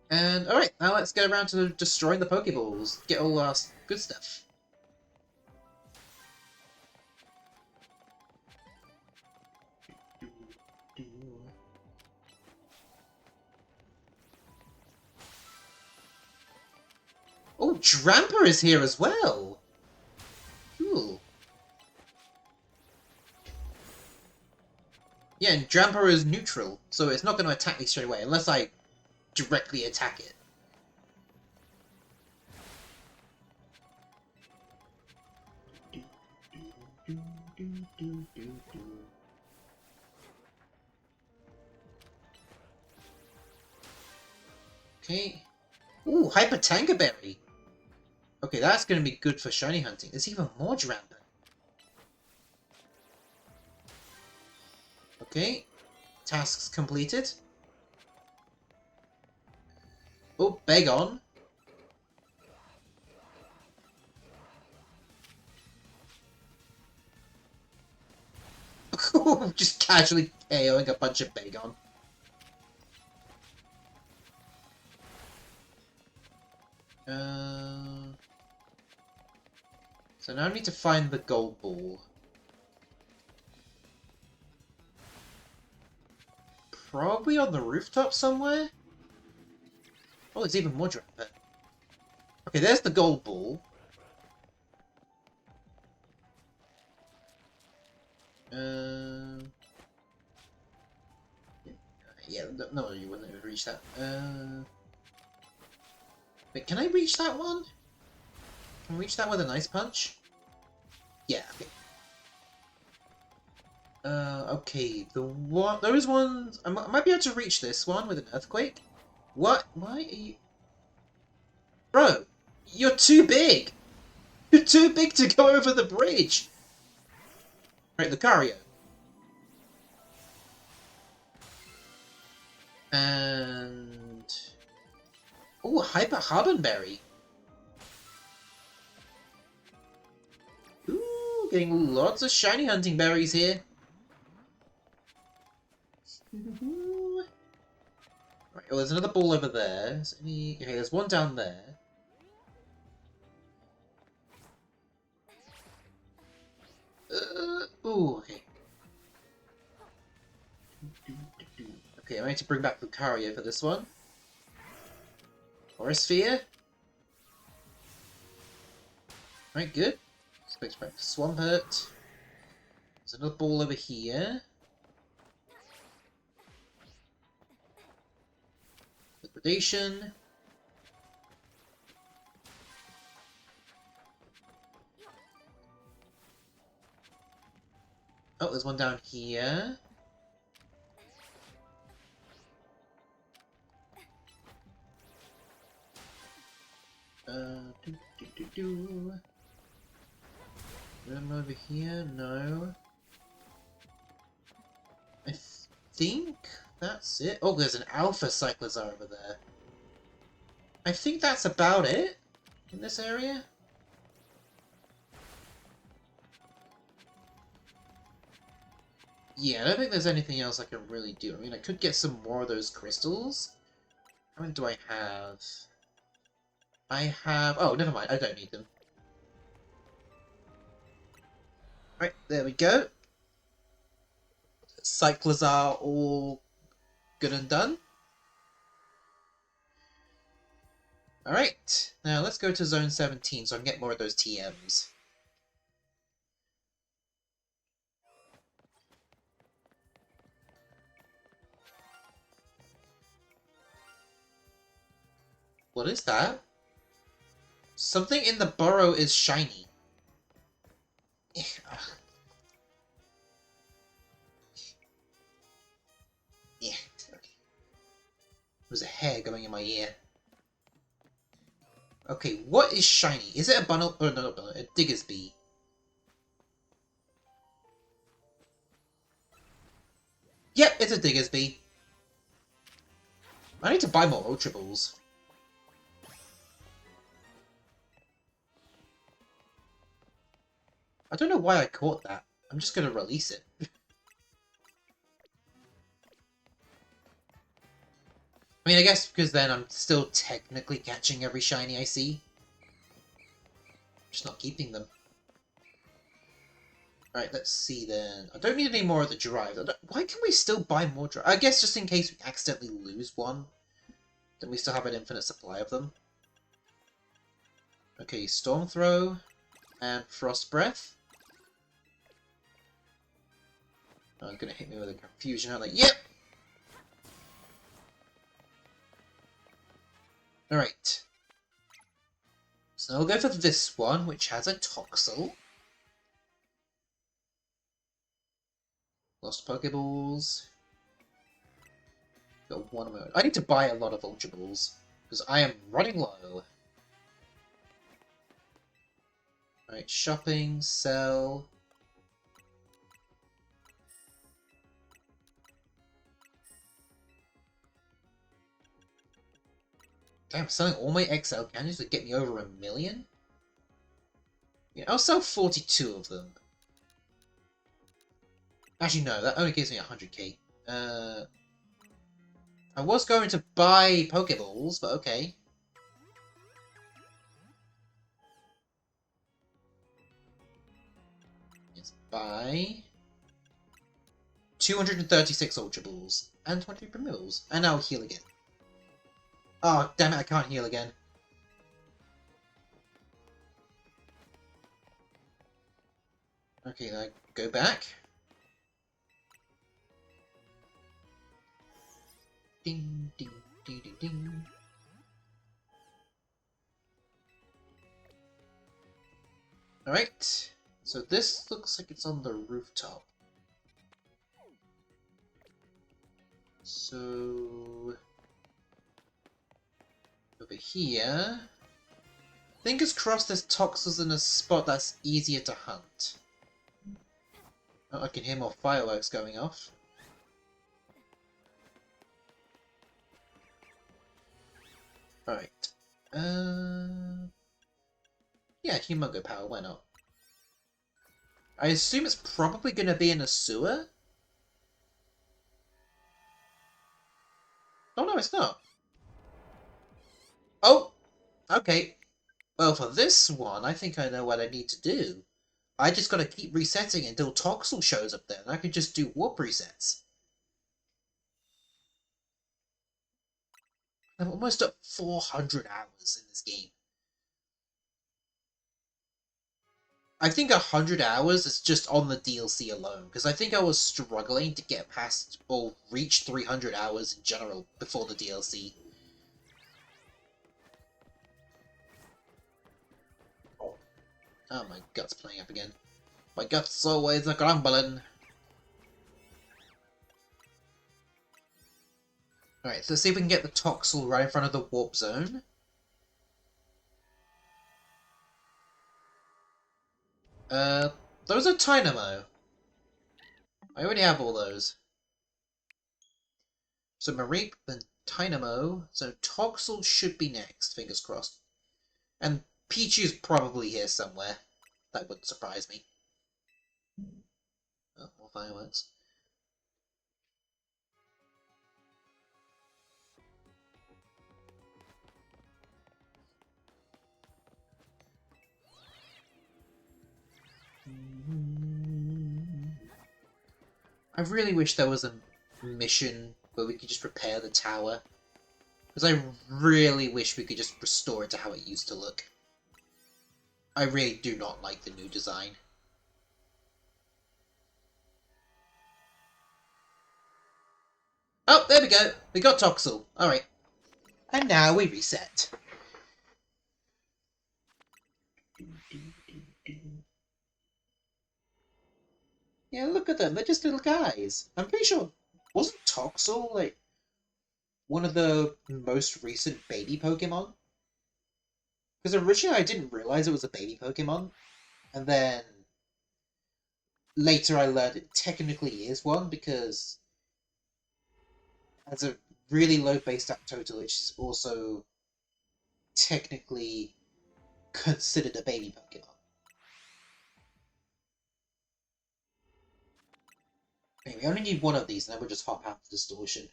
Speaker 1: And alright, now let's get around to destroying the Pokeballs. Get all our good stuff. Oh, Dramper is here as well! Cool. Yeah, and Drampa is neutral, so it's not going to attack me straight away, unless I directly attack it. Okay. Ooh, Hyper Tanker Berry! Okay, that's going to be good for shiny hunting. There's even more Drampa. Okay. Tasks completed. Oh, Bagon. Just casually KOing a bunch of Bagon. So now I need to find the gold ball. Probably on the rooftop somewhere? Oh, there's even more Drampa. Okay, there's the gold ball. Yeah, no, you wouldn't have reached that. Wait, can I reach that one? Can I reach that with an ice punch? Yeah, okay. Okay, those ones, I might be able to reach this one with an earthquake. What? Why are you... Bro, you're too big! You're too big to go over the bridge! Right, Lucario. And... Oh, Hyper Harbenberry. Ooh, getting lots of shiny hunting berries here. Right, well, there's another ball over there. Okay, there's one down there. Ooh, okay. Okay, I need to bring back Lucario for this one. Or a sphere. Right, good. Let's go back to Swampert. There's another ball over here. Liquidation. Oh, there's one down here. Room over here? No. I think that's it. Oh, there's an Alpha Cyclozar over there. I think that's about it in this area. Yeah, I don't think there's anything else I can really do. I mean, I could get some more of those crystals. How many do I have? I have... Oh, never mind. I don't need them. Right, there we go. Cyclozar all good and done. Alright, now let's go to Zone 17 so I can get more of those TMs. What is that? Something in the burrow is shiny. Yeah, okay. There's a hair going in my ear. Okay, what is shiny? Is it a bundle? Oh, no, not bundle. A Diggersby. Yep, it's a Diggersby. I need to buy more Ultra Balls. I don't know why I caught that. I'm just gonna release it. I mean, I guess because then I'm still technically catching every shiny I see. Just not keeping them. Alright, let's see then. I don't need any more of the drive. Why can we still buy more drive? I guess just in case we accidentally lose one. Then we still have an infinite supply of them. Okay, Storm Throw and Frost Breath. Oh, it's gonna hit me with a confusion. I'm like, yep! Alright. So I'll go for this one, which has a Toxel. Lost Pokeballs. Got one mode. I need to buy a lot of Ultra Balls, because I am running low. Alright, shopping, sell. Damn, selling all my XL candies would get me over 1,000,000? Yeah, I'll sell 42 of them. Actually, no, that only gives me 100k. I was going to buy Pokeballs, but okay. Let's buy 236 Ultra Balls and 20 Primals, and I'll heal again. Oh, damn it, I can't heal again. Okay, then I go back. Ding, ding, ding, ding, ding. Alright, so this looks like it's on the rooftop. So... over here... Fingers crossed there's Toxels in a spot that's easier to hunt. Oh, I can hear more fireworks going off. Alright. Yeah, Humongo Power, why not? I assume it's probably going to be in a sewer? Oh no, it's not. Oh! Okay. Well, for this one, I think I know what I need to do. I just gotta keep resetting until Toxel shows up there, and I can just do warp resets. I'm almost at 400 hours in this game. I think 100 hours is just on the DLC alone, because I think I was struggling to get past or reach 300 hours in general before the DLC. Oh, my gut's playing up again. My gut's always a grumbling. Alright, so let's see if we can get the Toxel right in front of the warp zone. Those are Tynamo. I already have all those. So Mareep, then Tynamo, so Toxel should be next, fingers crossed. And Pichu's probably here somewhere. That wouldn't surprise me. Oh, more fireworks. I really wish there was a mission where we could just repair the tower. Because I really wish we could just restore it to how it used to look. I really do not like the new design. Oh, there we go. We got Toxel. Alright. And now we reset. Yeah, look at them. They're just little guys. I'm pretty sure... wasn't Toxel, like, one of the most recent baby Pokemon? Because originally I didn't realize it was a baby Pokemon. And then... later I learned it technically is one, because... it has a really low base stat total, it's also... technically... considered a baby Pokemon. Okay, we only need one of these, and then we'll just hop out the distortion.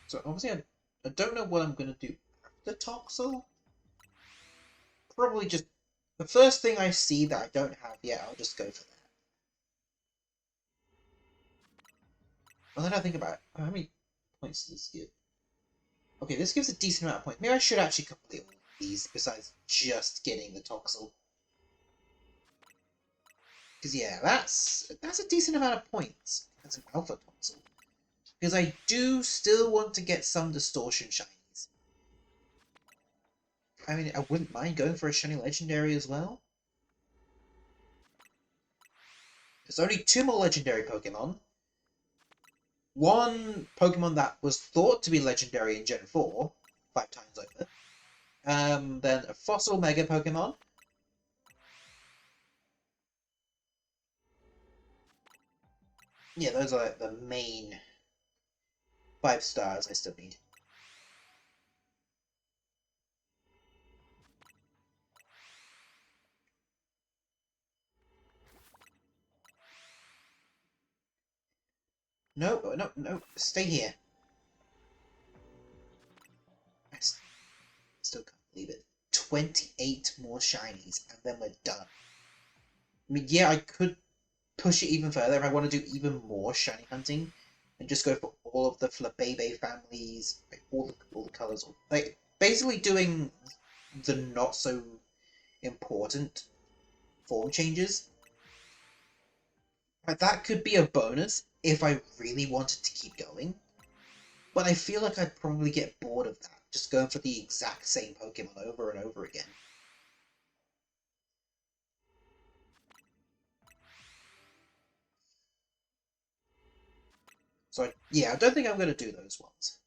Speaker 1: So obviously I don't know what I'm going to do after Toxel. Probably just the first thing I see that I don't have yet, I'll just go for that. Well, then I think about it, how many points does this give? Okay, this gives a decent amount of points. Maybe I should actually complete all of these besides just getting the Toxel. Because yeah, that's a decent amount of points as an Alpha Toxel. Because I do still want to get some Distortion Shinies. I mean, I wouldn't mind going for a Shiny Legendary as well. There's only 2 more Legendary Pokemon. One Pokemon that was thought to be Legendary in Gen 4, 5 times over. Then a Fossil Mega Pokemon. Yeah, those are like the main 5 stars I still need. No, no, no, stay here. I still can't believe it. 28 more shinies, and then we're done. I mean, yeah, I could push it even further if I want to do even more shiny hunting, and just go for all of the Flabebe families, like all the colors, like basically doing the not so important form changes. Like, that could be a bonus if I really wanted to keep going. But I feel like I'd probably get bored of that, just going for the exact same Pokemon over and over again. So, yeah, I don't think I'm going to do those ones.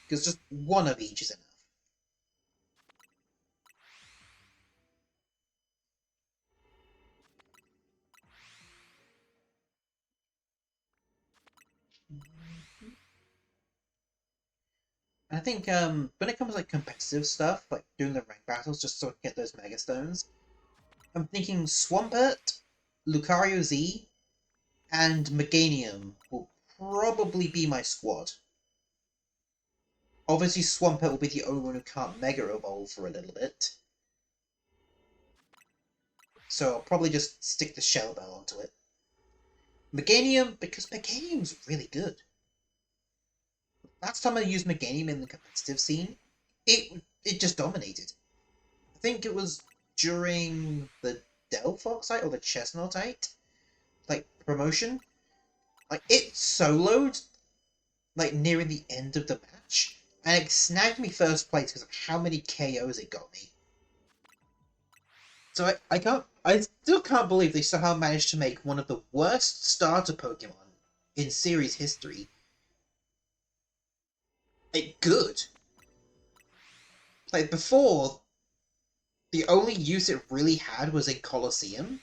Speaker 1: Because just one of each is enough. I think when it comes to like competitive stuff, like doing the rank battles just so I can get those Mega Stones, I'm thinking Swampert, Lucario Z, and Meganium will probably be my squad. Obviously Swampert will be the only one who can't Mega Evolve for a little bit. So I'll probably just stick the Shell Bell onto it. Meganium, because Meganium's really good. Last time I used Meganium in the competitive scene, it just dominated. I think it was during the Delphoxite or the Chestnutite, like, promotion. Like, it soloed, like, nearing the end of the match, and it snagged me first place because of how many KOs it got me. So I still can't believe they somehow managed to make one of the worst starter Pokemon in series history good. Like, before, the only use it really had was in Colosseum,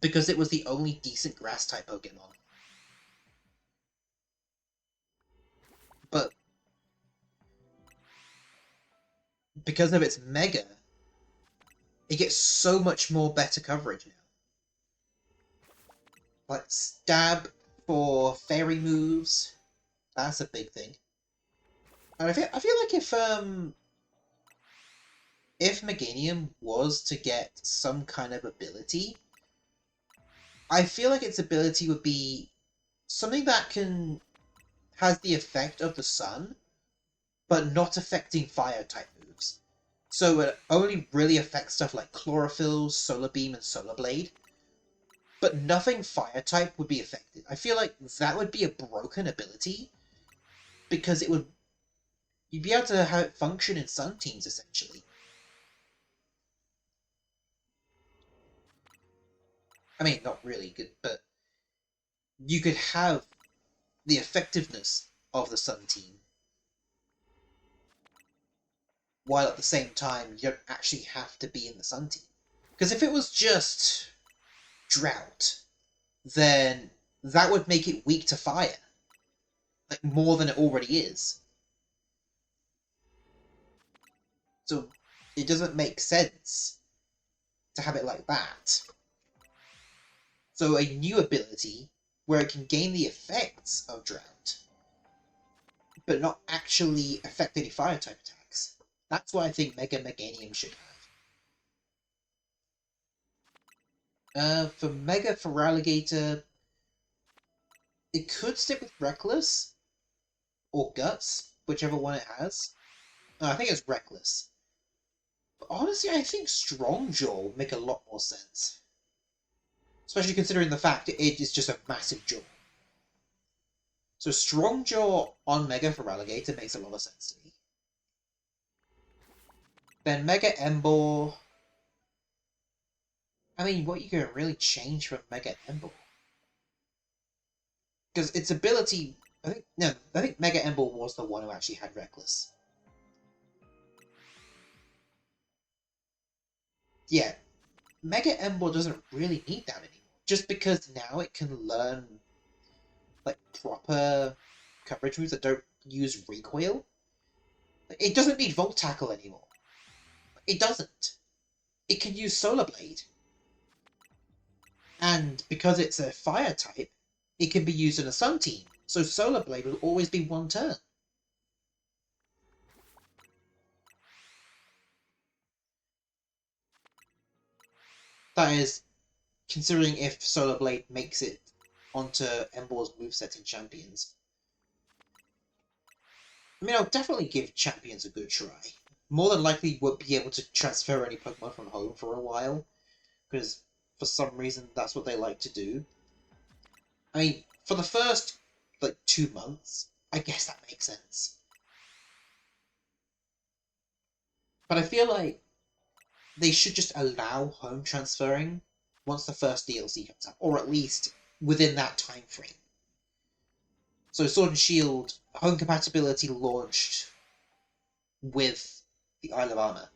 Speaker 1: because it was the only decent grass type Pokemon. But because of its Mega, it gets so much more better coverage now. Like, Stab for fairy moves, that's a big thing. And I feel like if Meganium was to get some kind of ability, I feel like its ability would be something that has the effect of the sun, but not affecting fire type moves. So it only really affects stuff like Chlorophyll, Solar Beam, and Solar Blade. But nothing fire type would be affected. I feel like that would be a broken ability, because you'd be able to have it function in sun teams essentially. I mean, not really good, but you could have the effectiveness of the sun team, while at the same time you don't actually have to be in the sun team. Because if it was just drought, then that would make it weak to fire, like more than it already is. So it doesn't make sense to have it like that. So a new ability where it can gain the effects of Drought, but not actually affect any fire type attacks. That's what I think Mega Meganium should have. For Mega Feraligatr, it could stick with Reckless or Guts, whichever one it has. I think it's Reckless. But honestly, I think Strongjaw would make a lot more sense. Especially considering the fact it is just a massive jaw. So Strongjaw on Mega Feraligatr makes a lot of sense to me. Then Mega Emboar. I mean, what you can really change from Mega Emboar? Because its ability, I think Mega Emboar was the one who actually had Reckless. Yeah, Mega Emboar doesn't really need that anymore. Just because now it can learn like proper coverage moves that don't use recoil. It doesn't need Volt Tackle anymore. It doesn't. It can use Solar Blade. And because it's a fire type, it can be used in a Sun team. So Solar Blade will always be one turn. That is, considering if Solar Blade makes it onto Emboar's moveset in Champions. I mean, I'll definitely give Champions a good try. More than likely won't be able to transfer any Pokemon from home for a while, because for some reason that's what they like to do. I mean, for the first, 2 months, I guess that makes sense. But I feel like they should just allow home transferring once the first DLC comes out, or at least within that time frame. So Sword and Shield home compatibility launched with the Isle of Armor,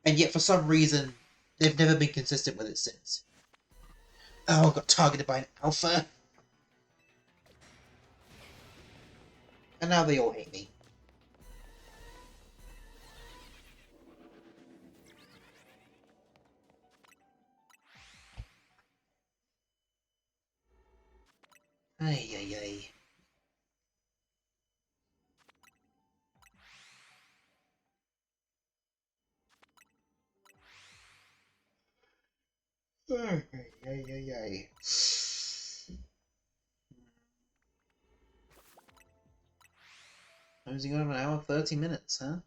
Speaker 1: and yet for some reason they've never been consistent with it since. Oh, I got targeted by an alpha, and now they all hate me. Ay, ay, ay. Ay, ay, ay, ay. Closing on an hour 30 minutes, huh?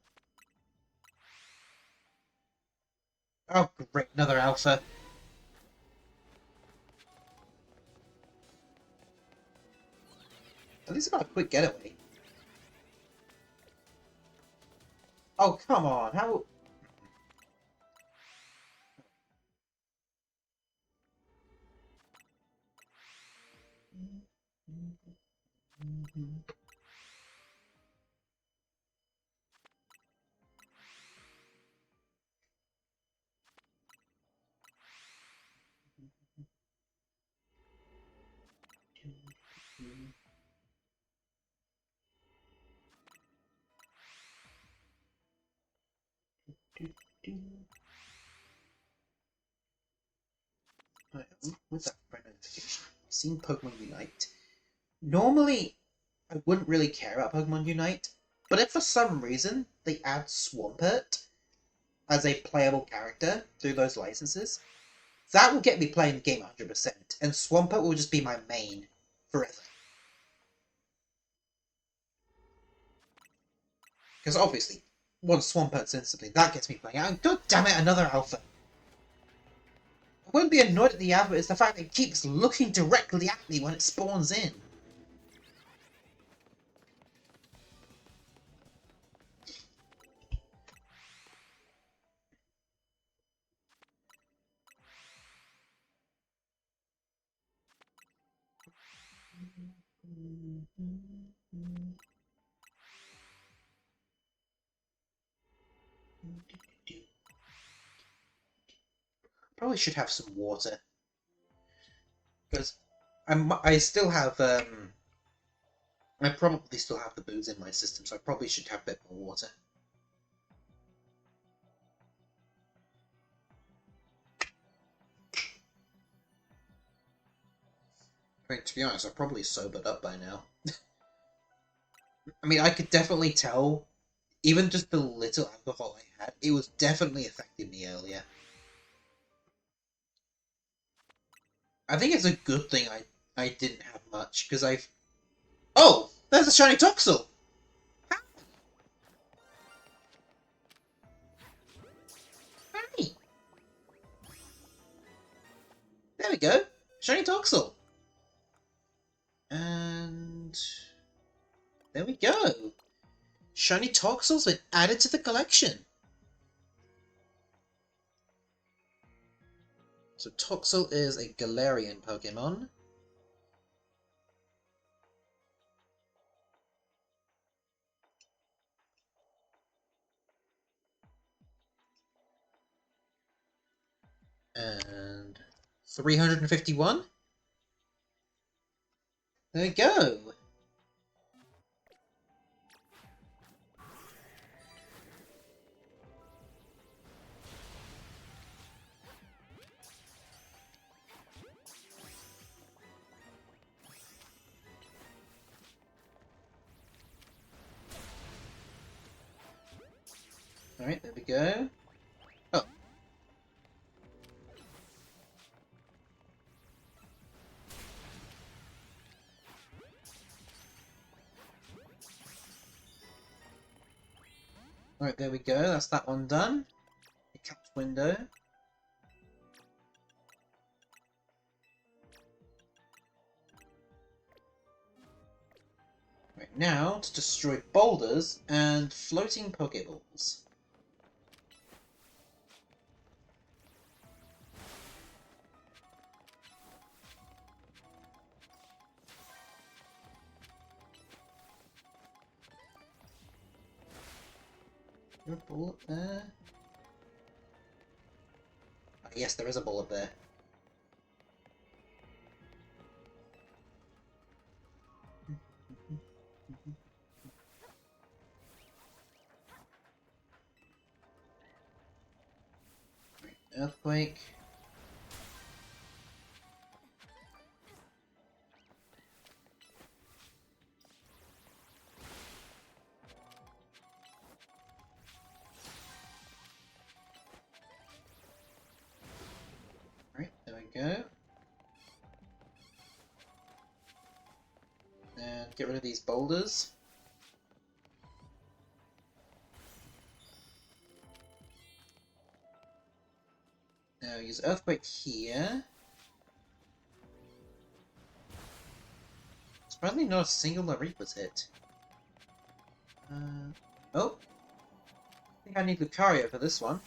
Speaker 1: Oh, great, another alpha. At least I got a quick getaway. Oh, come on, how... With that friend notification, I've seen Pokemon Unite. Normally, I wouldn't really care about Pokemon Unite, but if for some reason they add Swampert as a playable character through those licenses, that will get me playing the game 100%, and Swampert will just be my main forever. Because obviously, once Swampert's instantly, that gets me playing out, and god damn it, another alpha! I won't be annoyed at the alpha, it's the fact that it keeps looking directly at me when it spawns in. Probably should have some water. Because I still have, I probably still have the booze in my system, so I probably should have a bit more water. I mean, to be honest, I've probably sobered up by now. I mean, I could definitely tell, even just the little alcohol I had, it was definitely affecting me earlier. I think it's a good thing I didn't have much, because I've... Oh! There's a shiny Toxel! Hi! There we go! Shiny Toxel! And... there we go! Shiny Toxel's been added to the collection! So Toxel is a Galarian Pokemon. And 351? There we go! Alright, there we go. Oh. Alright, there we go. That's that one done. A capped window. Right, now to destroy boulders and floating Pokeballs. Is there a ball up there? Ah, yes, there is a ball up there. Right, Earthquake. Right, there we go. And get rid of these boulders. Now use Earthquake here. Surprisingly, not a single Lariat was hit. Oh! I think I need Lucario for this one.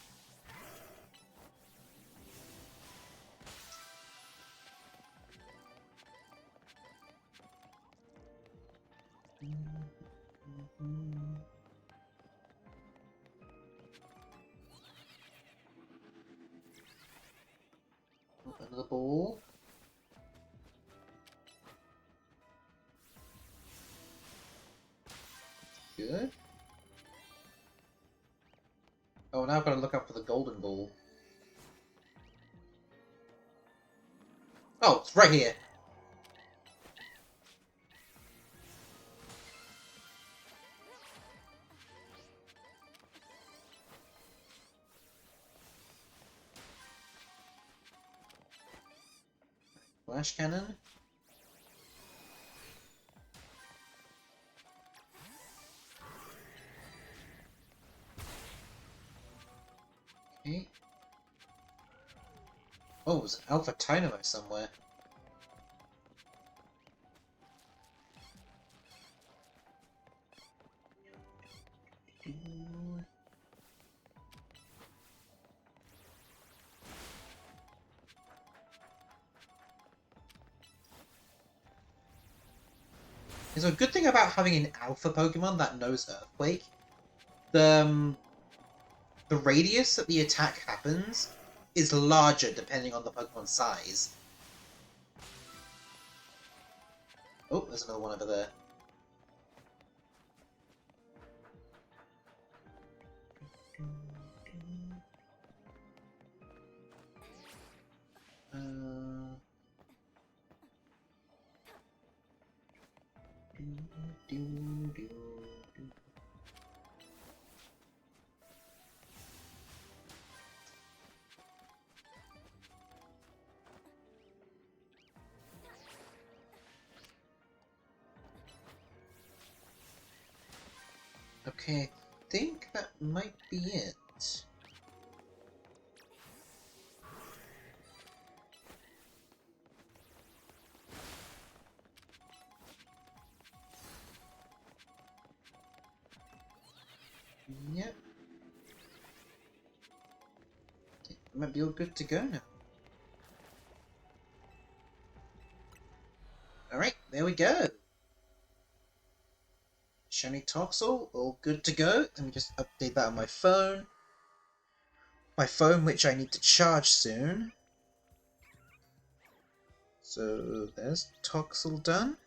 Speaker 1: Oh, another ball. Good. Oh, now I've got to look up for the golden ball. Oh, it's right here. Flash cannon. Okay. Oh, there's an Alpha Dynamo somewhere. Ooh. There's a good thing about having an Alpha Pokemon that knows Earthquake. The radius that the attack happens is larger depending on the Pokemon's size. Oh, there's another one over there. Okay, I think that might be it. Yep. Might be all good to go now. Alright, there we go. Shiny Toxel, all good to go. Let me just update that on my phone. My phone, which I need to charge soon. So there's Toxel done.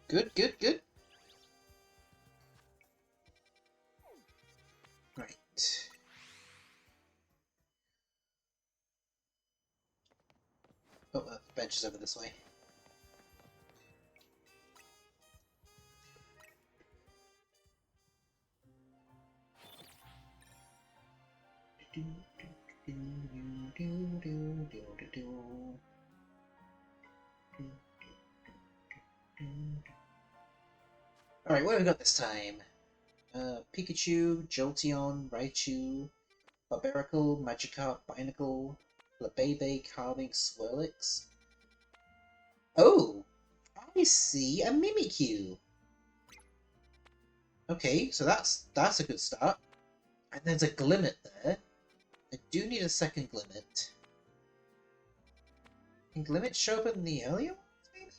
Speaker 1: Good, good, good. Right. Oh, the bench is over this way. Alright, what have we got this time? Pikachu, Jolteon, Raichu, Barbaracle, Magikarp, Binacle, Flabebe, Carving, Swirlix. Oh! I see a Mimikyu! Okay, so that's a good start. And there's a Glimmet there. I do need a second Glimmet. Can Glimmet show up in the earlier ones, maybe?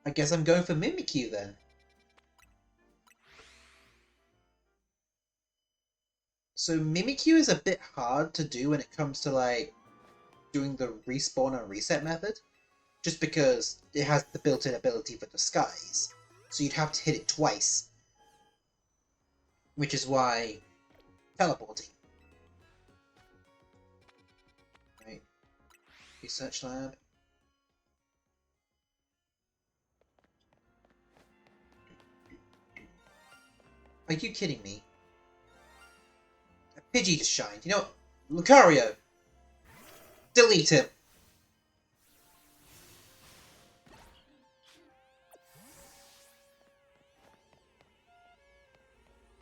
Speaker 1: I guess I'm going for Mimikyu then. So Mimikyu is a bit hard to do when it comes to like doing the respawn and reset method, just because it has the built-in ability for disguise. So you'd have to hit it twice, which is why teleporting. Right, research lab. Are you kidding me? A Pidgey just shined. You know what? Lucario! Delete him!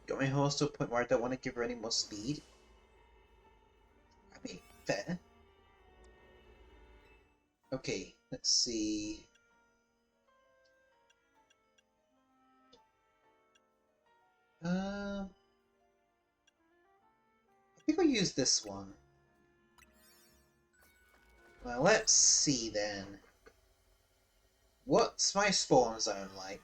Speaker 1: Got my horse to a point where I don't want to give her any more speed. I mean, fair. Okay, let's see. I think I'll use this one. Well, let's see then. What's my spawn zone like?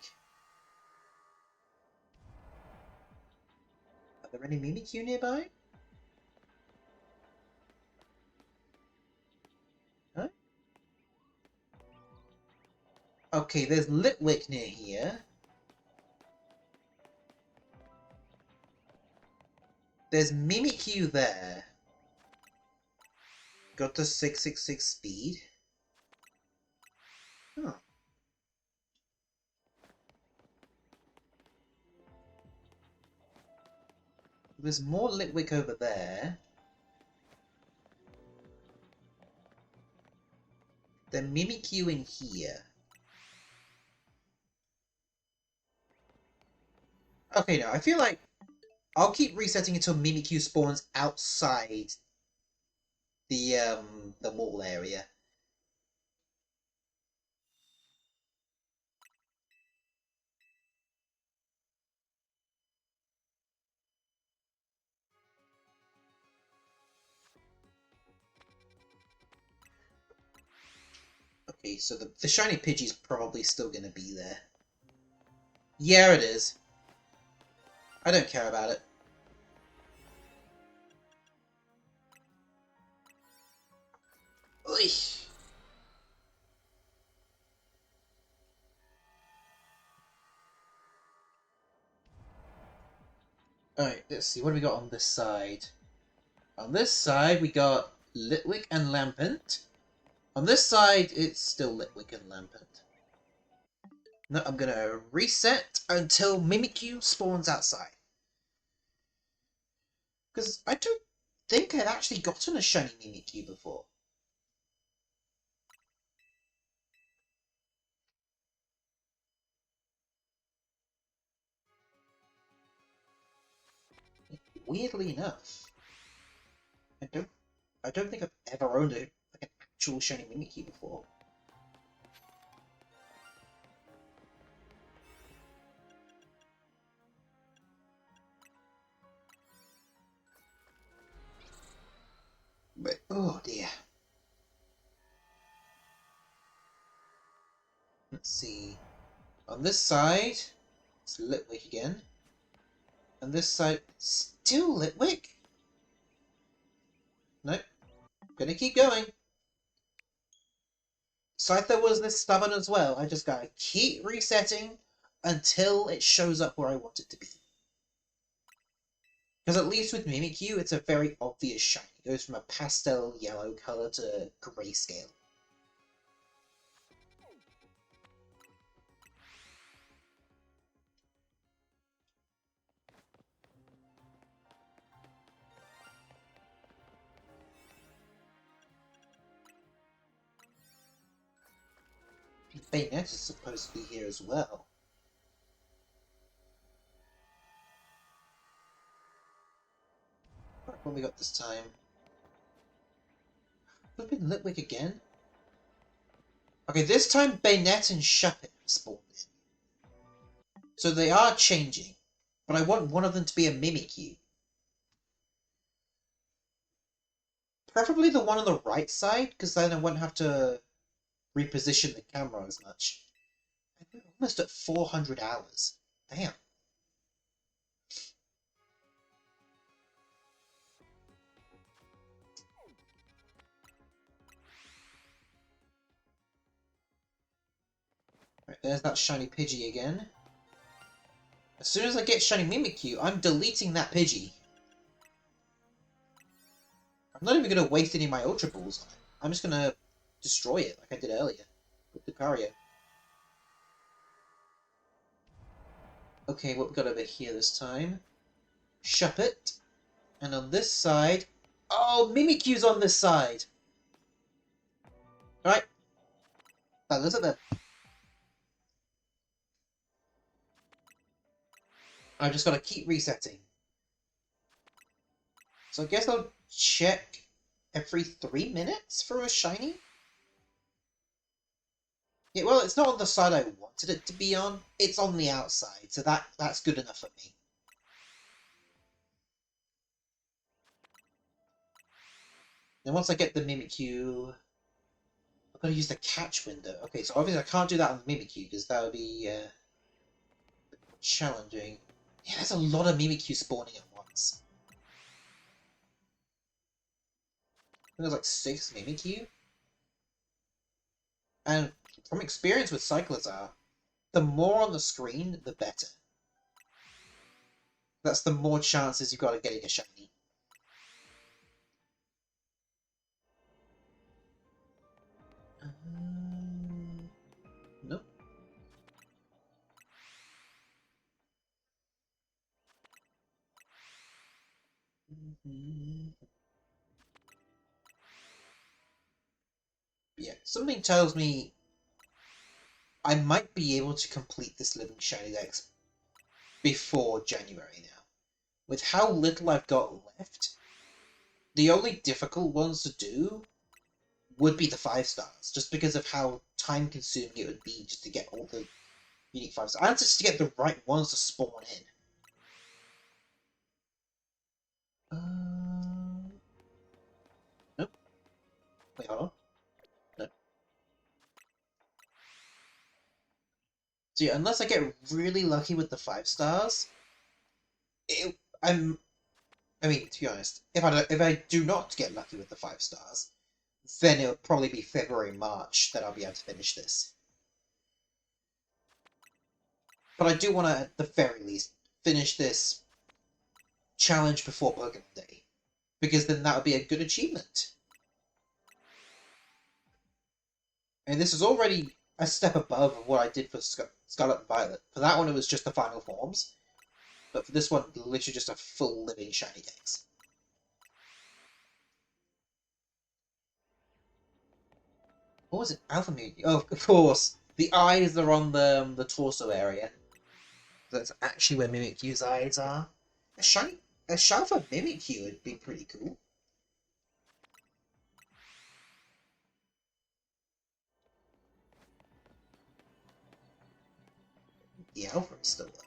Speaker 1: Are there any Mimikyu nearby? Huh? Okay, there's Litwick near here. There's Mimikyu there. Got to 666 speed. Huh. There's more Litwick over there. Then Mimikyu in here. Okay, no, I feel like I'll keep resetting until Mimikyu spawns outside the mall area. Okay, so the shiny Pidgey's probably still gonna be there. Yeah, it is. I don't care about it. Oy. Alright, let's see. What do we got on this side? On this side, we got Litwick and Lampent. On this side, it's still Litwick and Lampent. No, I'm gonna reset until Mimikyu spawns outside. Because I don't think I've actually gotten a shiny Mimikyu before. Weirdly enough, I don't think I've ever owned like an actual shiny Mimikyu before. But oh dear. Let's see. On this side, it's Litwick again. On this side, still Litwick? Nope. Gonna keep going. Scyther was this stubborn as well. I just gotta keep resetting until it shows up where I want it to be. Because at least with Mimikyu, it's a very obvious shine. It goes from a pastel yellow colour to grayscale. Bayonetta is supposed to be here as well. Right, what we got this time? Flipping Litwick again? Okay, this time Bayonetta and Shuppet spawned in. So they are changing, but I want one of them to be a Mimikyu. Preferably the one on the right side, because then I won't have to reposition the camera as much. I'm almost at 400 hours. Damn. Right, there's that shiny Pidgey again. As soon as I get shiny Mimikyu, I'm deleting that Pidgey. I'm not even going to waste any of my Ultra Balls on it. I'm just going to destroy it like I did earlier with Lucario. Okay, what we got over here this time? Shuppet. And on this side... Oh, Mimikyu's on this side! Alright. That looks at them. I've just got to keep resetting. So I guess I'll check every 3 minutes for a shiny? Yeah, well, it's not on the side I wanted it to be on. It's on the outside, so that's good enough for me. Then once I get the Mimikyu... I've got to use the catch window. Okay, so obviously I can't do that on the Mimikyu, because that would be challenging. Yeah, there's a lot of Mimikyu spawning at once. I think there's like 6 Mimikyu. And from experience with Cyclizar, the more on the screen, the better. That's the more chances you've got of getting a shiny. Nope. Yeah, something tells me I might be able to complete this Living Shiny Dex before January now. With how little I've got left, the only difficult ones to do would be the 5 stars, just because of how time-consuming it would be just to get all the unique 5 stars, and just to get the right ones to spawn in. Nope. Wait, hold on. Nope. So yeah, unless I get really lucky with the 5 stars, I mean, to be honest, if I do not get lucky with the 5 stars, then it'll probably be February, March that I'll be able to finish this. But I do want to, at the very least, finish this challenge before Pokemon Day, because then that would be a good achievement. And this is already a step above what I did for Scarlet and Violet. For that one, it was just the final forms. But for this one, literally just a full living shiny Dex. What was it? Alpha Mewtwo. Oh, of course. The eyes are on the torso area. That's actually where Mimikyu's eyes are. A Shalfa Mimikyu would be pretty cool. The Alpha is still there.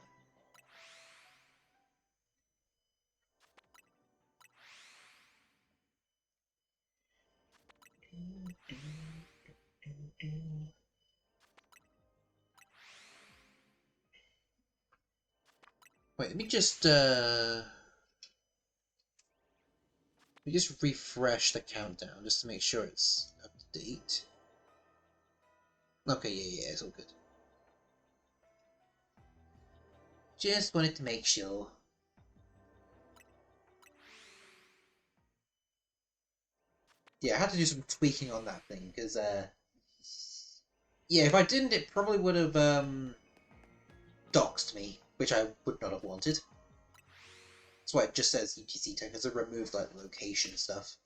Speaker 1: Wait, let me just refresh the countdown just to make sure it's up to date. Okay, yeah, it's all good. Just wanted to make sure. Yeah, I had to do some tweaking on that thing, because, yeah, if I didn't, it probably would have, doxed me, which I would not have wanted. That's why it just says UTC tag, because it removed, like, location stuff.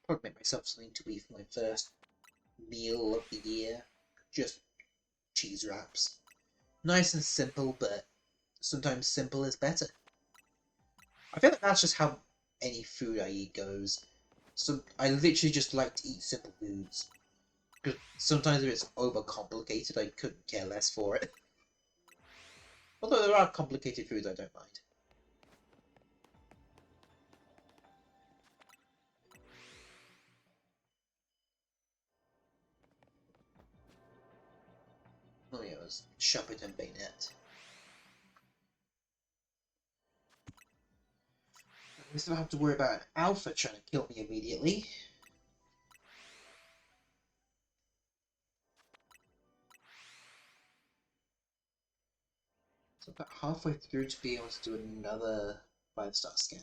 Speaker 1: Probably make myself something to eat for my first meal of the year. Just cheese wraps. Nice and simple, but sometimes simple is better. I feel like that's just how any food I eat goes. So I literally just like to eat simple foods. Because sometimes if it's overcomplicated, I couldn't care less for it. Although there are complicated foods I don't mind. Oh yeah, it was Sharpit and Bayonet. At least I don't have to worry about an alpha trying to kill me immediately. So about halfway through to be able to do another 5-star scan.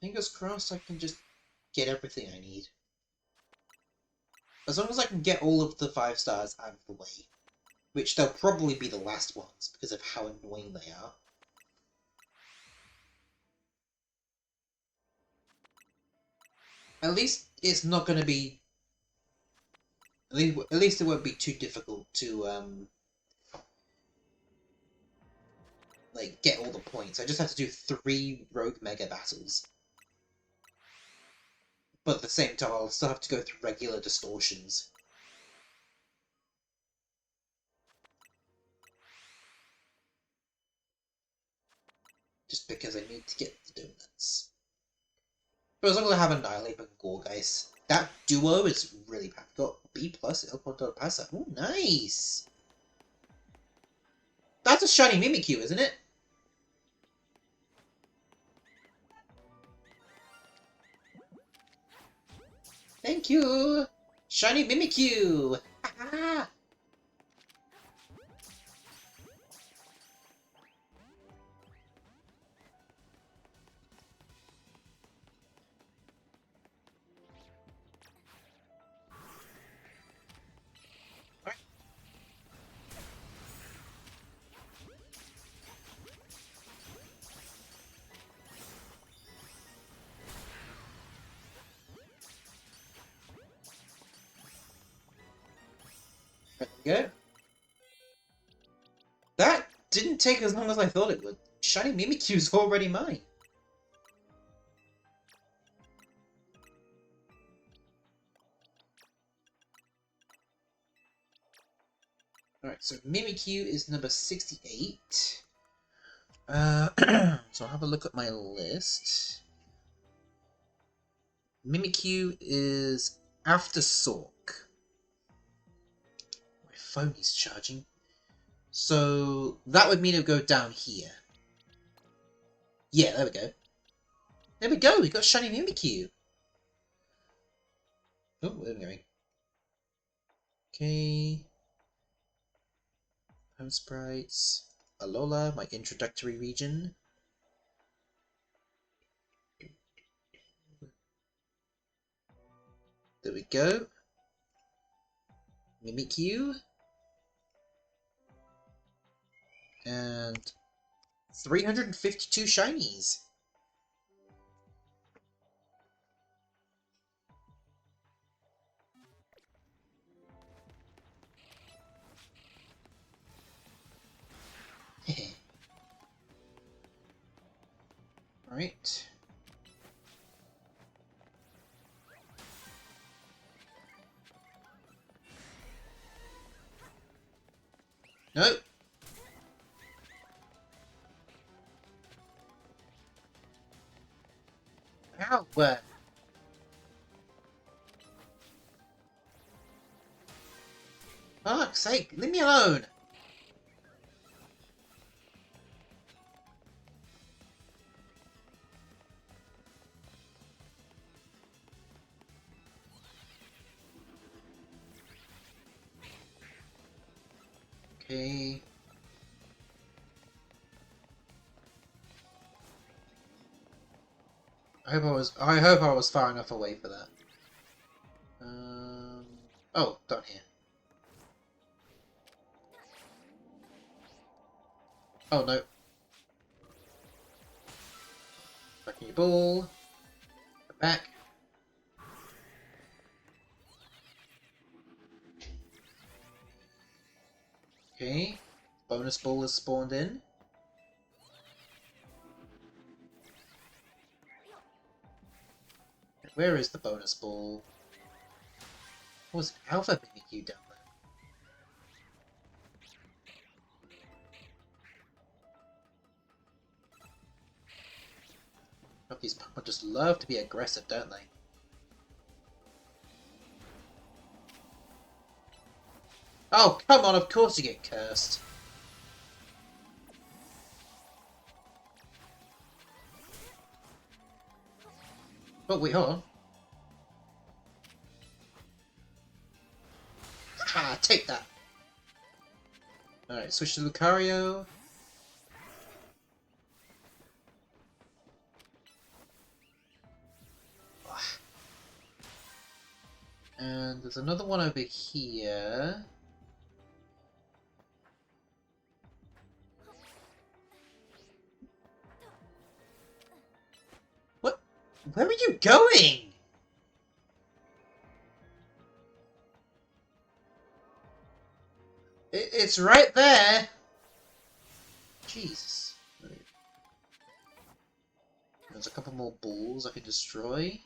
Speaker 1: Fingers crossed I can just get everything I need. As long as I can get all of the 5 stars out of the way. Which they'll probably be the last ones, because of how annoying they are. At least it's not going to be... At least it won't be too difficult to, like, get all the points. I just have to do 3 Rogue Mega battles. But at the same time, I'll still have to go through regular distortions. Just because I need to get the donuts. But as long as I have Annihilate and Gorgeist, that duo is really bad. Got B+, El Punto Pasa. Ooh, nice! That's a shiny Mimikyu, isn't it? Thank you! Shiny Mimikyu! Haha! There we go. That didn't take as long as I thought it would. Shiny Mimikyu's already mine. Alright, so Mimikyu is number 68. So I'll have a look at my list. Mimikyu is after Sork. My phone is charging. So that would mean it would go down here. Yeah, there we go. There we go, we got Shiny Mimikyu. Oh, where are we going? Okay. Home Sprites. Alola, my introductory region. There we go. Mimikyu. And 352 shinies. Alright. No. Ow! Fuck's sake, leave me alone! Okay. I hope I was far enough away for that. Oh, down here. Oh no. Back in your ball. Back. Okay. Bonus ball is spawned in. Where is the bonus ball? What was Alpha Mimikyu down there? Oh, these Pokemon just love to be aggressive, don't they? Oh, come on, of course you get cursed. Oh, wait, hold on. Ah, take that! Alright, switch to Lucario. And there's another one over here. What? Where are you going? It's right there! Jesus. Right. There's a couple more balls I can destroy.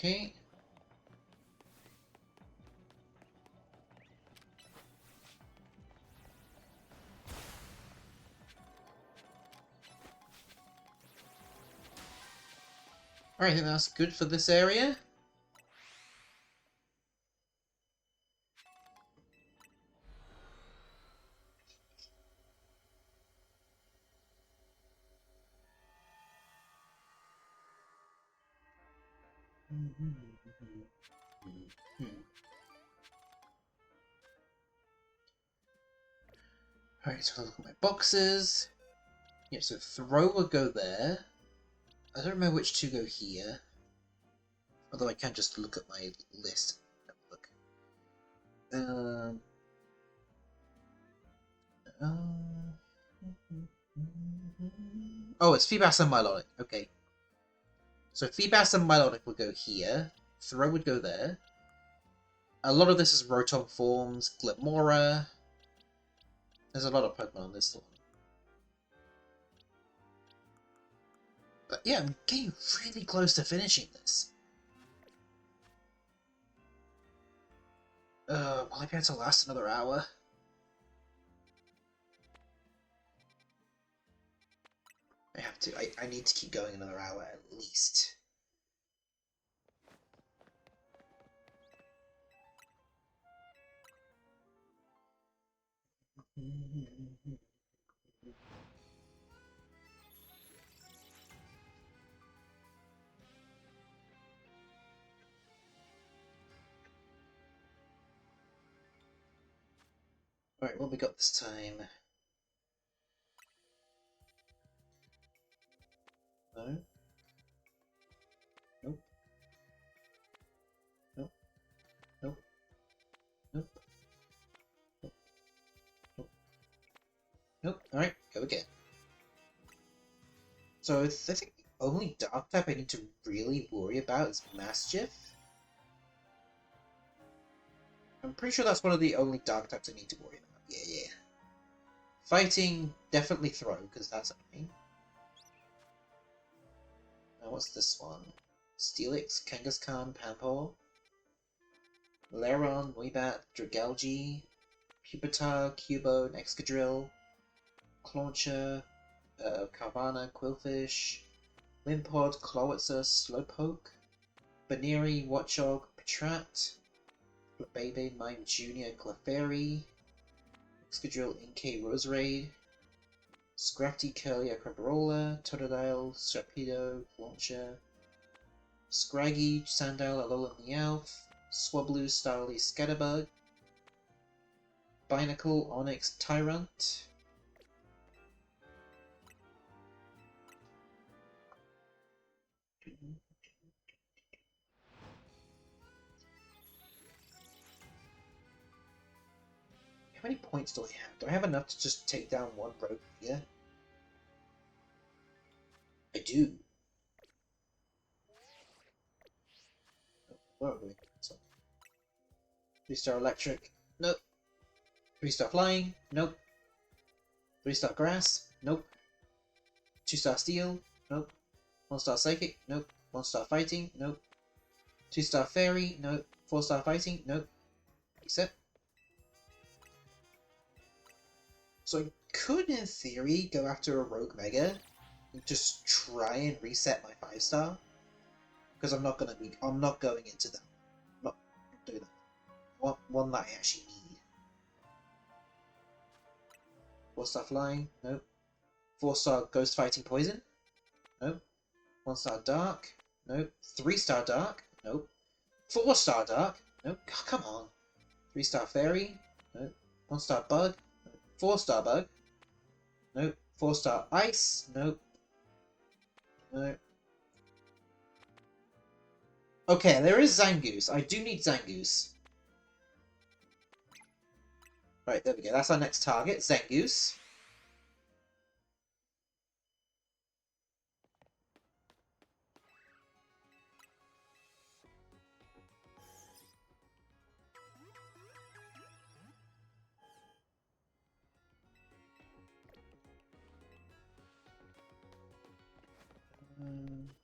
Speaker 1: Okay. Alright, I think that's good for this area. Alright, so look at my boxes. Yeah, so throw will go there. I don't remember which two go here. Although I can just look at my list. Have a look. Oh, it's Feebas and Milotic. Okay. So Feebas and Milotic would go here. Throw would go there. A lot of this is Rotom forms, Glimora. There's a lot of Pokemon on this one. But yeah, I'm getting really close to finishing this. Will I be able to last another hour? I have to. I need to keep going another hour at least. Alright, what we got this time? No? Nope. Nope. Nope. Nope. Nope. Nope. Nope. Alright, go again. So I think the only dark type I need to really worry about is Mischief. I'm pretty sure that's one of the only dark types I need to worry about. Yeah. Fighting, definitely throw, because that's annoying. Now what's this one? Steelix, Kangaskhan, Pampor, Lairon, Noibat, Dragalge, Pupitar, Cubone, Excadrill, Clauncher, Carvana, Quillfish, Wimpod, Clawitzer, Slowpoke, Baneri, Watchog, Patrat, Beyblade, Mime Jr., Clefairy, Excadrill, Inkay, Roserade, Scrafty, Curlier, Crabrola, Totodile, Sharpedo, Launcher, Scraggy, Sandile, Alola, Meowth, Swablu, Starly, Scatterbug, Binacle, Onyx, Tyrant, how many points do I have? Do I have enough to just take down one rogue here? I do. Where are we? 3-star Electric. Nope. 3-star Flying. Nope. 3-star Grass. Nope. 2-star Steel. Nope. 1-star Psychic. Nope. 1-star Fighting. Nope. 2-star Fairy. Nope. 4-star Fighting. Nope. Reset. So I could, in theory, go after a Rogue Mega and just try and reset my 5-star. Because I'm not going into that. I'm not doing that. I want one that I actually need. 4-star Flying. Nope. 4-star Ghost Fighting Poison. Nope. 1-star Dark. Nope. 3-star Dark. Nope. 4-star Dark. Nope. Oh, come on. 3-star Fairy. Nope. 1-star Bug. Nope. 4-star Bug. Nope. 4-star Ice. Nope. Nope. Okay, there is Zangoose. I do need Zangoose. Right, there we go. That's our next target, Zangoose.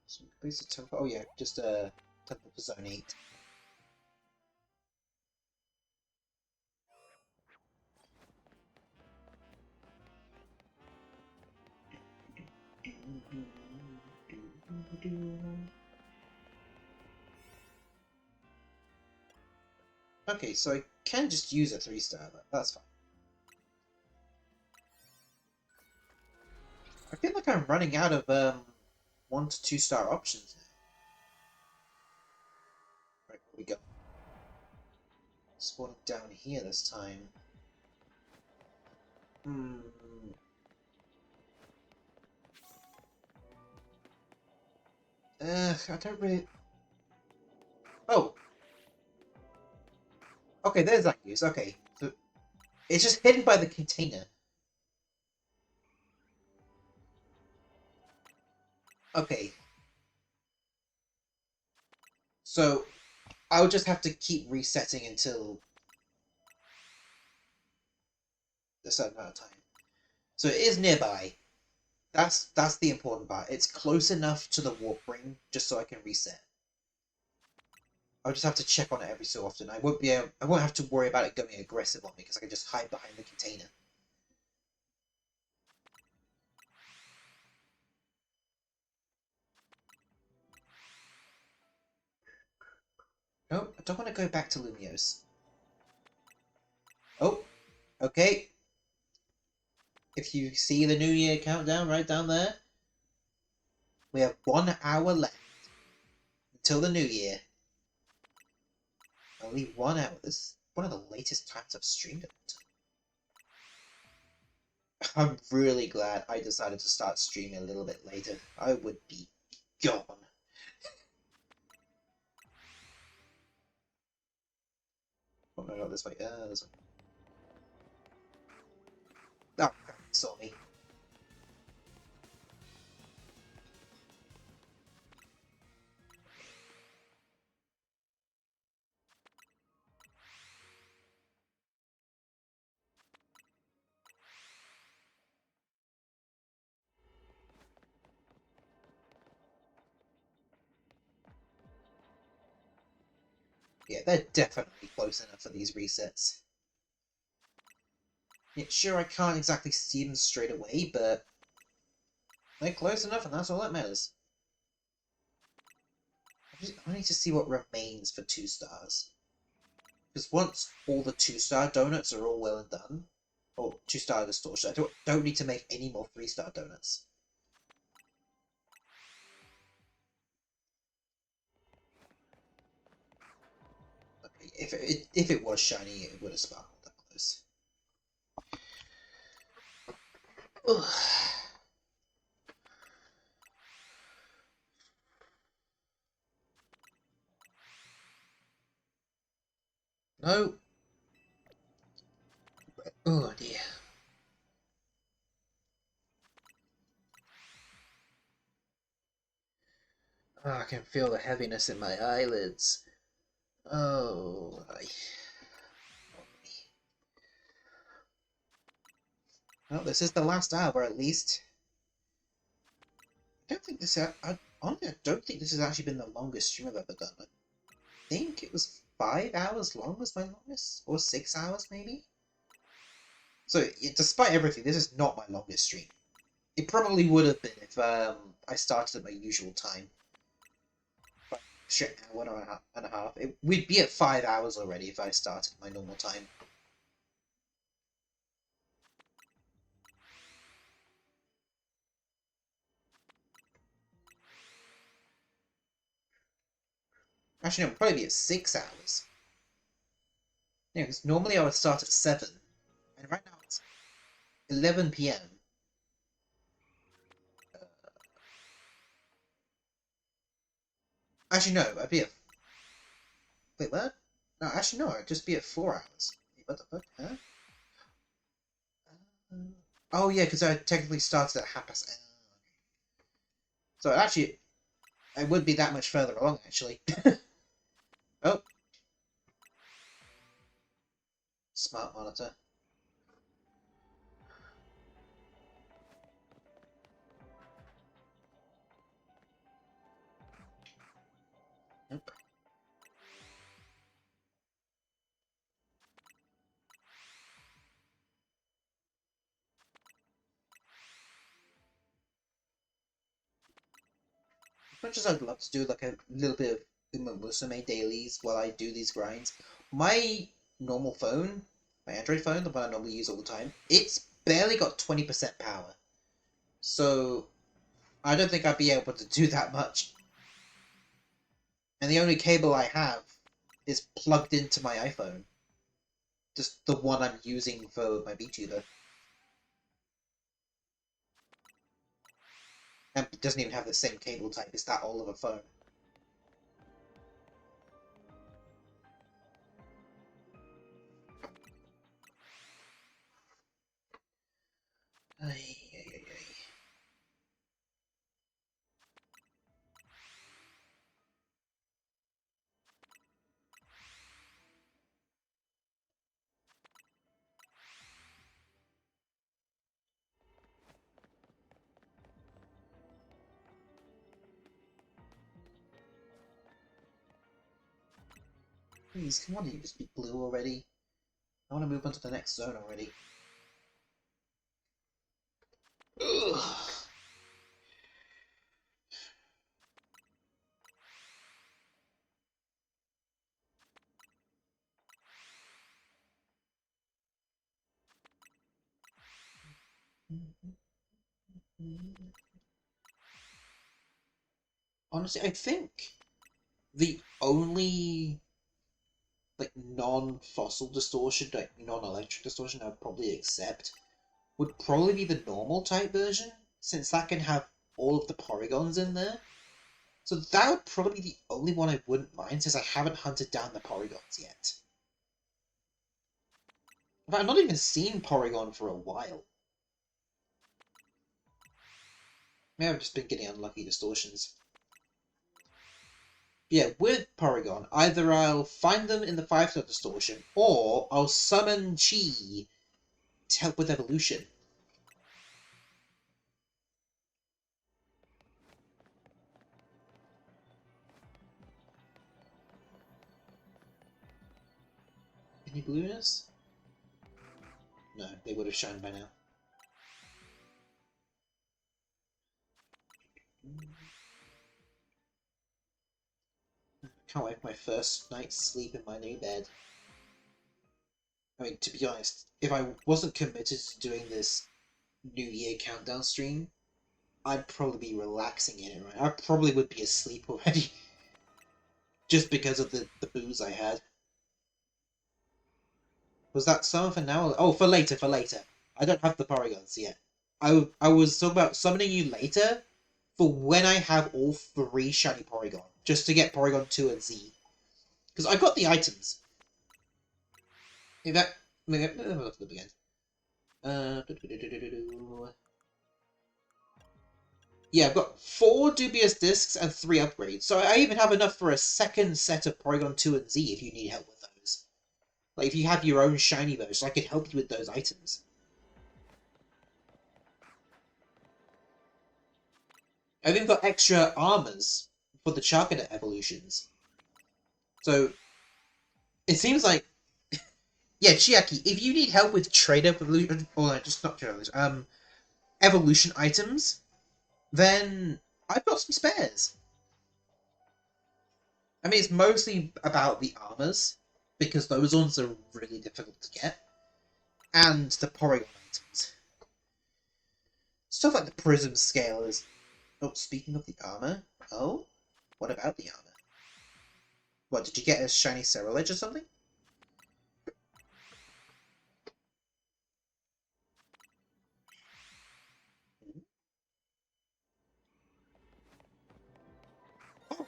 Speaker 1: So place a temple. Oh yeah, just a temple for zone 8. Okay, so I can just use a 3-star, but that's fine. I feel like I'm running out of 1 to 2-star options now. Right, where we go? Spawning down here this time. I don't really... Oh! Okay, there's that use. Okay. So it's just hidden by the container. Okay. So I'll just have to keep resetting until a certain amount of time. So it is nearby. That's the important part. It's close enough to the warp ring just so I can reset. I'll just have to check on it every so often. I won't have to worry about it going aggressive on me because I can just hide behind the container. No, I don't want to go back to Lumios. Oh, okay. If you see the New Year countdown right down there, we have 1 hour left until the New Year. Only 1 hour. This is one of the latest times I've streamed it. I'm really glad I decided to start streaming a little bit later. I would be gone. Oh no, not this way. This way. Oh, crap, he saw me. Yeah, they're definitely close enough for these resets. Yeah, sure, I can't exactly see them straight away, but they're close enough, and that's all that matters. I need to see what remains for 2 stars. Because once all the 2-star donuts are all well and done, or 2-star distortion, I don't need to make any more 3-star donuts. Okay, if it was shiny, it would have sparkled that close. Ugh. No. Oh dear. Oh, I can feel the heaviness in my eyelids. Oh, well, this is the last hour at least. I don't think this. Honestly, I don't think this has actually been the longest stream I've ever done. I think it was 5 hours long was my longest, or 6 hours maybe. So, despite everything, this is not my longest stream. It probably would have been if I started at my usual time. But shit, hour and a half. We'd be at 5 hours already if I started at my normal time. Actually, no, it'd probably be at 6 hours. Yeah, because normally I would start at 7. And right now it's 11 p.m. Actually, no, I'd be at... Wait, what? No, actually, no, I'd just be at 4 hours. Wait, what the fuck? Huh? Oh, yeah, because I technically started at 8:30. So actually, I would be that much further along, actually. Oh. Smart monitor. Nope. As much as I'd love to do like a little bit of Musume dailies while I do these grinds, my normal phone, my Android phone, the one I normally use all the time, it's barely got 20% power. So I don't think I'd be able to do that much. And the only cable I have is plugged into my iPhone. Just the one I'm using for my VTuber. And it doesn't even have the same cable type, it's that old of a phone. Ay, ay, ay, ay. Please, come on, you just be blue already. I want to move on to the next zone already. Ugh. Honestly, I think the only like non-fossil distortion, like non-electric distortion I'd probably accept would probably be the normal type version, since that can have all of the polygons in there. So that would probably be the only one I wouldn't mind, since I haven't hunted down the polygons yet. In fact, I've not even seen Porygon for a while. Maybe I've just been getting unlucky distortions. Yeah, with Porygon, either I'll find them in the 5-star distortion, or I'll summon Chi to help with evolution. Any blueness? No, they would have shown by now. Can't wait for my first night's sleep in my new bed. I mean, to be honest, if I wasn't committed to doing this New Year countdown stream, I'd probably be relaxing in it, right? I probably would be asleep already. Just because of the booze I had. Was that summer for now? Oh, for later, for later. I don't have the Porygons yet. I was talking about summoning you later for when I have all 3 shiny Porygon. Just to get Porygon 2 and Z. Because I got the items. In fact, let me look at them again. Yeah, I've got 4 dubious discs and 3 upgrades. So I even have enough for a second set of Porygon 2 and Z if you need help with those. Like, if you have your own shiny version, I could help you with those items. I've even got extra armors for the Charcadet evolutions. So, it seems like... Yeah, Chiaki, if you need help with trade evolution... Or, just not trade evolution, evolution items, then I've got some spares. I mean, it's mostly about the armors, because those ones are really difficult to get, and the Porygon items. Stuff like the Prism Scalers. Oh, speaking of the armor, oh, what about the armor? What, did you get a shiny Ceruledge or something?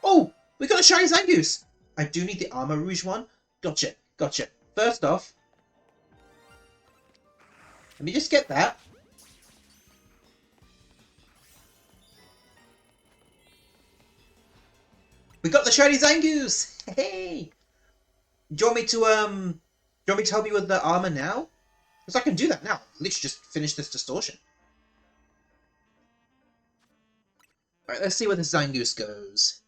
Speaker 1: Oh, we got a shiny Zangoose! I do need the Armor Rouge one. Gotcha, gotcha. First off, let me just get that. We got the shiny Zangoose! Hey! Do you want me to help you with the armor now? Because I can do that now. Literally just finish this distortion. Alright, let's see where the Zangoose goes.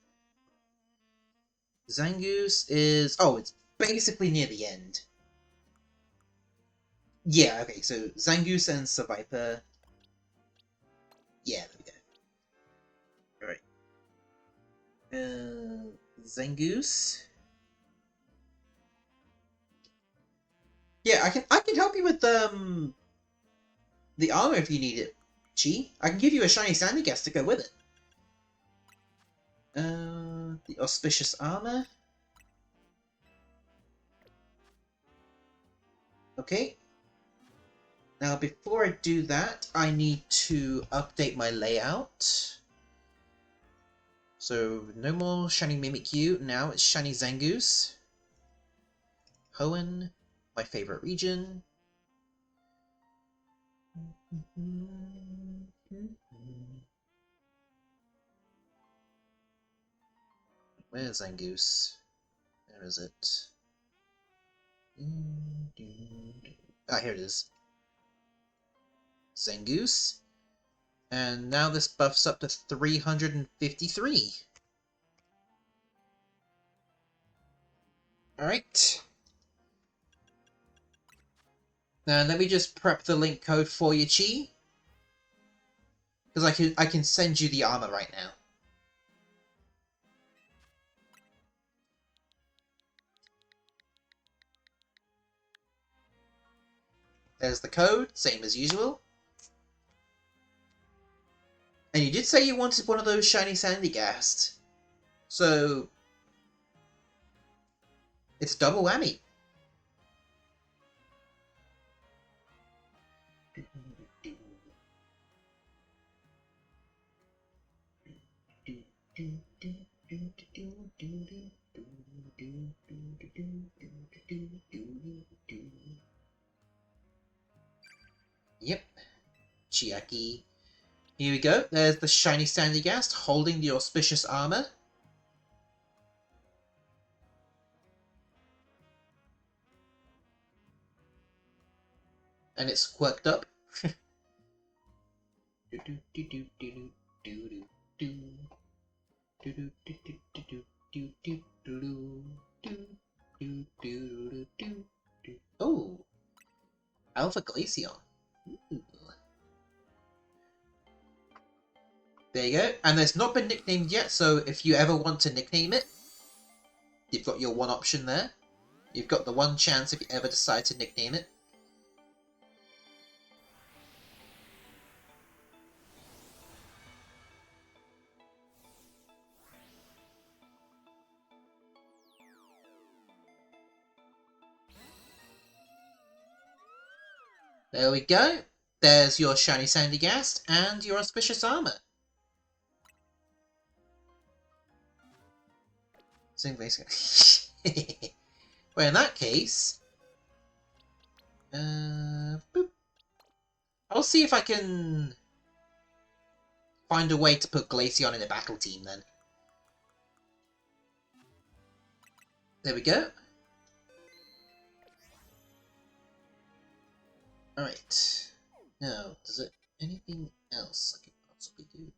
Speaker 1: Zangoose is... Oh, it's basically near the end. Yeah, okay, so Zangoose and Seviper. Yeah, there we go. Alright. Zangoose. Yeah, I can help you with the armor if you need it, Chi. I can give you a shiny Sandygast to go with it. The auspicious armor. Okay. Now, before I do that, I need to update my layout. So, no more shiny Mimikyu. Now it's shiny Zangoose. Hoenn, my favorite region. Where's Zangoose? Where is it? Ah, here it is. Zangoose. And now this buffs up to 353. Alright. Now let me just prep the link code for you, Chi. Because I can send you the armor right now. There's the code, same as usual. And you did say you wanted one of those shiny Sandygast. So it's double whammy. Yep, Chiaki. Here we go. There's the shiny Sandygast holding the auspicious armor. And it's quirked up. Oh, Alpha Glaceon. Ooh. There you go. And it's not been nicknamed yet, so if you ever want to nickname it, you've got your one option there. You've got the one chance if you ever decide to nickname it. There we go. There's your shiny Sandygast and your auspicious armor. Same place. Well, in that case, boop. I'll see if I can find a way to put Glaceon in a battle team then. There we go. Alright. Now, does it anything else I could possibly do?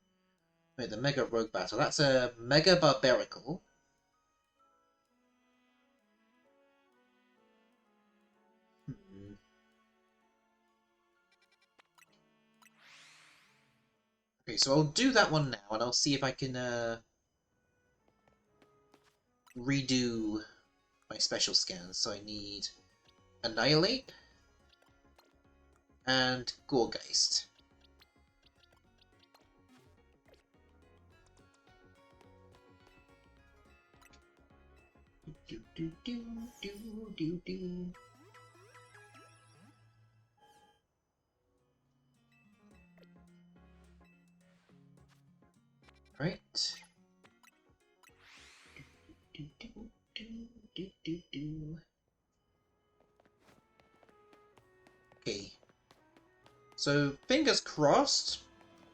Speaker 1: Wait, the Mega Rogue Battle. That's a Mega Barbarical. Okay, so I'll do that one now, and I'll see if I can redo my special scans. So I need Annihilate and Gorgeist. Right. Okay. So, fingers crossed,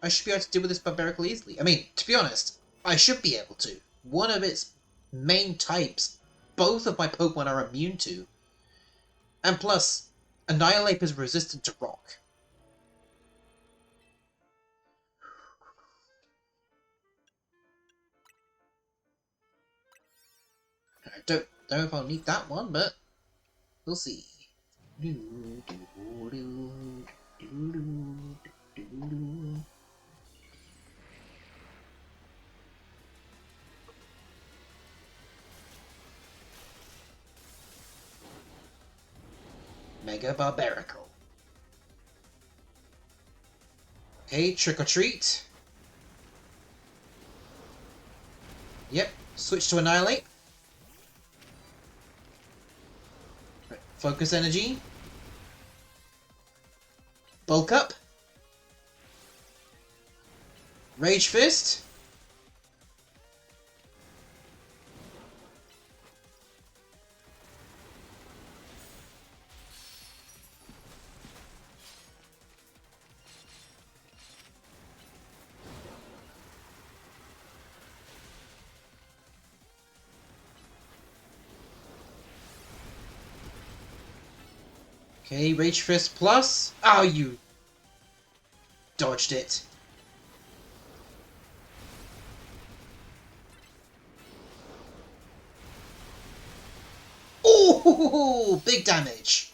Speaker 1: I should be able to deal with this Barbarical easily. I mean, to be honest, I should be able to. One of its main types, both of my Pokemon are immune to. And plus, Annihilate is resistant to rock. I don't know if I'll need that one, but we'll see. Mega Barbarical. Okay, Trick or Treat. Yep, switch to Annihilate. Right. Focus Energy. Bulk Up. Rage Fist. Okay, Rage Fist plus. Oh, you dodged it. Oh, big damage.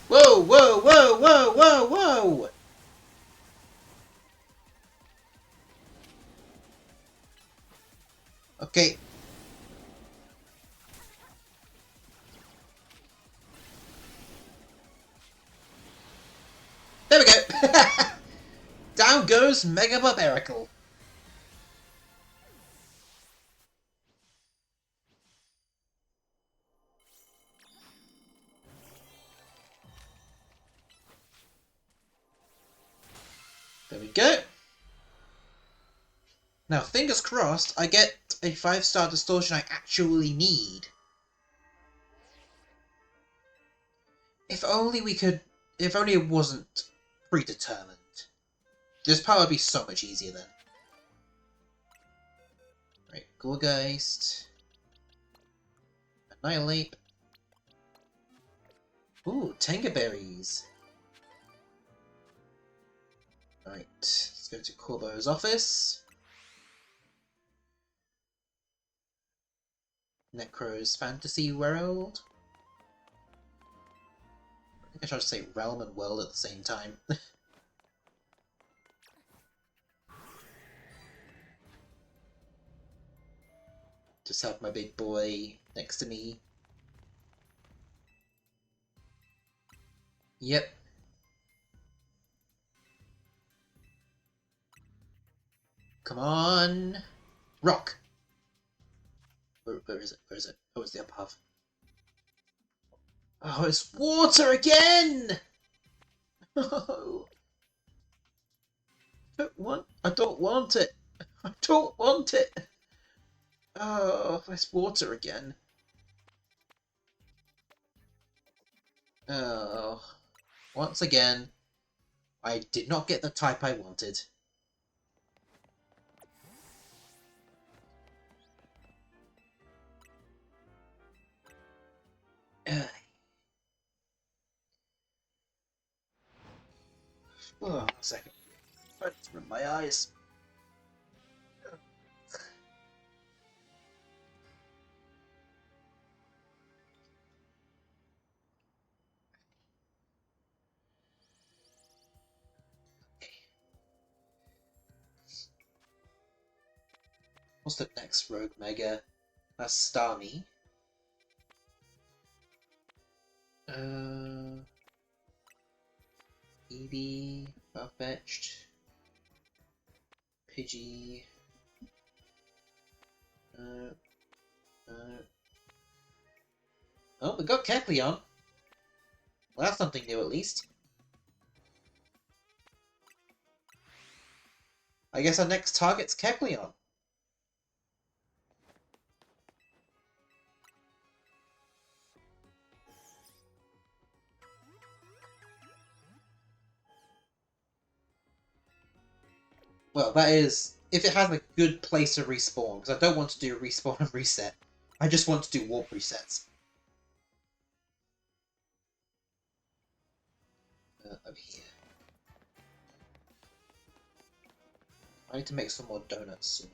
Speaker 1: Whoa, whoa, whoa, whoa, whoa, whoa! Okay. There we go! Down goes Mega Barbarical. There we go. Now, fingers crossed, I get a 5-star distortion I actually need. If only we could... If only it wasn't predetermined. This part would be so much easier then. Right, Gorgeist. Annihilate. Ooh, Tenga Berries. Right, let's go to Corbo's office. Necro's Fantasy World. I think I tried to say Realm and World at the same time. Just have my big boy next to me. Yep. Come on! Rock! Where is it? Where is it? Oh, it's the up half. Oh, it's water again! No! I don't want it! I don't want it! Oh, it's water again. Oh. Once again, I did not get the type I wanted. Oh, a second. I just rubbed my eyes. What's the next Rogue Mega? That's Starmie. Eevee, Farfetch'd, Pidgey. Oh, we got Kecleon. Well, that's something new at least. I guess our next target's Kecleon. Well, that is, if it has a good place to respawn, because I don't want to do respawn and reset. I just want to do warp resets. Over here. I need to make some more donuts soon.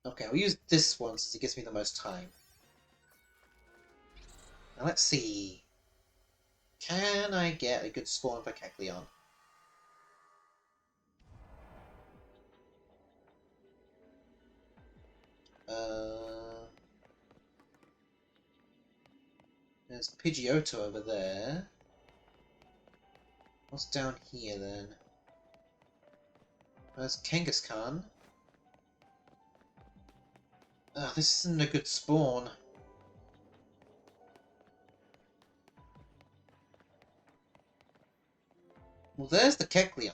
Speaker 1: Okay, I'll use this one since it gives me the most time. Now let's see. Can I get a good spawn for Kecleon? There's Pidgeotto over there. What's down here then? There's Kangaskhan. Ugh, this isn't a good spawn. Well, there's the Kecleon.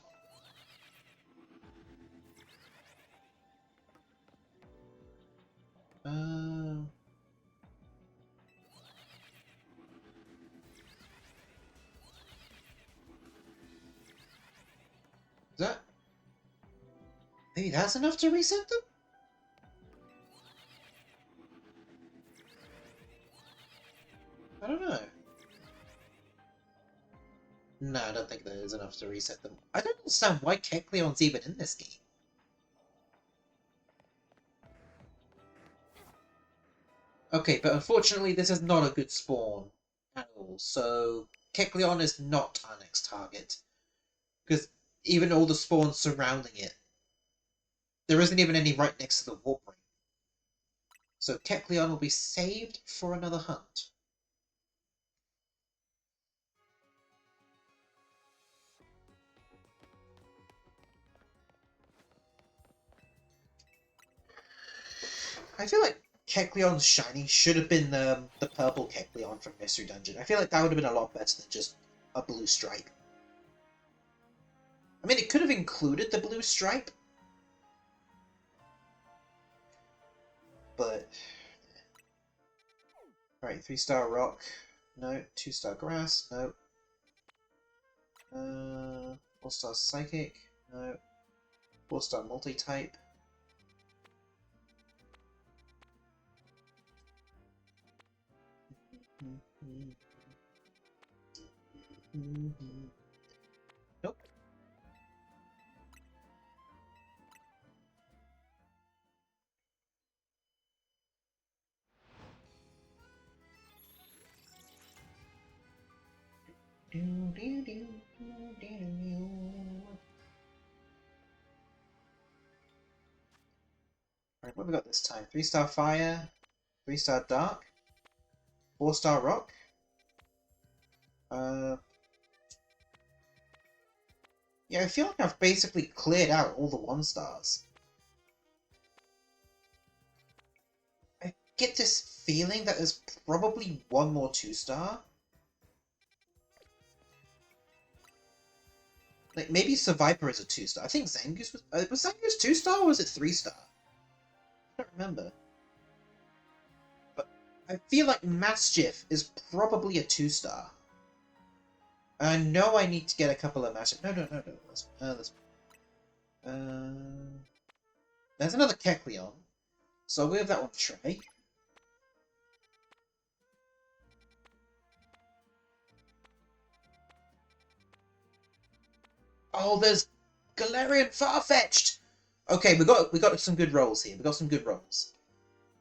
Speaker 1: that... Maybe that's enough to reset them? I don't know. No, I don't think that is enough to reset them. I don't understand why Kecleon's even in this game. Okay, but unfortunately this is not a good spawn at all, so Kecleon is not our next target. Because even all the spawns surrounding it, there isn't even any right next to the warp ring. So Kecleon will be saved for another hunt. I feel like Kecleon's shiny should have been the purple Kecleon from Mystery Dungeon. I feel like that would have been a lot better than just a blue stripe. I mean, it could have included the blue stripe, but... Alright, 3-star rock. No. 2-star grass. No. 4-star psychic. No. 4-star multi-type. Nope. Alright, what have we got this time? 3-star fire, 3-star dark, 4-star rock. Yeah, I feel like I've basically cleared out all the 1-stars. I get this feeling that there's probably one more 2-star. Like, maybe Survivor is a 2-star. I think Zangoose was Zangoose 2-star or was it 3-star? I don't remember. But I feel like Mischief is probably a 2-star. I know I need to get a couple of matches. No. There's another Kecleon. So we'll have that one try. Oh, there's Galarian Farfetch'd! Okay, we got some good rolls here. We got some good rolls.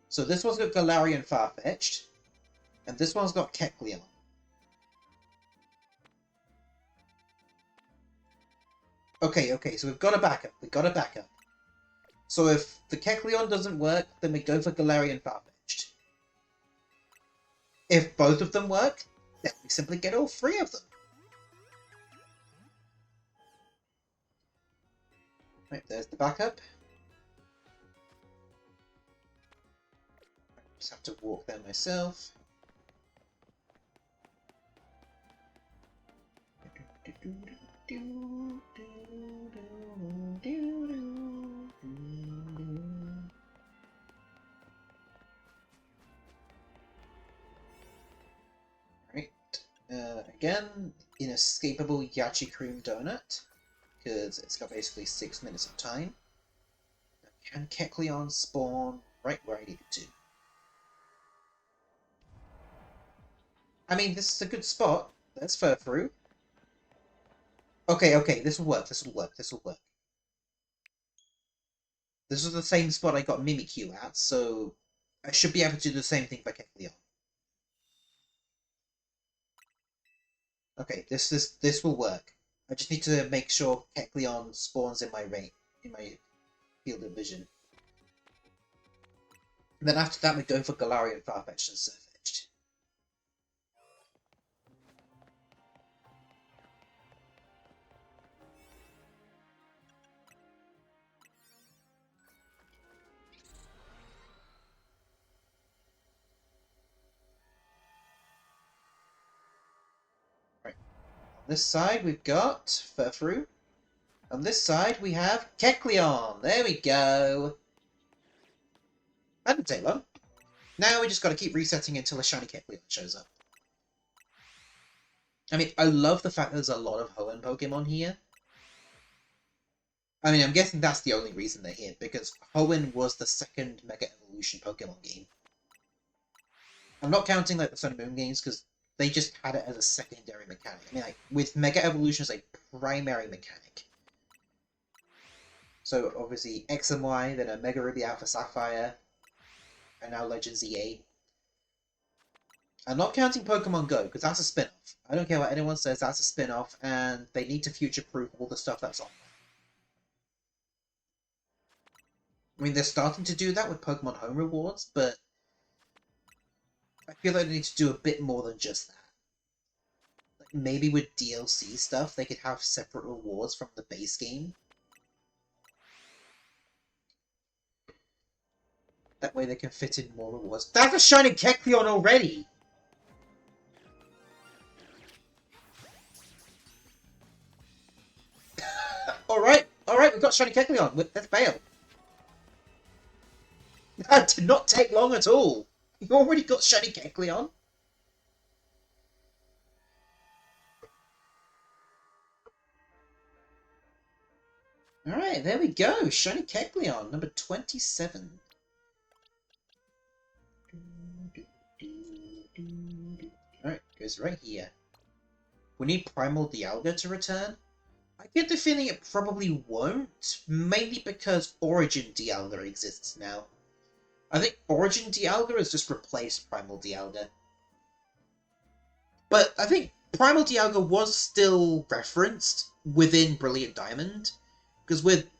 Speaker 1: So this one's got Galarian Farfetch'd, and this one's got Kecleon. Okay, so we've got a backup. So if the Kecleon doesn't work, then we go for Galarian Farfetch'd. If both of them work, then we simply get all 3 of them. Right, there's the backup. Just have to walk there myself. Right. Again, inescapable Yachi Cream Donut, because it's got basically 6 minutes of time. Can Kecleon spawn right where I need it to? I mean, this is a good spot. Let's fur through. Okay, this will work. This is the same spot I got Mimikyu at, so I should be able to do the same thing by Kecleon. Okay, this will work. I just need to make sure Kecleon spawns in my field of vision. And then after that, we go for Galarian Farfetch'd and Surfetch'd. Right. On this side, we've got Furfrou. On this side, we have Kecleon. There we go. That didn't take long. Now we just got to keep resetting until a shiny Kecleon shows up. I mean, I love the fact there's a lot of Hoenn Pokemon here. I mean, I'm guessing that's the only reason they're here, because Hoenn was the second Mega Evolution Pokemon game. I'm not counting like the Sun and Moon games, because they just had it as a secondary mechanic. I mean, like, with Mega Evolution as a primary mechanic. So, obviously, X and Y, then a Mega Ruby Alpha Sapphire, and now Legends EA. I'm not counting Pokemon Go, because that's a spin-off. I don't care what anyone says, that's a spin-off, and they need to future-proof all the stuff that's on there. I mean, they're starting to do that with Pokemon Home Rewards, but I feel like they need to do a bit more than just that. Like, maybe with DLC stuff, they could have separate rewards from the base game. That way they can fit in more rewards. That's a shiny Kecleon already! Alright, we've got shiny Kecleon. Let's bail. That did not take long at all. You already got shiny Kecleon. Alright, there we go. Shiny Kecleon, number 27. Alright, goes right here. We need Primal Dialga to return. I get the feeling it probably won't, mainly because Origin Dialga exists now. I think Origin Dialga has just replaced Primal Dialga. But I think Primal Dialga was still referenced within Brilliant Diamond, because with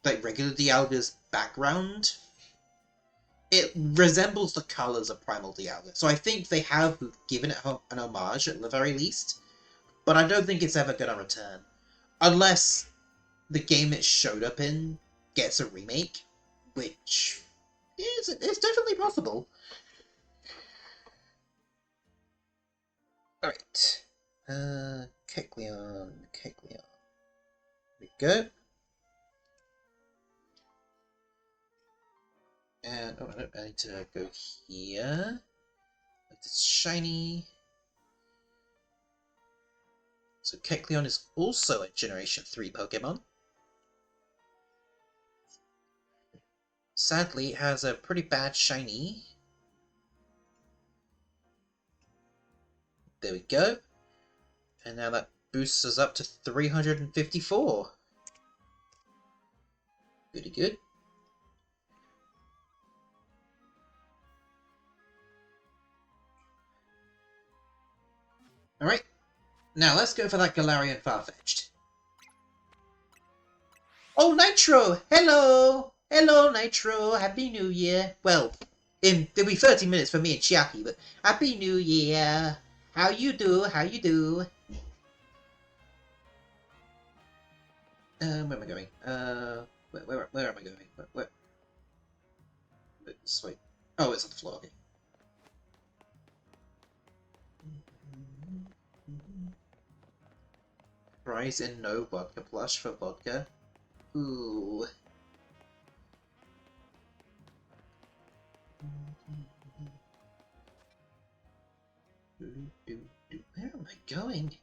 Speaker 1: like regular Dialga's background, it resembles the colours of Primal Dialga. So I think they have given it an homage at the very least, but I don't think it's ever going to return. Unless the game it showed up in gets a remake, which it's definitely possible. Alright. Kecleon. There we go. And, oh, I need to go here. It's shiny. So Kecleon is also a Generation 3 Pokemon. Sadly, it has a pretty bad shiny. There we go. And now that boosts us up to 354. Pretty good. Alright. Now let's go for that Galarian Farfetch'd. Oh, Nitro! Hello! Hello, Nitro! Happy New Year! Well, it'll be 30 minutes for me and Chiaki, but Happy New Year! How you do? How you do? Where am I going? Where am I going? Where? Wait. Oh, it's on the floor. Okay. Prize in no vodka plush for vodka. Ooh. Where am I going?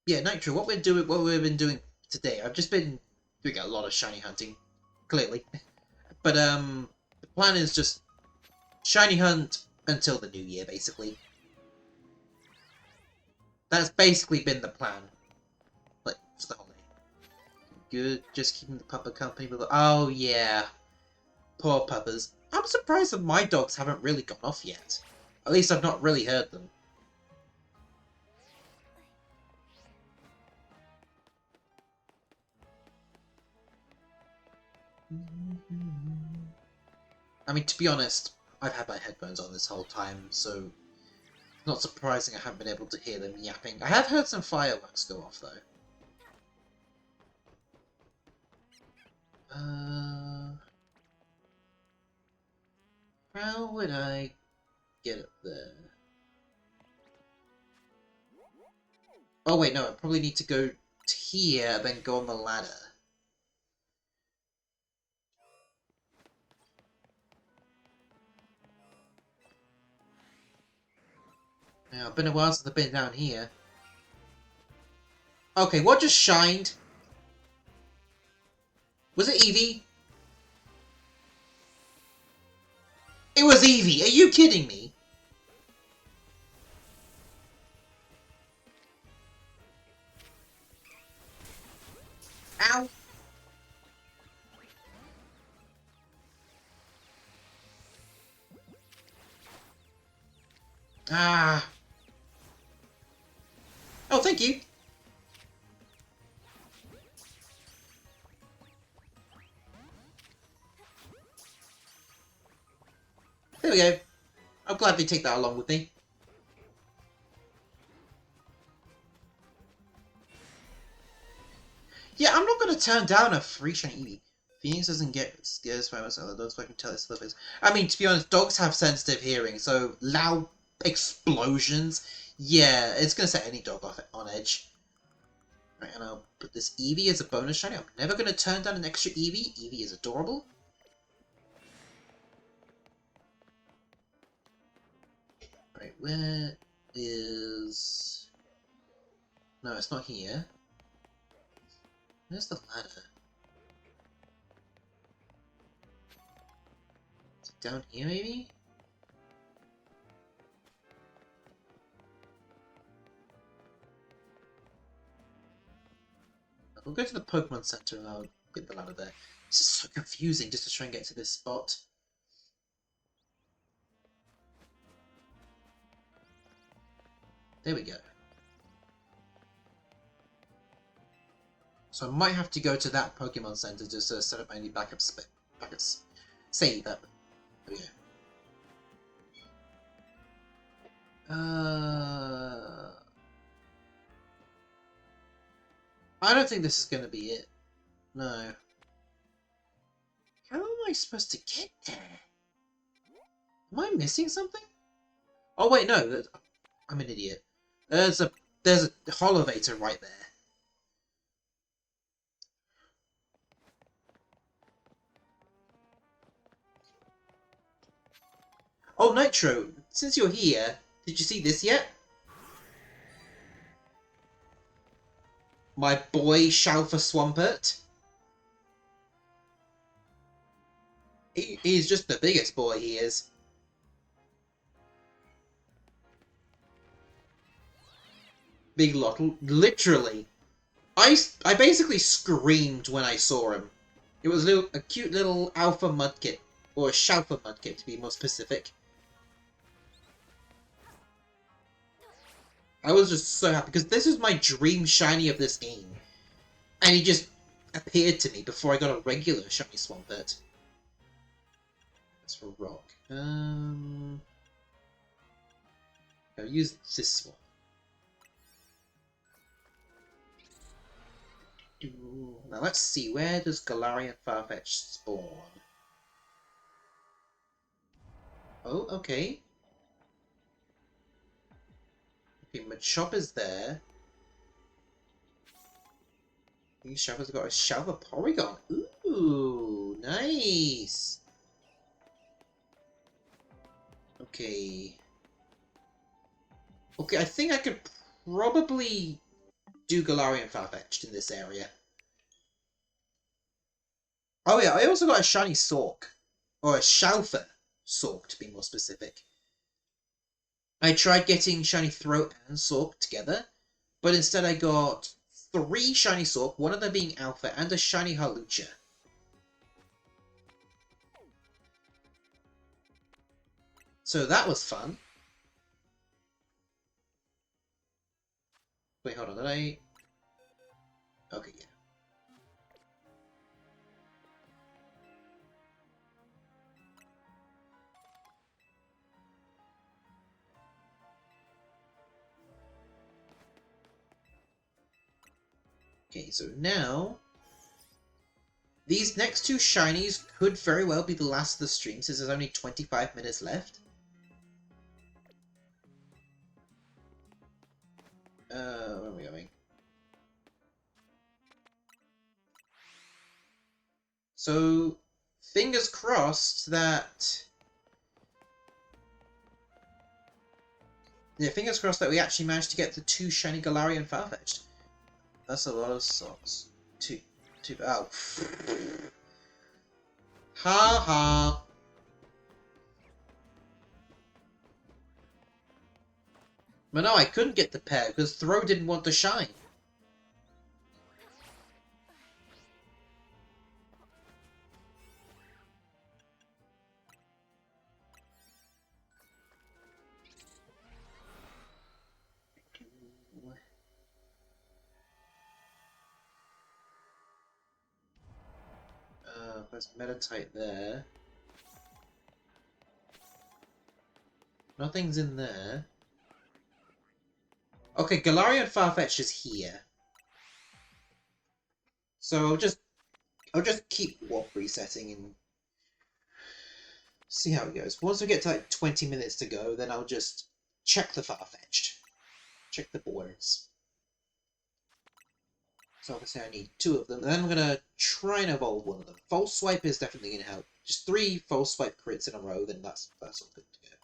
Speaker 1: Yeah, Nitro, what we've been doing today, I've just been doing a lot of shiny hunting, clearly. But the plan is just shiny hunt until the new year, basically. That's basically been the plan. Like, for the whole day. Good, just keeping the pupper company with... Oh, yeah. Poor puppers. I'm surprised that my dogs haven't really gone off yet. At least I've not really heard them. I mean, to be honest, I've had my headphones on this whole time, so not surprising I haven't been able to hear them yapping. I have heard some fireworks go off, though. How would I get up there? Oh wait, no, I probably need to go to here, then go on the ladder. Now, it's been a while since I've been down here. Okay, what just shined? Was it Eevee? It was Eevee! Are you kidding me? Ow! Ah! Oh, thank you! There we go. I'll gladly take that along with me. Yeah, I'm not going to turn down a free shiny Eevee. Phoenix doesn't get scared by us, other dogs can tell its slivers. I mean, to be honest, dogs have sensitive hearing, so loud explosions, yeah, it's going to set any dog off on edge. Right, and I'll put this Eevee as a bonus shiny. I'm never going to turn down an extra Eevee. Eevee is adorable. Right, where is... No, it's not here. Where's the ladder? Is it down here, maybe? We'll go to the Pokemon Center and I'll get the ladder there. This is so confusing just to try and get to this spot. There we go. So I might have to go to that Pokemon Center just to set up my backup save up. There we go. I don't think this is going to be it. No. How am I supposed to get there? Am I missing something? Oh wait, no. I'm an idiot. There's a holovator right there. Oh, Nitro, since you're here, did you see this yet? My boy Shalfa Swampert. He's just the biggest boy, he is. Big lot, literally. I basically screamed when I saw him. It was a cute little alpha mudkip, or a Shalfa mudkip to be more specific. I was just so happy, because this is my dream shiny of this game. And he just appeared to me before I got a regular shiny Swampert. That's for rock. I'll use this one. Now let's see, where does Galarian Farfetch spawn? Oh, okay. Okay, Machop is there. These Shalva's got a Shalva Porygon. Ooh, nice. Okay. Okay, I think I could probably do Galarian Farfetch'd in this area. Oh yeah, I also got a shiny Sork. Or a Shalfa Sork, to be more specific. I tried getting shiny Throat and Sork together, but instead I got 3 shiny Sork, one of them being Alpha, and a shiny Hawlucha. So that was fun. Wait, hold on, did I... Okay, yeah. Okay, so now... These next 2 shinies could very well be the last of the stream, since there's only 25 minutes left. Where are we going? So, fingers crossed that... Yeah, fingers crossed that we actually managed to get the 2 shiny Galarian Farfetch'd. That's a lot of socks. Two. Oh. Ha ha. But no, I couldn't get the pair because Throw didn't want to shine. Let's meditate there. Nothing's in there. Okay, Galarian Farfetch'd is here. So I'll just keep warp resetting and see how it goes. Once we get to like 20 minutes to go, then I'll just check the Farfetch'd. Check the boards. So obviously I need 2 of them, and then I'm gonna try and evolve one of them. False Swipe is definitely gonna help. Just 3 False Swipe crits in a row, then that's all good to go.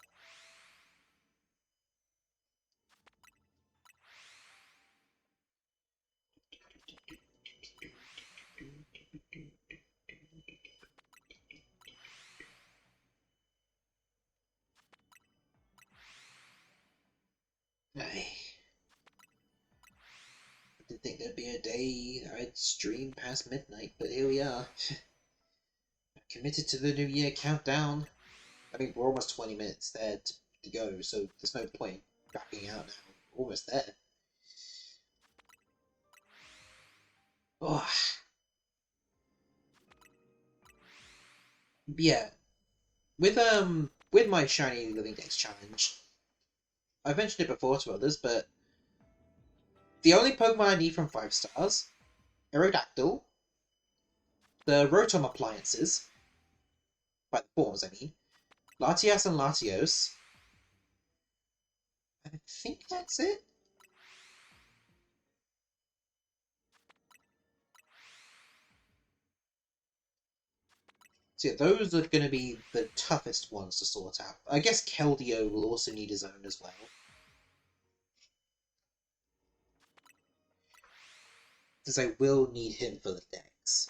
Speaker 1: I didn't think there'd be a day I'd stream past midnight, but here we are. I'm committed to the New Year countdown. I mean, we're almost 20 minutes there to go, so there's no point backing out now. We're almost there. Oh. Yeah. With my Shiny Living Dex challenge, I've mentioned it before to others, but the only Pokemon I need from 5 stars, Aerodactyl, the Rotom appliances, by the forms I mean, Latias and Latios, and I think that's it? So yeah, those are going to be the toughest ones to sort out. I guess Keldeo will also need his own as well. Because I will need him for the decks.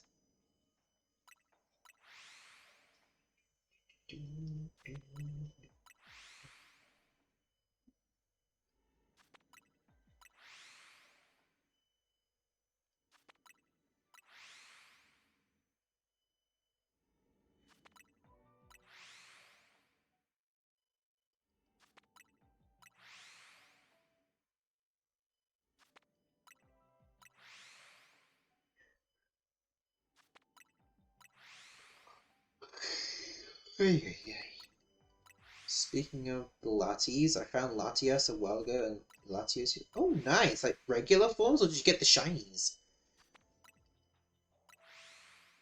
Speaker 1: Speaking of the Latias, I found Latias a while ago, and Latias... Oh, nice! Like, regular forms, or did you get the shinies?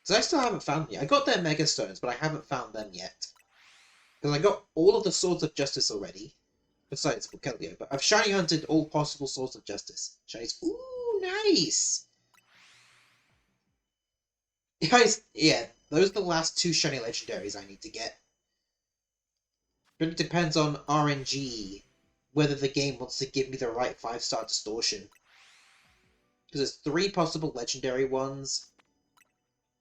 Speaker 1: Because I still haven't found them yet. I got their Mega Stones, but I haven't found them yet. Because I got all of the Swords of Justice already, besides Keldeo, but I've shiny hunted all possible Swords of Justice. Shinies... Ooh, nice! Guys, yeah, those are the last 2 shiny legendaries I need to get. But it depends on RNG, whether the game wants to give me the right 5-star distortion. Because there's 3 possible legendary ones,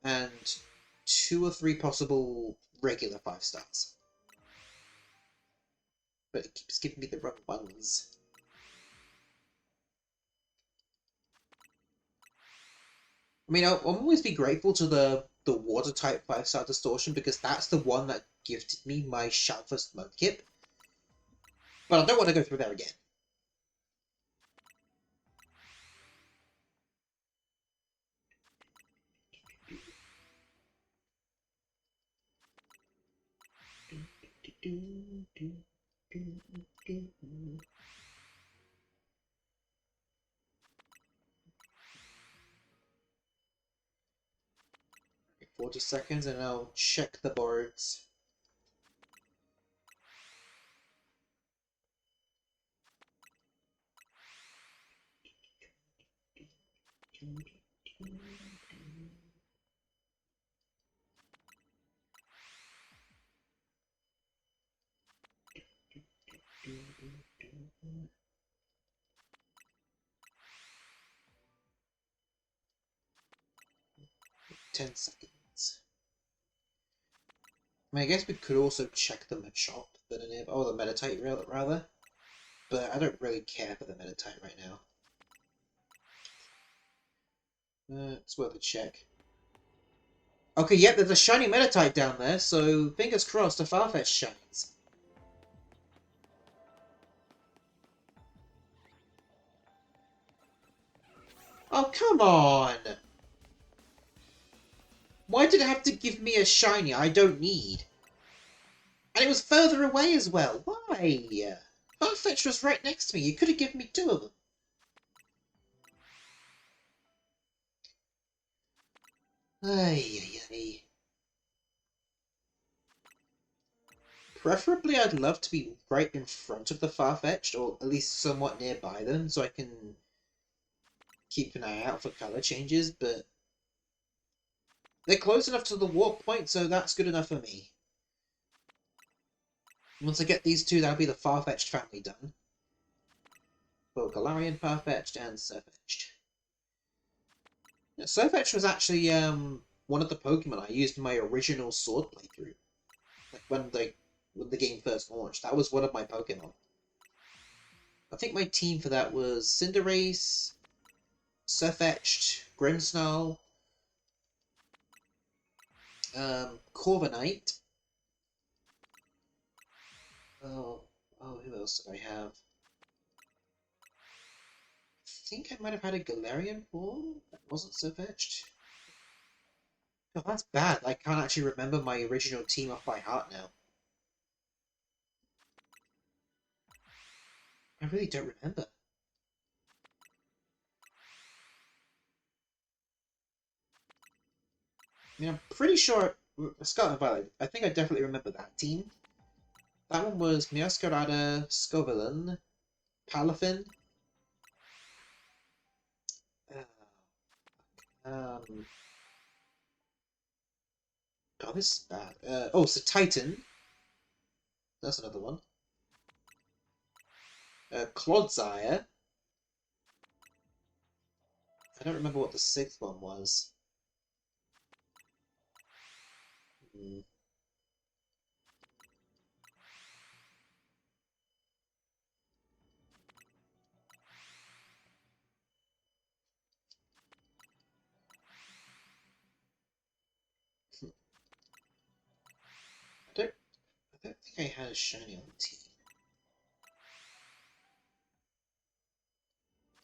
Speaker 1: and 2 or 3 possible regular 5 stars. But it keeps giving me the wrong ones. I mean, I'll always be grateful to the water type 5-star distortion, because that's the one that gifted me my Shalfus Mudkip. But I don't want to go through there again. Okay, 40 seconds and I'll check the boards. 10 seconds. I mean, I guess we could also check the Machop that are nearby, or the Meditite rather, but I don't really care for the Meditite right now. It's worth a check. Okay, yep, there's a shiny Meditite down there, so fingers crossed a Farfetch shines. Oh, come on! Why did it have to give me a shiny I don't need? And it was further away as well. Why? Farfetch was right next to me. You could have given me 2 of them. Ay, ay, ay. Preferably, I'd love to be right in front of the Farfetch'd, or at least somewhat nearby them, so I can keep an eye out for color changes, but they're close enough to the warp point, so that's good enough for me. Once I get these 2, that'll be the Farfetch'd family done. Both Galarian Farfetch'd and Surfetch'd. Yeah, Surfetch'd was actually one of the Pokemon I used in my original Sword playthrough. Like when the game first launched, that was one of my Pokemon. I think my team for that was Cinderace, Surfetch'd, Grimmsnarl, Corviknight. Oh, who else did I have? I think I might have had a Galarian form that wasn't Surfetch'd. Oh, that's bad. I can't actually remember my original team off by heart now. I really don't remember. I mean, I'm pretty sure Scarlet Violet. I think I definitely remember that team. That one was Meowscarada, Scovillain, Palafin. Um. God, this is bad. So Titan. That's another one. Clodsire. I don't remember what the 6th one was. Hmm. I don't think I had a shiny on the team.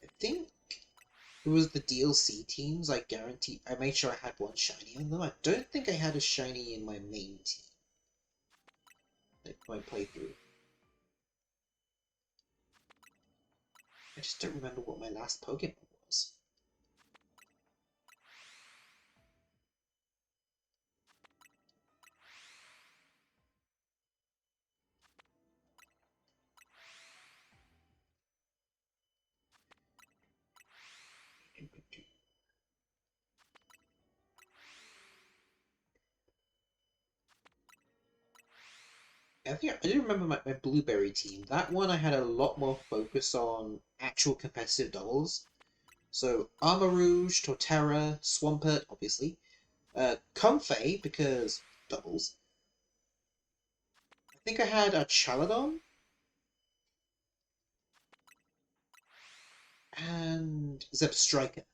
Speaker 1: I think it was the DLC teams. I made sure I had one shiny on them. I don't think I had a shiny in my main team. Like my playthrough. I just don't remember what my last Pokemon was. I think I do remember my Blueberry team. That one I had a lot more focus on actual competitive doubles. So Armarouge, Torterra, Swampert, obviously. Comfey, because doubles. I think I had a Chaladon. And Zebstrika.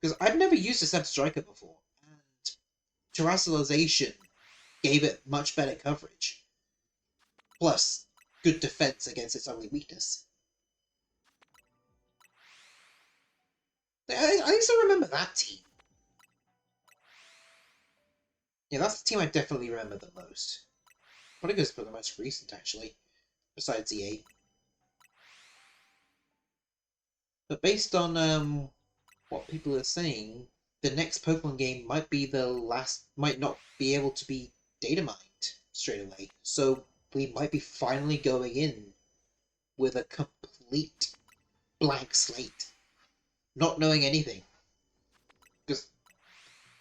Speaker 1: Because I've never used a Zebstrika before. And Terrestrialization gave it much better coverage. Plus, good defense against its only weakness. I least I remember that team. Yeah, that's the team I definitely remember the most. Probably goes for the most recent, actually, besides EA. But based on what people are saying, the next Pokemon game might be the last, might not be able to be data mined straight away. So we might be finally going in with a complete blank slate, not knowing anything. Because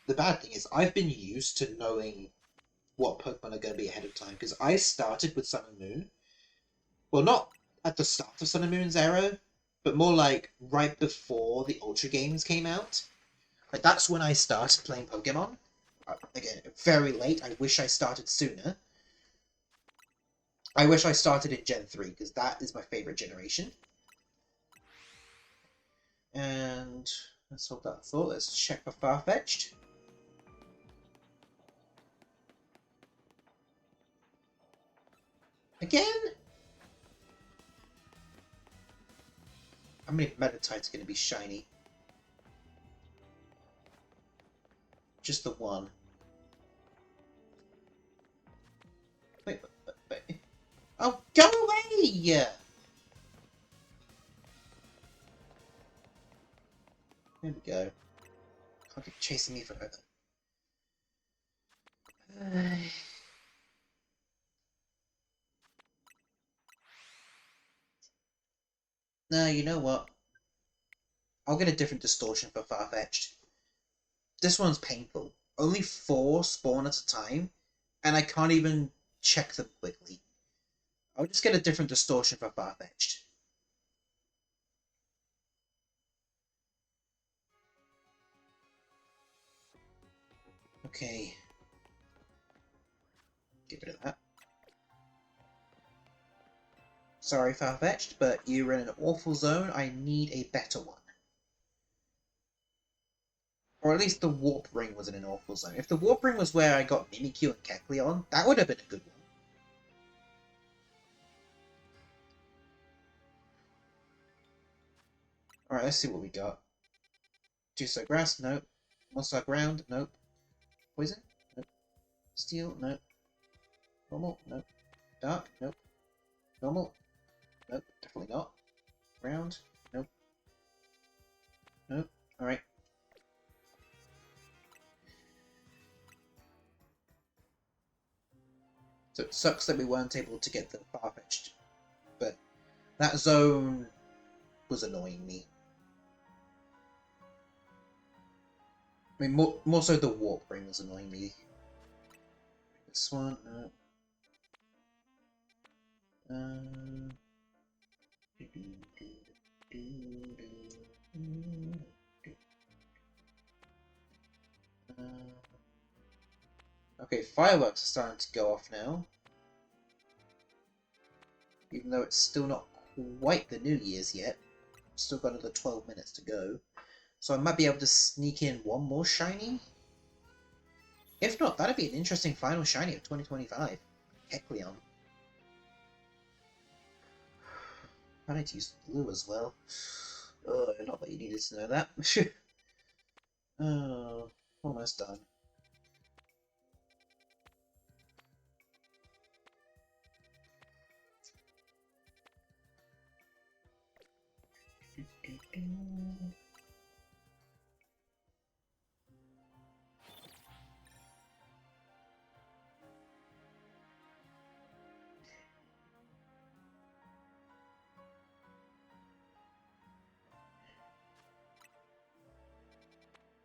Speaker 1: the bad thing is, I've been used to knowing what Pokemon are going to be ahead of time, because I started with Sun and Moon. Well, not at the start of Sun and Moon's era, but more like right before the Ultra games came out. Like, that's when I started playing Pokemon. Again, very late. I wish I started sooner. I wish I started in Gen 3, because that is my favorite generation. And let's hold that thought. Let's check for Farfetch'd. Again? How many Meditite's going to be shiny? Just the one. Wait. Oh, go away! There we go. Can't keep chasing me forever. No, you know what? I'll get a different distortion for Farfetch'd. This one's painful. Only 4 spawn at a time, and I can't even check them quickly. I'll just get a different distortion for Farfetch'd. Okay. Get rid of that. Sorry, Farfetch'd, but you're in an awful zone. I need a better one. Or at least the Warp Ring was in an awful zone. If the Warp Ring was where I got Mimikyu and Kecleon, that would have been a good one. Alright, let's see what we got. Juice Grass, nope. Monster Ground, nope. Poison, nope. Steel, nope. Normal, nope. Dark, nope. Normal, nope. Definitely not. Ground, nope. Nope. Alright. So it sucks that we weren't able to get them Farfetch'd. But that zone was annoying me. I mean, more so the Warp Ring was annoying me. This one, no. Okay, fireworks are starting to go off now. Even though it's still not quite the New Year's yet. Still got another 12 minutes to go. So I might be able to sneak in one more shiny. If not, that'd be an interesting final shiny of 2025. Kecleon. I need to use blue as well. Oh, not that you needed to know that. Oh, almost done.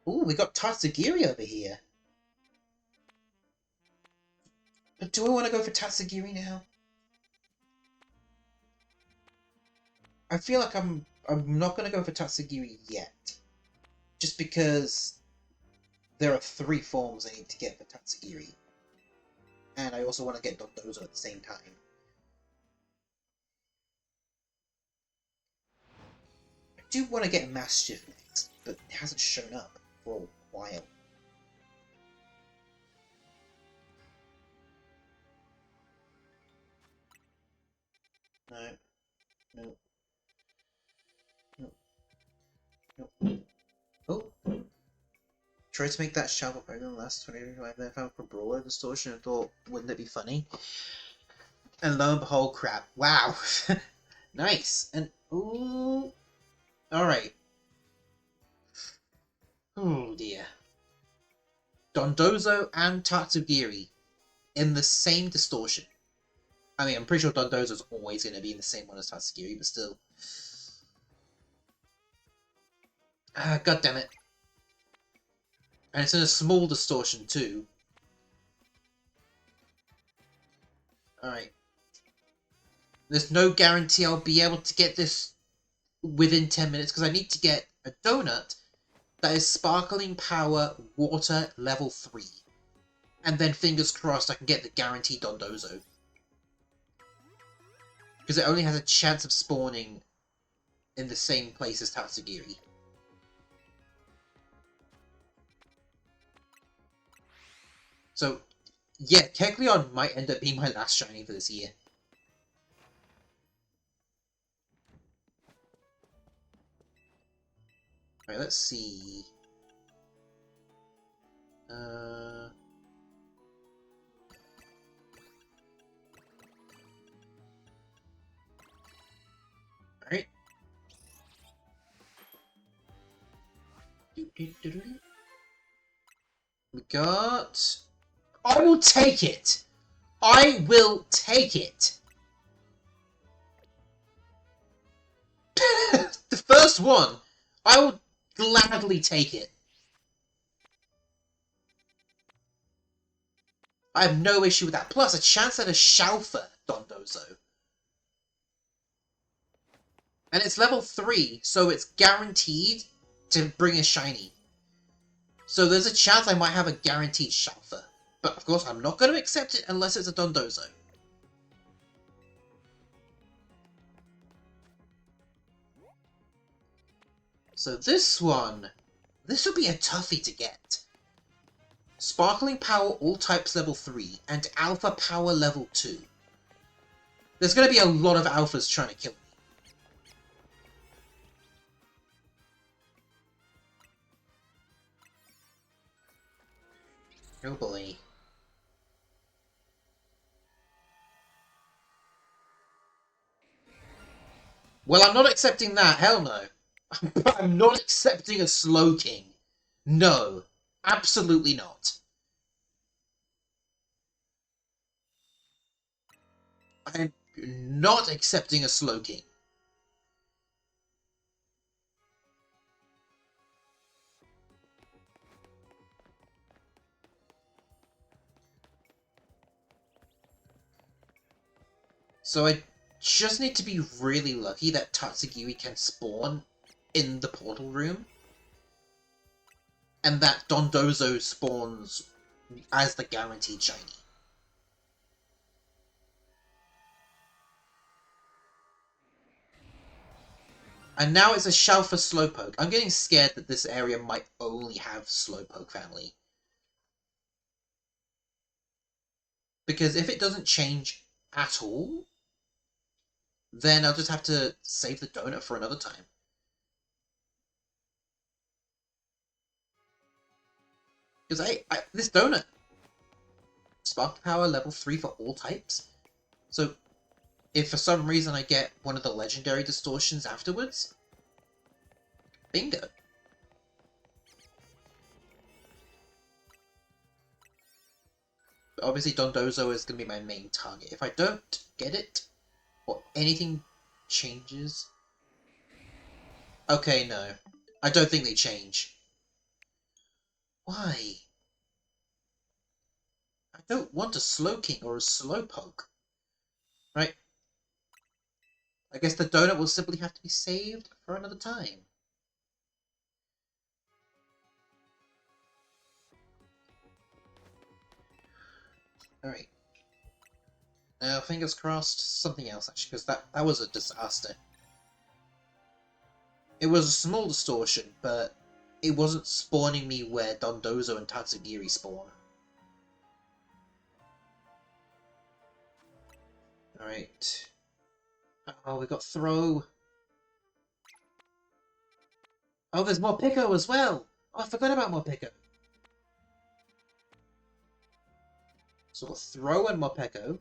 Speaker 1: Ooh, we got Tatsugiri over here. But do I want to go for Tatsugiri now? I feel like I'm not going to go for Tatsugiri yet. Just because there are 3 forms I need to get for Tatsugiri. And I also want to get Dondozo at the same time. I do want to get Mastiff next, but it hasn't shown up for a while. No. No. No. No. Oh! Tried to make that sharp up over the last 25 then found for Brawler Distortion and thought, wouldn't it be funny? And lo and behold, crap. Wow! Nice! And, ooh... Alright. Oh dear. Dondozo and Tatsugiri in the same distortion. I mean, I'm pretty sure Dondozo's always going to be in the same one as Tatsugiri, but still. God damn it. And it's in a small distortion too. Alright. There's no guarantee I'll be able to get this within 10 minutes because I need to get a donut That is Sparkling Power Water level 3. And then fingers crossed I can get the guaranteed Dondozo. Because it only has a chance of spawning in the same place as Tatsugiri. So, yeah, Kecleon might end up being my last shiny for this year. Alright, let's see. Alright. We got... I will take it! I will take it! The first one! I will gladly take it. I have no issue with that. Plus, a chance at a Shalfa Dondozo. And it's level 3, so it's guaranteed to bring a shiny. So there's a chance I might have a guaranteed Shalfa. But of course, I'm not going to accept it unless it's a Dondozo. So this one, this will be a toughie to get. Sparkling Power all types level 3 and Alpha Power level 2. There's going to be a lot of alphas trying to kill me. Oh boy. Well, I'm not accepting that. Hell no. I'm not accepting a Slowking. No. Absolutely not. I'm not accepting a Slowking. So I just need to be really lucky that Tatsugiri can spawn in the portal room. And that Dondozo spawns as the guaranteed shiny. And now it's a Shalfa Slowpoke. I'm getting scared that this area might only have Slowpoke family. Because if it doesn't change at all, then I'll just have to save the donut for another time. Because this donut, Spark Power level 3 for all types. So if for some reason I get one of the legendary distortions afterwards, bingo. But obviously Dondozo is going to be my main target. If I don't get it, or anything changes... Okay, no. I don't think they change. Why? I don't want a Slowking or a Slowpoke. Right? I guess the donut will simply have to be saved for another time. Alright. Now, fingers crossed, something else actually, because that was a disaster. It was a small distortion, but it wasn't spawning me where Dondozo and Tatsugiri spawn. Alright. Oh, we got Throw. Oh, there's Morpeko as well! Oh, I forgot about Morpeko. So we'll Throw and Morpeko.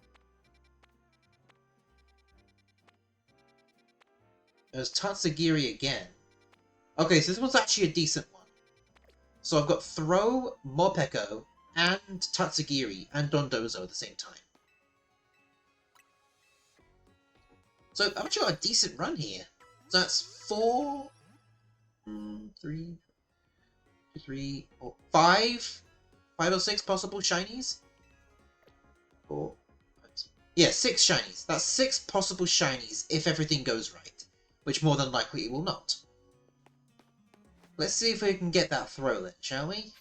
Speaker 1: There's Tatsugiri again. Okay, so this one's actually a decent one. So I've got Throw, Morpeko, and Tatsugiri, and Dondozo at the same time. So I've actually got a decent run here. So that's 4... 3... 5... 5 or 6 possible shinies? 4... Yeah, 6 shinies. That's 6 possible shinies if everything goes right. Which more than likely it will not. Let's see if we can get that throw then, shall we?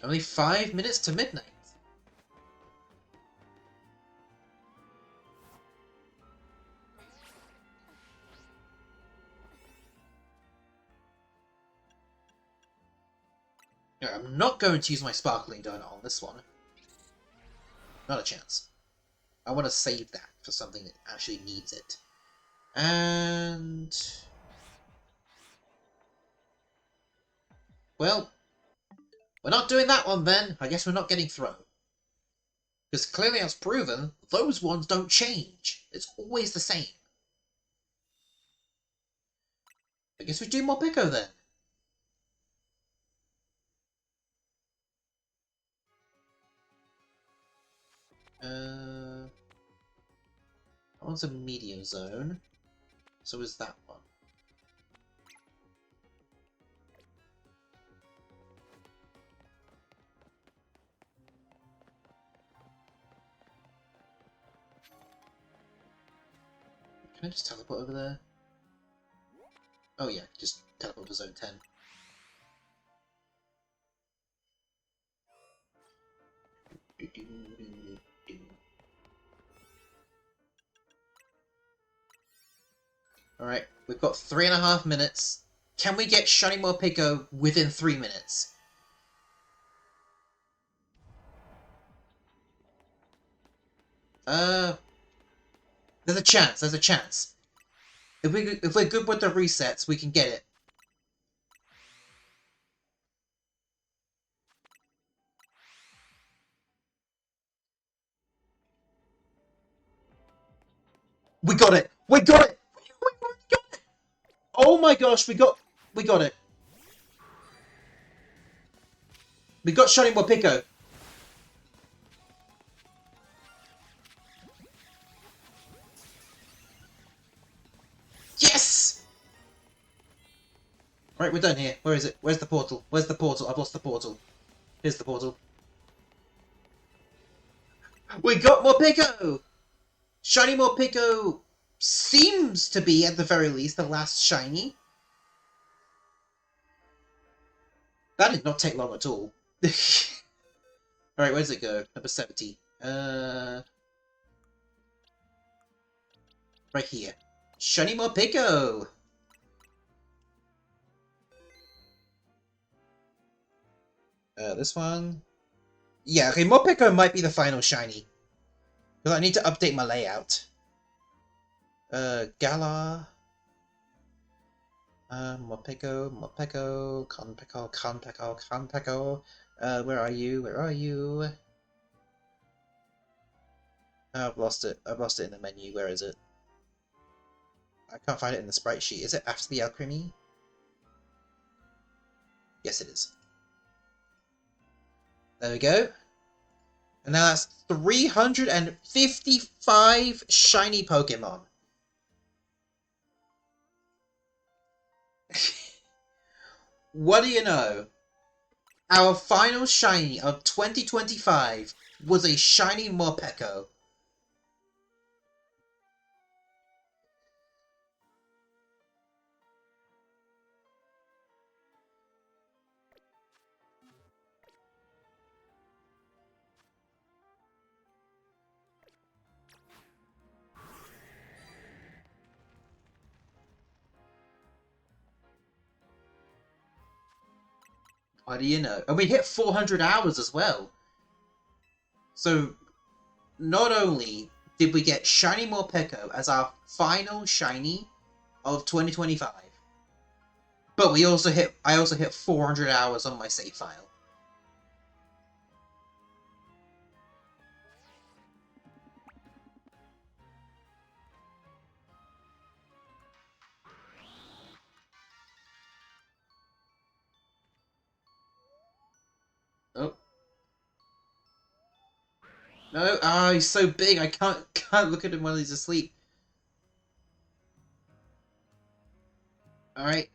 Speaker 1: Only 5 minutes to midnight. No, I'm not going to use my sparkling donut on this one. Not a chance. I want to save that for something that actually needs it. And... well, we're not doing that one then. I guess we're not getting thrown. Because clearly as proven, those ones don't change. It's always the same. I guess we do Morpeko then. That one's a medium zone. So is that one. Can I just teleport over there? Oh yeah, just teleport to zone 10. Alright, we've got 3.5 minutes. Can we get Shiny Morpeko within 3 minutes? There's a chance, there's a chance. If we're good with the resets, we can get it. We got it! We got it! We got it! Oh my gosh, we got it. We got Shiny Morpeko. Yes! Right, we're done here. Where is it? Where's the portal? Where's the portal? I've lost the portal. Here's the portal. We got Morpeko! Shiny Morpeko seems to be, at the very least, the last shiny. That did not take long at all. Alright, where does it go? Number 70. Right here. Shiny Morpeko! This one? Yeah, okay, Morpeko might be the final shiny. Because I need to update my layout. Galar... Morpeko, Conpeko. Where are you? Where are you? Oh, I've lost it. I've lost it in the menu. Where is it? I can't find it in the sprite sheet. Is it after the Alchemy? Yes, it is. There we go. And now that's 355 shiny Pokemon. What do you know? Our final shiny of 2025 was a shiny Morpeko. What do you know? And we hit 400 hours as well. So, not only did we get Shiny Morpeko as our final shiny of 2025, but I also hit 400 hours on my save file. Oh. No, he's so big, I can't look at him while he's asleep. Alright.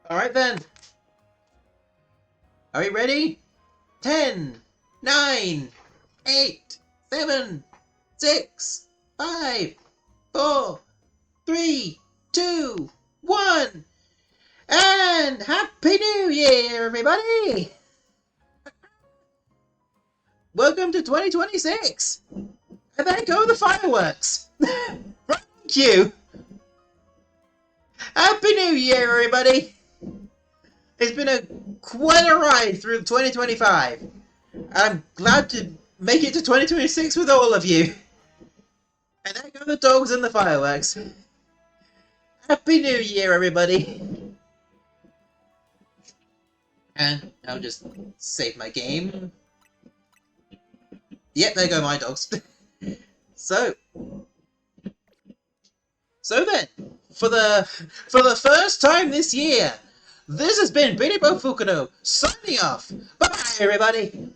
Speaker 1: Alright then. Are we ready? 10, 9, 8, 7, 6, 5, 4, 3, 2, 1. And Happy New Year, everybody! Welcome to 2026! And there go the fireworks! Thank you! Happy New Year, everybody! It's been quite a ride through 2025. I'm glad to make it to 2026 with all of you. And there go the dogs and the fireworks. Happy New Year, everybody! And I'll just save my game. Yep, there go my dogs. So then, for the first time this year, this has been Binibo Fukuno signing off. Bye bye, everybody.